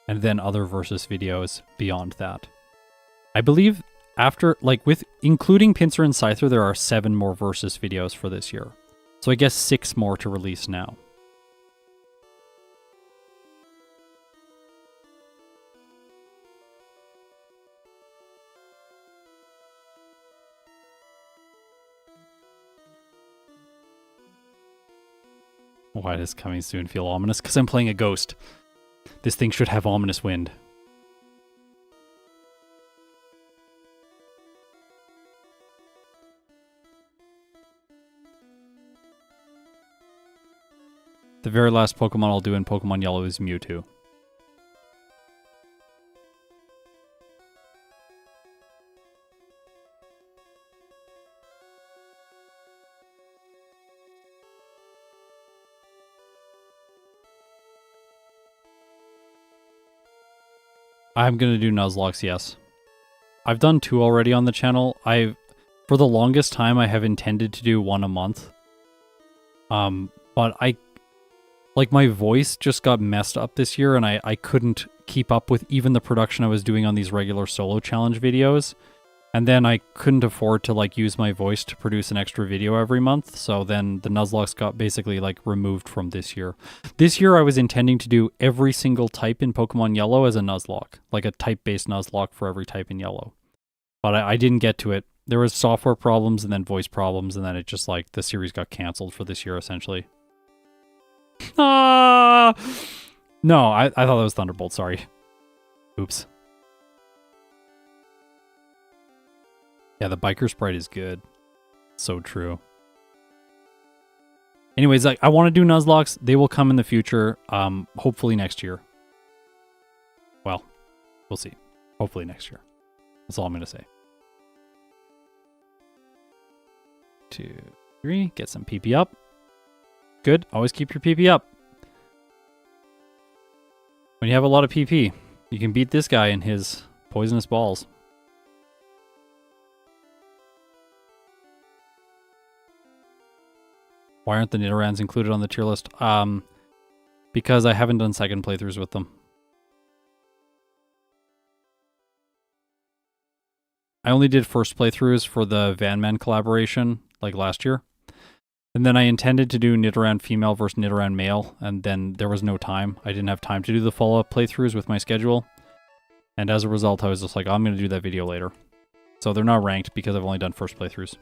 And then other versus videos beyond that. I believe after, with including Pinsir and Scyther, there are 7 more versus videos for this year. So I guess 6 more to release now. Why does coming soon feel ominous? Because I'm playing a ghost. This thing should have ominous wind. The very last Pokemon I'll do in Pokemon Yellow is Mewtwo. I'm gonna do Nuzlocke, yes. I've done 2 already on the channel. For the longest time, I have intended to do 1 a month. But my voice just got messed up this year, and I couldn't keep up with even the production I was doing on these regular solo challenge videos. And then I couldn't afford to use my voice to produce an extra video every month, so then the Nuzlocke got basically removed from this year. This year I was intending to do every single type in Pokemon Yellow as a Nuzlocke, like a type-based Nuzlocke for every type in Yellow. But I didn't get to it. There was software problems and then voice problems, and then it just the series got canceled for this year essentially. Ah! No, I thought that was Thunderbolt, sorry. Oops. Yeah, the biker sprite is good. So true. Anyways, I want to do Nuzlocks. They will come in the future, hopefully next year. Well, we'll see. Hopefully next year. That's all I'm going to say. 2, 3, get some PP up. Good, always keep your PP up. When you have a lot of PP, you can beat this guy in his poisonous balls. Why aren't the Nidorans included on the tier list? Because I haven't done second playthroughs with them. I only did first playthroughs for the Van Man collaboration, last year. And then I intended to do Nidoran female versus Nidoran male, and then there was no time. I didn't have time to do the follow-up playthroughs with my schedule. And as a result, I was just I'm going to do that video later. So they're not ranked because I've only done first playthroughs.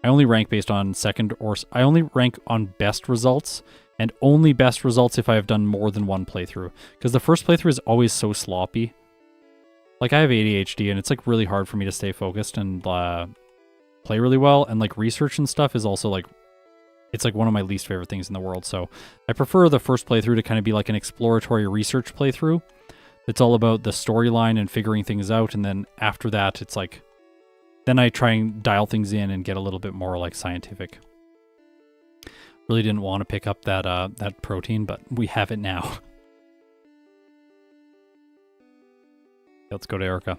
I only rank based on I only rank on best results, and only best results if I have done more than 1 playthrough. Because the first playthrough is always so sloppy. I have ADHD, and it's really hard for me to stay focused and play really well, and research and stuff is also It's like one of my least favorite things in the world. So I prefer the first playthrough to kind of be like an exploratory research playthrough. It's all about the storyline and figuring things out. And then after that, it's like, then I try and dial things in and get a little bit more like scientific. Really didn't want to pick up that that protein, but we have it now. Let's go to Erica.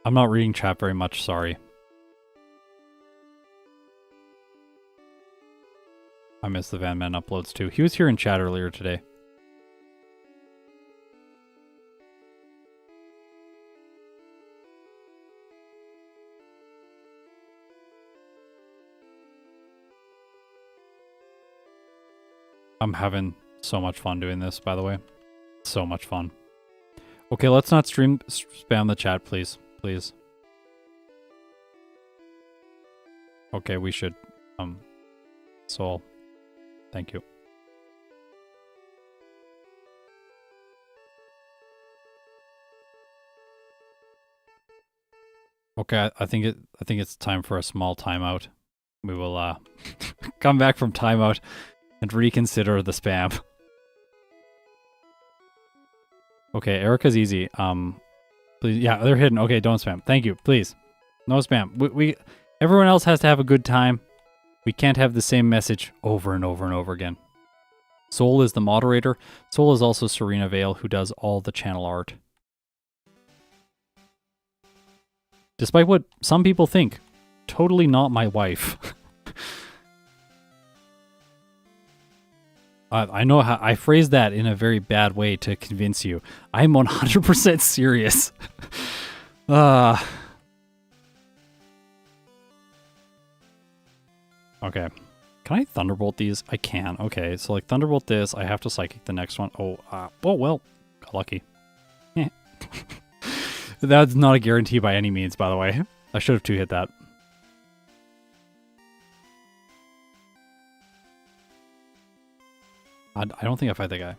I'm not reading chat very much, sorry. I missed the Van Man uploads too. He was here in chat earlier today. I'm having so much fun doing this, by the way. So much fun. Okay, let's not spam the chat, please. Please. Okay, we should. Soul. Thank you. Okay, I think it's time for a small timeout. We will come back from timeout and reconsider the spam. Okay, Erica's easy. Please, yeah, they're hidden. Okay, don't spam. Thank you, please. No spam. We everyone else has to have a good time. We can't have the same message over and over and over again. Soul is the moderator. Soul is also Serena Vale, who does all the channel art. Despite what some people think, totally not my wife. I know how I phrased that in a very bad way to convince you. I'm 100% serious. Okay. Can I Thunderbolt these? I can. Okay, so like Thunderbolt this, I have to Psychic the next one. Oh, well, got lucky. That's not a guarantee by any means, by the way. I should have 2-hit that. I don't think I fight that guy.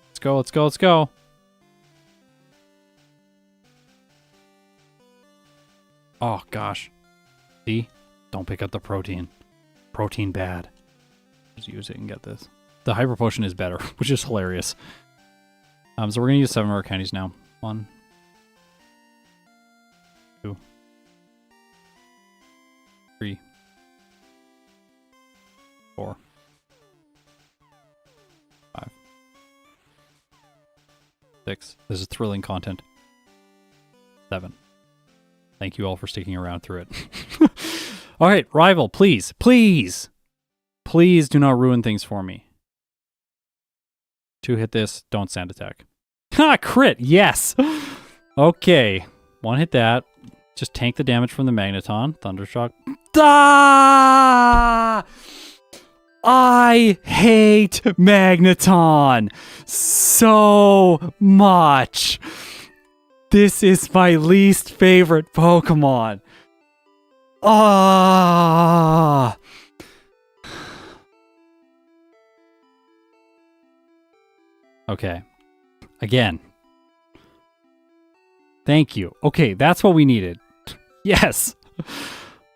Let's go, let's go, let's go. Oh, gosh. See? Don't pick up the protein. Protein bad. Just use it and get this. The Hyper Potion is better, which is hilarious. So we're going to use 7 more candies now. 1, 2, 3, 4, 5, 6. This is thrilling content. 7. Thank you all for sticking around through it. All right, Rival, please, please, please do not ruin things for me. 2 hit this, don't sand attack. Ha, crit, yes. Okay, 1 hit that. Just tank the damage from the Magneton. Thundershock. Ah! I hate Magneton so much. This is my least favorite Pokemon. Ah! Okay. Again. Thank you. Okay, that's what we needed. Yes!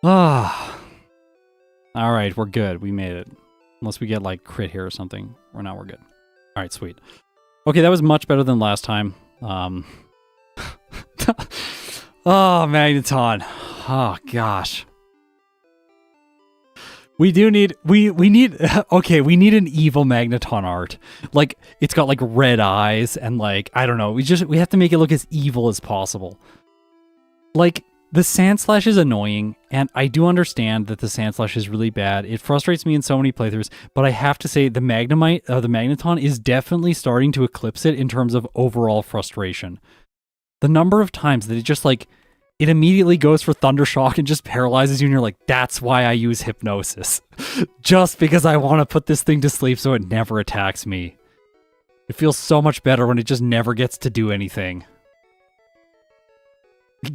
Ah. Alright, we're good. We made it. Unless we get, like, crit here or something. Or now we're good. Alright, sweet. Okay, that was much better than last time. Oh, Magneton. Oh, gosh. We do need, we need, okay, we need an evil Magneton art. Like, it's got, like, red eyes and, like, I don't know. We have to make it look as evil as possible. Like, the Sandslash is annoying, and I do understand that the Sandslash is really bad. It frustrates me in so many playthroughs, but I have to say the Magneton is definitely starting to eclipse it in terms of overall frustration. The number of times that it just, like, it immediately goes for Thundershock and just paralyzes you, and you're like, that's why I use Hypnosis. Just because I want to put this thing to sleep so it never attacks me. It feels so much better when it just never gets to do anything.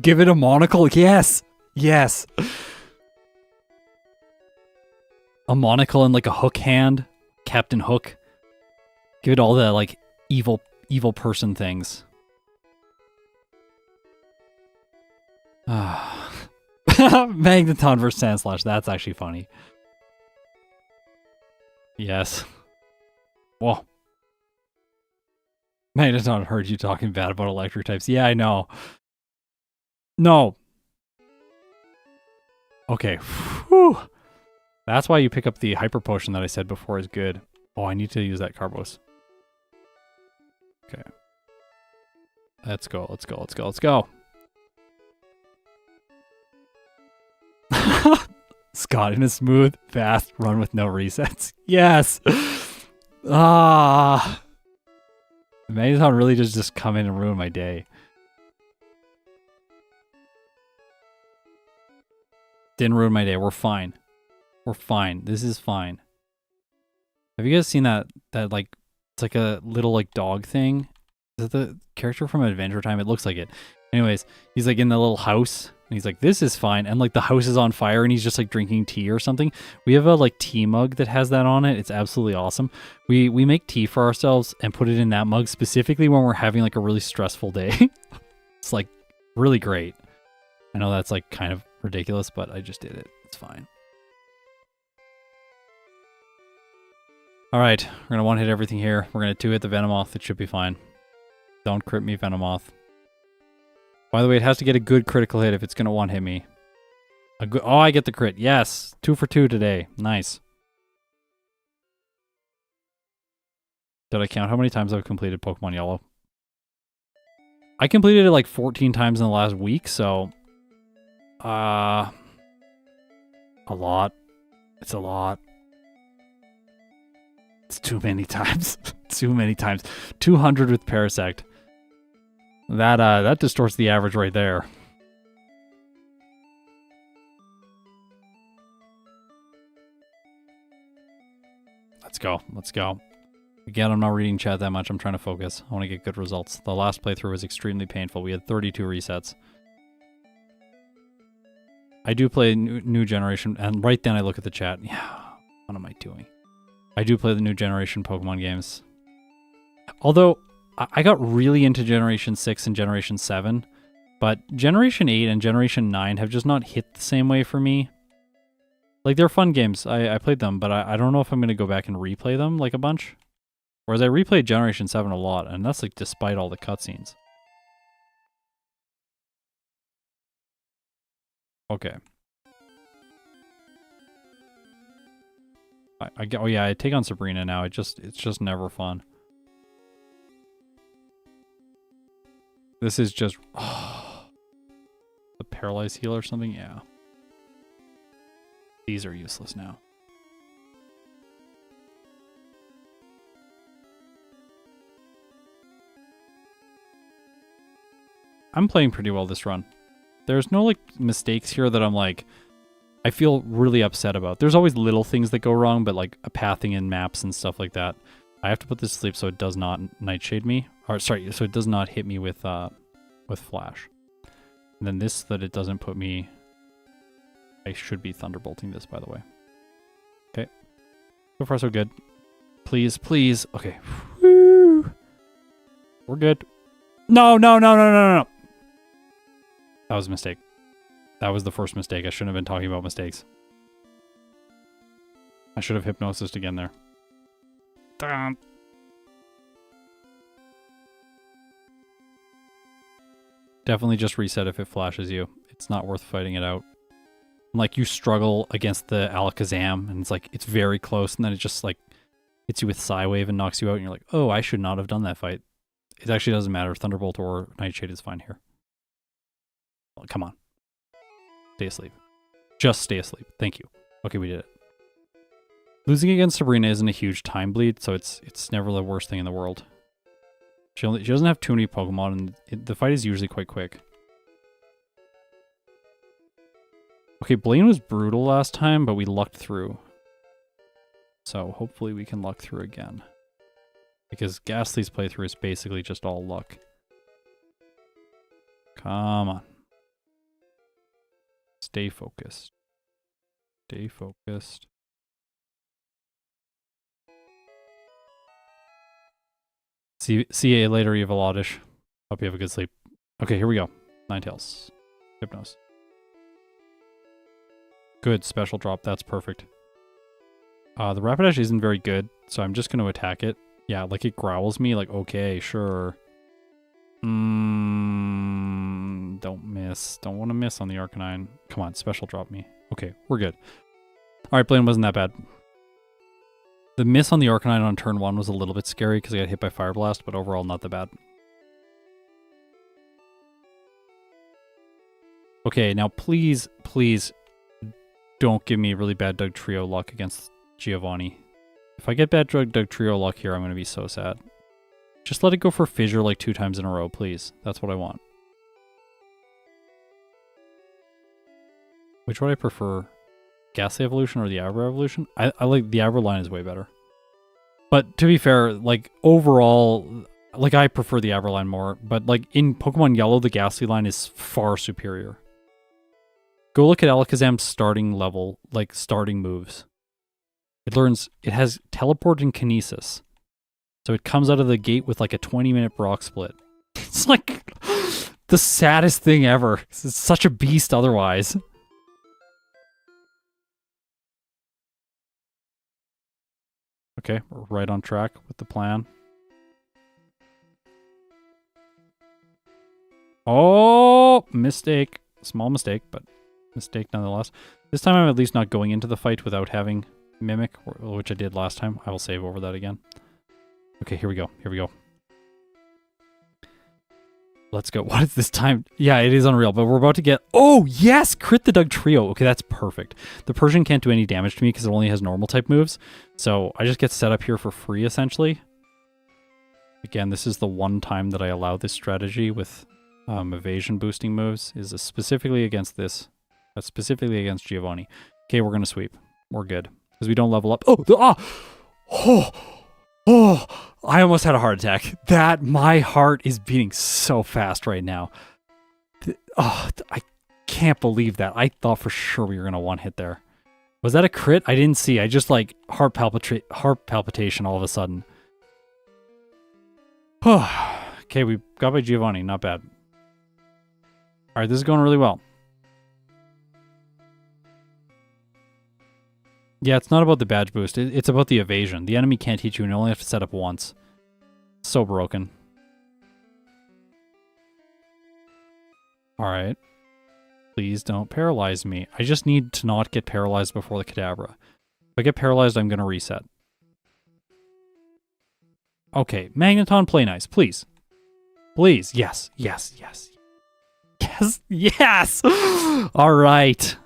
Give it a monocle? Yes! Yes! a monocle and like a hook hand. Captain Hook. Give it all the like evil person things. Magneton versus Sandslash. That's actually funny. Yes. Whoa. Magneton heard you talking bad about electric types. Yeah, I know. No. Okay. Whew. That's why you pick up the Hyper Potion that I said before is good. Oh, I need to use that Carbos. Okay. Let's go, let's go, let's go, let's go. Scott in a smooth, fast run with no resets. Yes! Ah! Magneton really does just come in and ruin my day. Didn't ruin my day. We're fine. We're fine. This is fine. Have you guys seen that like, it's like a little like dog thing? Is it the character from Adventure Time? It looks like it. Anyways, he's like in the little house and he's like, this is fine. And like the house is on fire and he's just like drinking tea or something. We have a like tea mug that has that on it. It's absolutely awesome. We make tea for ourselves and put it in that mug specifically when we're having like a really stressful day. It's like really great. I know that's like kind of ridiculous, but I just did it. It's fine. All right, we're going to one-hit everything here. We're going to two-hit the Venomoth. It should be fine. Don't crit me, Venomoth. By the way, it has to get a good critical hit if it's going to one-hit me. Oh, I get the crit. Yes. 2 for 2 today. Nice. Did I count how many times I've completed Pokemon Yellow? I completed it like 14 times in the last week, so... a lot. It's a lot. It's too many times. Too many times. 200 with Parasect. That distorts the average right there. Let's go. Let's go. Again, I'm not reading chat that much. I'm trying to focus. I want to get good results. The last playthrough was extremely painful. We had 32 resets. I do play new generation, and right then I look at the chat. Yeah, what am I doing? I do play the new generation Pokemon games. Although, I got really into Generation 6 and Generation 7, but Generation 8 and Generation 9 have just not hit the same way for me. Like, they're fun games. I played them, but I don't know if I'm going to go back and replay them, like, a bunch. Whereas I replayed Generation 7 a lot, and that's, like, despite all the cutscenes. Okay. Oh yeah, I take on Sabrina now. It's just never fun. This is just the paralyzed heal or something. Yeah, these are useless now. I'm playing pretty well this run. There's no like mistakes here that I'm like, I feel really upset about. There's always little things that go wrong, but like a pathing in maps and stuff like that. I have to put this to sleep so it does not Nightshade me. Or sorry, so it does not hit me with Flash. And then this, that it doesn't put me... I should be Thunderbolting this, by the way. Okay. So far, so good. Please, please. Okay. Woo. We're good. No, no, no, no, no, no. That was a mistake. That was the first mistake. I shouldn't have been talking about mistakes. I should have hypnosised again there. Dun. Definitely just reset if it flashes you. It's not worth fighting it out. Like, you struggle against the Alakazam, and it's like, it's very close, and then it just, like, hits you with Psywave and knocks you out, and you're like, oh, I should not have done that fight. It actually doesn't matter. Thunderbolt or Nightshade is fine here. Well, come on. Stay asleep. Just stay asleep. Thank you. Okay, we did it. Losing against Sabrina isn't a huge time bleed, so it's never the worst thing in the world. She doesn't have too many Pokemon, and the fight is usually quite quick. Okay, Blaine was brutal last time, but we lucked through. So hopefully we can luck through again. Because Gastly's playthrough is basically just all luck. Come on. Stay focused. Stay focused. See you later, Evil Oddish. Hope you have a good sleep. Okay, here we go. Ninetales. Hypnos. Good special drop. That's perfect. The Rapidash isn't very good, so I'm just going to attack it. Yeah, like it growls me, like, okay, sure. Don't miss. Don't want to miss on the Arcanine. Come on, special drop me. Okay, we're good. Alright, Blaine wasn't that bad. The miss on the Arcanine on turn 1 was a little bit scary because I got hit by Fire Blast, but overall not that bad. Okay, now please, please don't give me really bad Doug Trio luck against Giovanni. If I get bad Doug Trio luck here, I'm going to be so sad. Just let it go for Fissure like 2 times in a row, please. That's what I want. Which would I prefer? Gastly Evolution or the Abra Evolution? I like the Abra line is way better. But to be fair, like overall, like I prefer the Abra line more. But like in Pokemon Yellow, the Gastly line is far superior. Go look at Alakazam's starting level, like starting moves. It has Teleport and Kinesis. So it comes out of the gate with like a 20-minute Brock split. It's like the saddest thing ever. It's such a beast otherwise. Okay, we're right on track with the plan. Oh, mistake. Small mistake, but mistake nonetheless. This time I'm at least not going into the fight without having Mimic, which I did last time. I will save over that again. Okay, here we go. Here we go. Let's go. What is this time? Yeah, it is unreal, but we're about to get... Oh, yes! Crit the Doug Trio. Okay, that's perfect. The Persian can't do any damage to me because it only has normal type moves. So I just get set up here for free, essentially. Again, this is the one time that I allow this strategy with evasion boosting moves, is specifically against this. That's specifically against Giovanni. Okay, we're going to sweep. We're good. Because we don't level up. Oh, I almost had a heart attack. My heart is beating so fast right now. I can't believe that. I thought for sure we were going to one hit there. Was that a crit? I didn't see. I just like heart palpitation all of a sudden. Okay, we got by Giovanni. Not bad. All right, this is going really well. Yeah, it's not about the badge boost. It's about the evasion. The enemy can't hit you and you only have to set up once. So broken. Alright. Please don't paralyze me. I just need to not get paralyzed before the Kadabra. If I get paralyzed, I'm going to reset. Okay, Magneton, play nice, please. Please, yes, yes, yes. Yes, yes! Alright.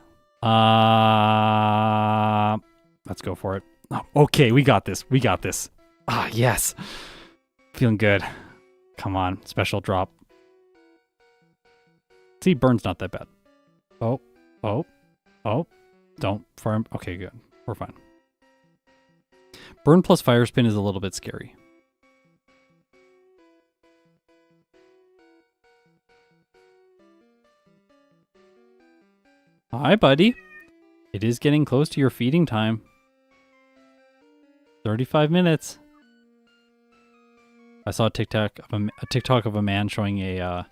Let's go for it. Oh, okay, we got this. We got this. Ah, yes. Feeling good. Come on, special drop. See, burn's not that bad. Oh. Don't farm. Okay, good. We're fine. Burn plus fire spin is a little bit scary. Hi, buddy. It is getting close to your feeding time. 35 minutes. I saw a TikTok of a man showing a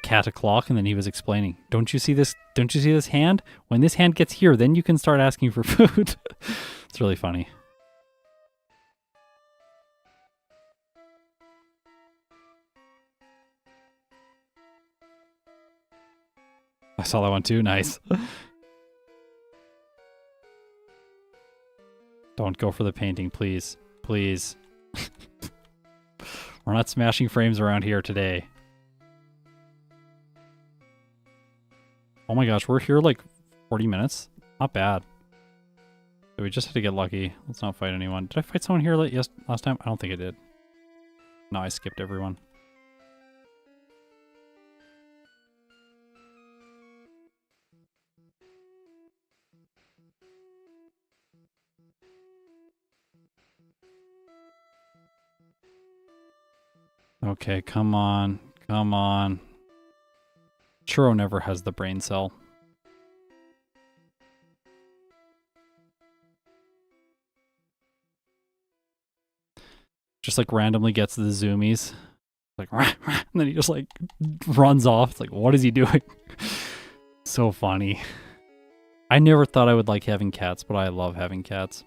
cat a clock, and then he was explaining, "Don't you see this? Don't you see this hand? When this hand gets here, then you can start asking for food." It's really funny. I saw that one too. Nice. Don't go for the painting, please. Please. We're not smashing frames around here today. Oh my gosh, we're here like 40 minutes? Not bad. So we just had to get lucky. Let's not fight anyone. Did I fight someone here last time? I don't think I did. No, I skipped everyone. Okay, come on. Come on. Churro never has the brain cell. just like randomly gets the zoomies. Like, and then he just like runs off. It's like, what is he doing? So funny. I never thought I would like having cats, but I love having cats.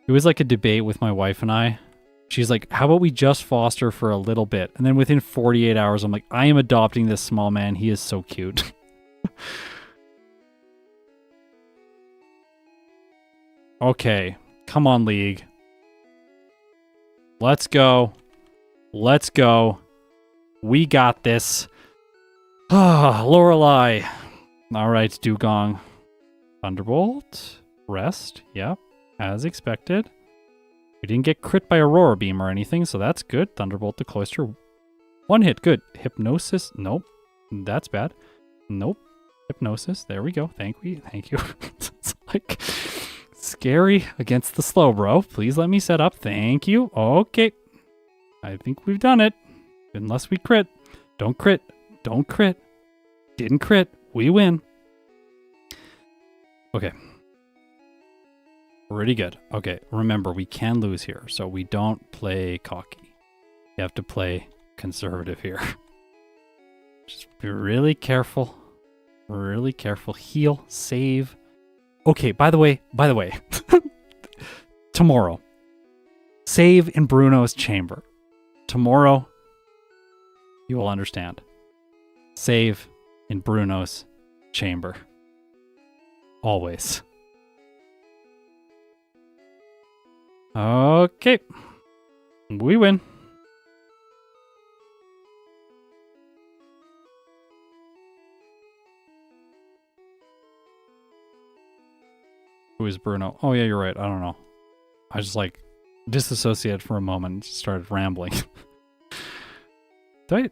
It was like a debate with my wife and I. She's like, how about we just foster for a little bit? And then within 48 hours, I'm like, I am adopting this small man. He is so cute. Okay. Come on, League. Let's go. Let's go. We got this. Ah, Lorelei. All right, Dugong. Thunderbolt. Rest. Yep. As expected. We didn't get crit by Aurora Beam or anything, so that's good. Thunderbolt to Cloister. One hit. Good. Hypnosis. Nope. That's bad. Nope. Hypnosis. There we go. Thank you. It's like scary against the slow, bro. Please let me set up. Thank you. Okay. I think we've done it. Unless we crit. Don't crit. Don't crit. Didn't crit. We win. Okay. Pretty good. Okay, remember, we can lose here, so we don't play cocky. You have to play conservative here. Just be really careful. Really careful. Heal. Save. Okay, by the way. Tomorrow. Save in Bruno's chamber. Tomorrow, you will understand. Save in Bruno's chamber. Always. Okay. We win. Who is Bruno? Oh yeah, you're right. I don't know. I just like disassociated for a moment and started rambling. Do I?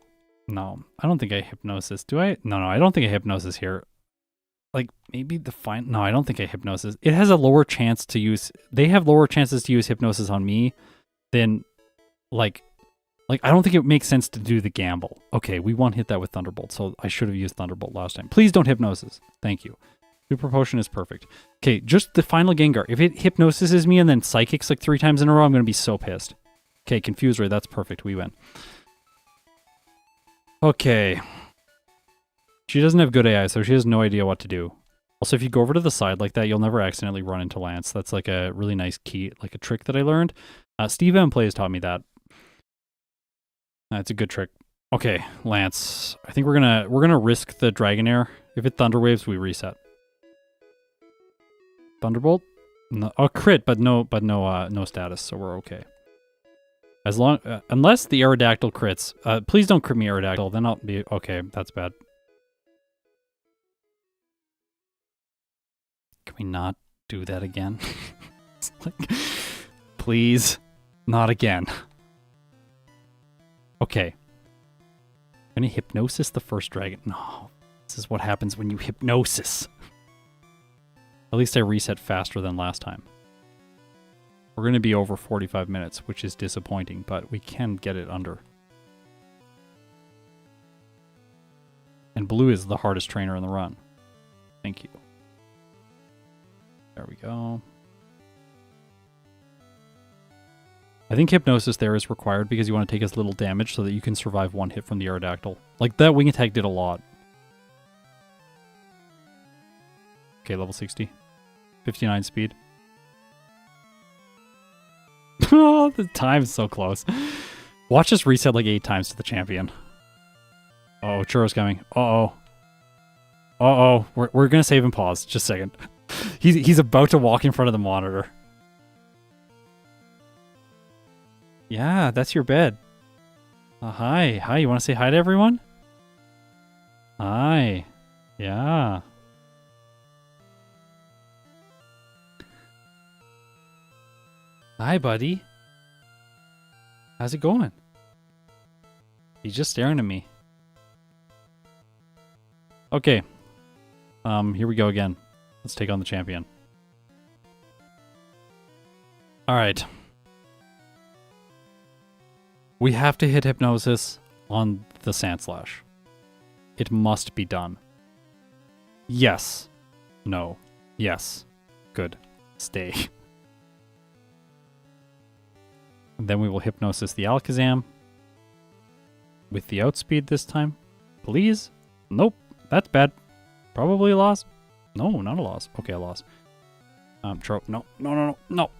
No, I don't think I hypnosis. Do I? No, I don't think I hypnosis here. Like, maybe the fine... No, I don't think I hypnosis. It has a lower chance to use... They have lower chances to use hypnosis on me than, like, I don't think it makes sense to do the gamble. Okay, we one-hit that with Thunderbolt, so I should have used Thunderbolt last time. Please don't hypnosis. Thank you. Super Potion is perfect. Okay, just the final Gengar. If it hypnosises me and then Psychics like 3 times in a row, I'm going to be so pissed. Okay, Confuse Ray. That's perfect. We win. Okay. She doesn't have good AI, so she has no idea what to do. Also, if you go over to the side like that, you'll never accidentally run into Lance. That's like a really nice key, like a trick that I learned. Steve M. Plays taught me that. That's a good trick. Okay, Lance. I think we're gonna risk the Dragonair. If it Thunderwaves, we reset. Thunderbolt? No, crit, but no status, so we're okay. As long, unless the Aerodactyl crits. Please don't crit me Aerodactyl, then I'll be okay. That's bad. Can we not do that again? Like, please, not again. Okay. I'm gonna hypnosis the first dragon. No, this is what happens when you hypnosis. At least I reset faster than last time. We're gonna be over 45 minutes, which is disappointing, but we can get it under. And blue is the hardest trainer in the run. Thank you. There we go. I think Hypnosis there is required because you want to take as little damage so that you can survive one hit from the Aerodactyl. Like, that wing attack did a lot. Okay, level 60. 59 speed. Oh, the time's so close. Watch us reset like 8 times to the champion. Uh-oh, Churro's coming. Uh-oh. Uh-oh. We're gonna save and pause. Just a second. He's about to walk in front of the monitor. Yeah, that's your bed. Hi. Hi, you want to say hi to everyone? Hi. Yeah. Hi, buddy. How's it going? He's just staring at me. Okay. Here we go again. Let's take on the champion. Alright. We have to hit Hypnosis on the Sandslash. It must be done. Yes. No. Yes. Good. Stay. And then we will Hypnosis the Alakazam. With the outspeed this time. Please? Nope. That's bad. Probably a loss. No, not a loss. Okay, a loss. Trope. No. No, no, no, no.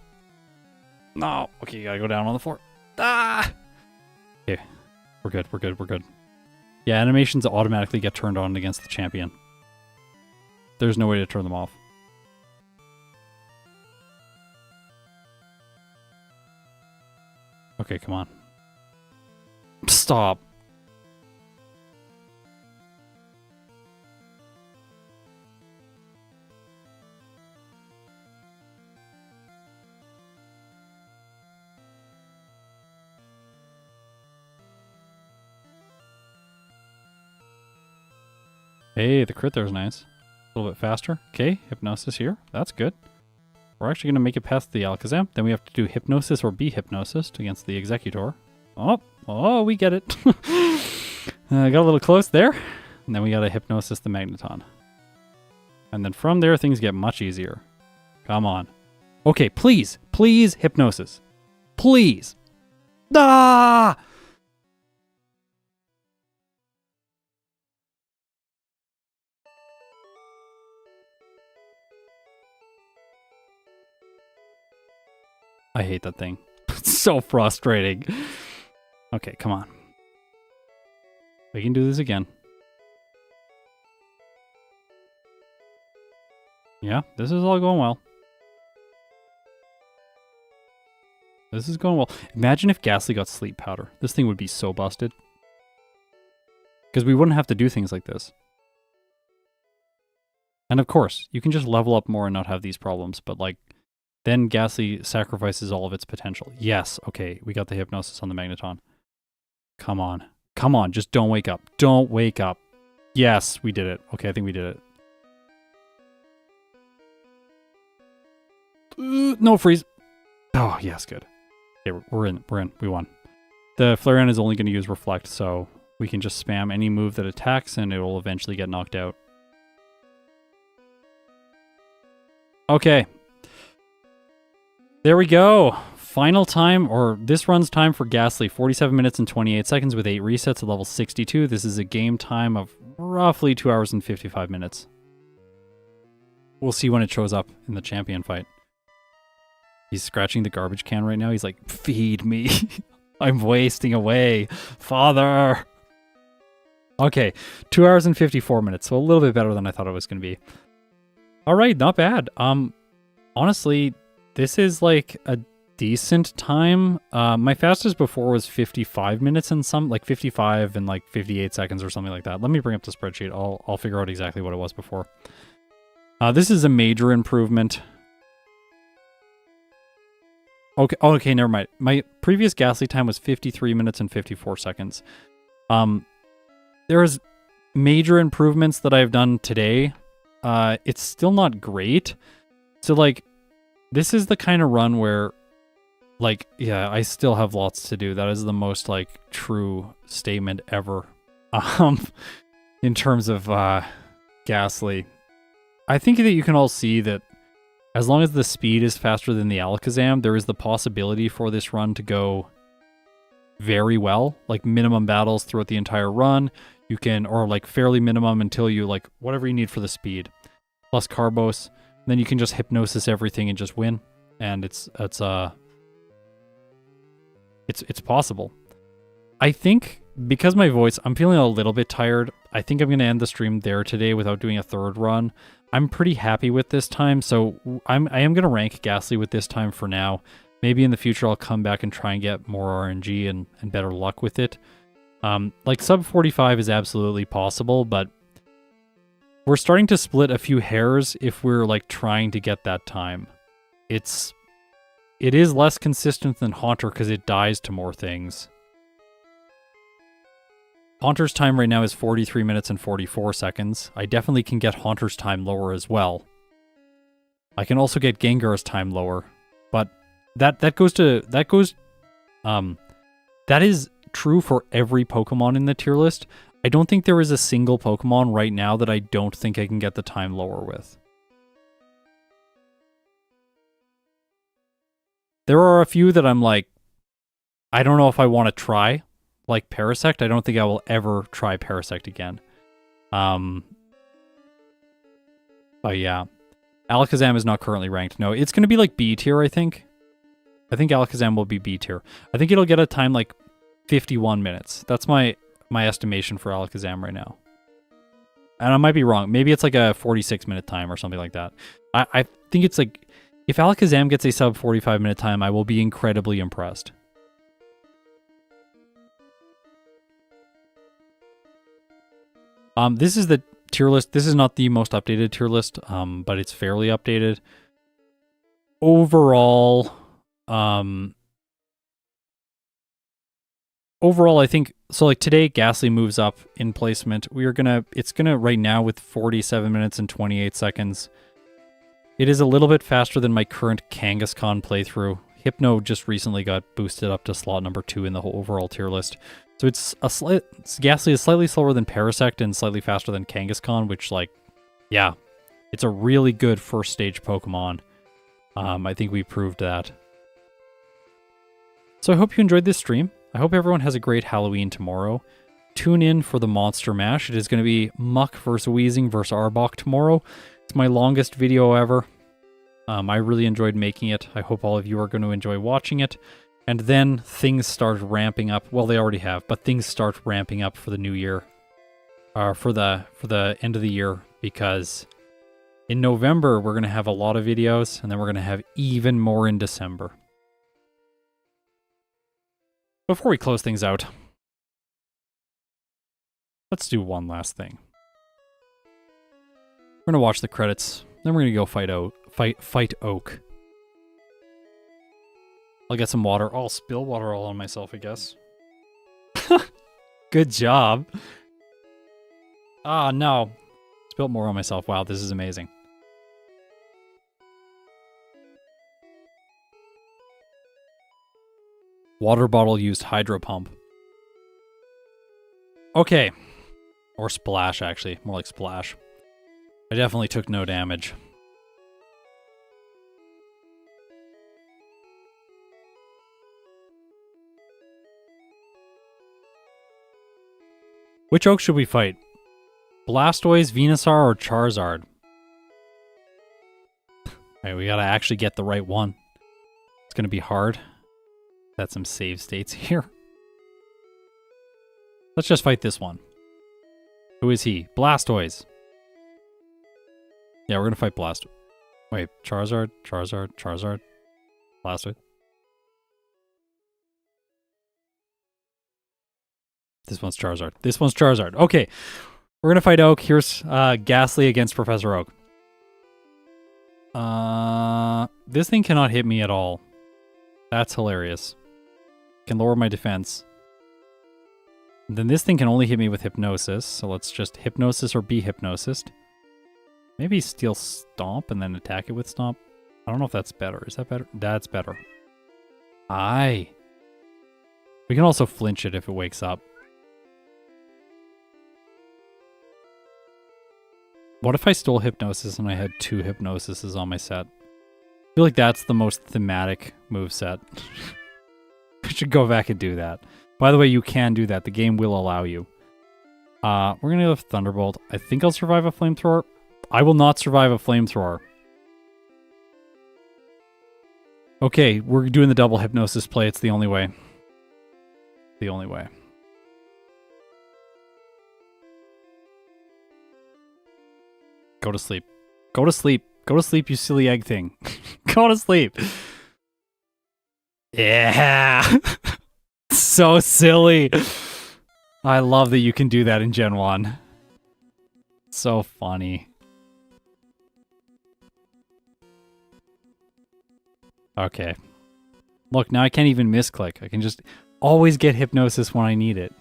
No. Okay, you gotta go down on the floor. Ah! Okay. We're good, we're good, we're good. Yeah, animations automatically get turned on against the champion. There's no way to turn them off. Okay, come on. Stop. Hey, the crit there is nice. A little bit faster. Okay, Hypnosis here. That's good. We're actually going to make it past the Alakazam. Then we have to do Hypnosis or be Hypnosis against the Executor. Oh, we get it. Got a little close there. And then we got to Hypnosis the Magneton. And then from there, things get much easier. Come on. Okay, please. Please, Hypnosis. Please. Ah! I hate that thing. It's so frustrating. Okay, come on. We can do this again. Yeah, this is all going well. This is going well. Imagine if Gastly got Sleep Powder. This thing would be so busted. Because we wouldn't have to do things like this. And of course, you can just level up more and not have these problems, but like, then Gastly sacrifices all of its potential. Yes, okay, we got the Hypnosis on the Magneton. Come on. Come on, just don't wake up. Don't wake up. Yes, we did it. Okay, I think we did it. No freeze. Oh, yes, good. Okay, we're in. We won. The Flareon is only going to use Reflect, so we can just spam any move that attacks and it will eventually get knocked out. Okay. There we go. Final time, or this run's time for Gastly, 47 minutes and 28 seconds with 8 resets at level 62. This is a game time of roughly 2 hours and 55 minutes. We'll see when it shows up in the champion fight. He's scratching the garbage can right now. He's like, feed me. I'm wasting away. Father. Okay, 2 hours and 54 minutes, so a little bit better than I thought it was going to be. All right, not bad. Honestly, this is like a decent time. My fastest before was 55 minutes and some, like 55 and like 58 seconds or something like that. Let me bring up the spreadsheet. I'll figure out exactly what it was before. This is a major improvement. Okay, never mind. My previous Gastly time was 53 minutes and 54 seconds. There's major improvements that I've done today. It's still not great. So like, this is the kind of run where, like, yeah, I still have lots to do. That is the most, like, true statement ever. In terms of, Gastly. I think that you can all see that as long as the speed is faster than the Alakazam, there is the possibility for this run to go very well. Like, minimum battles throughout the entire run. You can, or, like, fairly minimum until you, like, whatever you need for the speed. Plus Carbos. Then you can just Hypnosis everything and just win. And it's possible. I think because my voice, I'm feeling a little bit tired. I think I'm going to end the stream there today without doing a third run. I'm pretty happy with this time, so I am going to rank Gastly with this time for now. Maybe in the future I'll come back and try and get more RNG and better luck with it. Like sub 45 is absolutely possible, but we're starting to split a few hairs if we're like trying to get that time. It is less consistent than Haunter because it dies to more things. Haunter's time right now is 43 minutes and 44 seconds. I definitely can get Haunter's time lower as well. I can also get Gengar's time lower, but that is true for every Pokemon in the tier list. I don't think there is a single Pokemon right now that I don't think I can get the time lower with. There are a few that I'm like, I don't know if I want to try like Parasect. I don't think I will ever try Parasect again. But yeah. Alakazam is not currently ranked. No, it's going to be like B tier, I think. I think Alakazam will be B tier. I think it'll get a time like 51 minutes. That's my estimation for Alakazam right now. And I might be wrong. Maybe it's like a 46-minute time or something like that. I think it's like, if Alakazam gets a sub 45-minute time, I will be incredibly impressed. This is the tier list. This is not the most updated tier list, but it's fairly updated. Overall, I think, so like today, Gastly moves up in placement. It's gonna right now with 47 minutes and 28 seconds. It is a little bit faster than my current Kangaskhan playthrough. Hypno just recently got boosted up to slot number 2 in the whole overall tier list. So Gastly is slightly slower than Parasect and slightly faster than Kangaskhan, which, like, yeah, it's a really good first stage Pokemon. I think we proved that. So I hope you enjoyed this stream. I hope everyone has a great Halloween tomorrow. Tune in for the Monster Mash. It is going to be Muck versus Weezing versus Arbok tomorrow. It's my longest video ever. I really enjoyed making it. I hope all of you are going to enjoy watching it. And then things start ramping up. Well, they already have, but things start ramping up for the new year. For the end of the year, because in November, we're going to have a lot of videos, and then we're going to have even more in December. Before we close things out, let's do one last thing. We're going to watch the credits, then we're going to go fight Oak. I'll get some water. I'll spill water all on myself, I guess. Good job. Ah, no. Spilled more on myself. Wow, this is amazing. Water bottle used hydro pump. Okay. Or splash, actually. More like splash. I definitely took no damage. Which Oak should we fight? Blastoise, Venusaur, or Charizard? Alright, we gotta actually get the right one. It's gonna be hard. That's some save states here. Let's just fight this one. Who is he? Blastoise. Yeah, we're gonna fight Blastoise. Wait, Charizard, Blastoise. This one's Charizard. Okay. We're going to fight Oak. Here's Gastly against Professor Oak. This thing cannot hit me at all. That's hilarious. Can lower my defense. And then this thing can only hit me with Hypnosis. So let's just Hypnosis or be Hypnosed. Maybe Steel Stomp and then attack it with Stomp. I don't know if that's better. Is that better? That's better. Aye. We can also flinch it if it wakes up. What if I stole Hypnosis and I had 2 Hypnosises on my set? I feel like that's the most thematic moveset. I should go back and do that. By the way, you can do that. The game will allow you. We're going to go Thunderbolt. I think I'll survive a Flamethrower. I will not survive a Flamethrower. Okay, we're doing the double Hypnosis play. It's the only way. The only way. Go to sleep. Go to sleep. Go to sleep, you silly egg thing. Go to sleep. Yeah. So silly. I love that you can do that in Gen 1. So funny. Okay. Look, now I can't even misclick. I can just always get Hypnosis when I need it.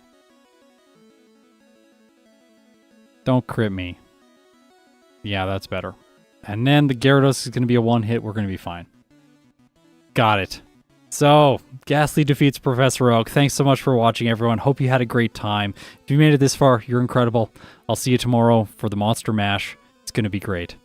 Don't crit me. Yeah, that's better. And then the Gyarados is going to be a one-hit. We're going to be fine. Got it. So, Gastly defeats Professor Oak. Thanks so much for watching, everyone. Hope you had a great time. If you made it this far, you're incredible. I'll see you tomorrow for the Monster Mash. It's going to be great.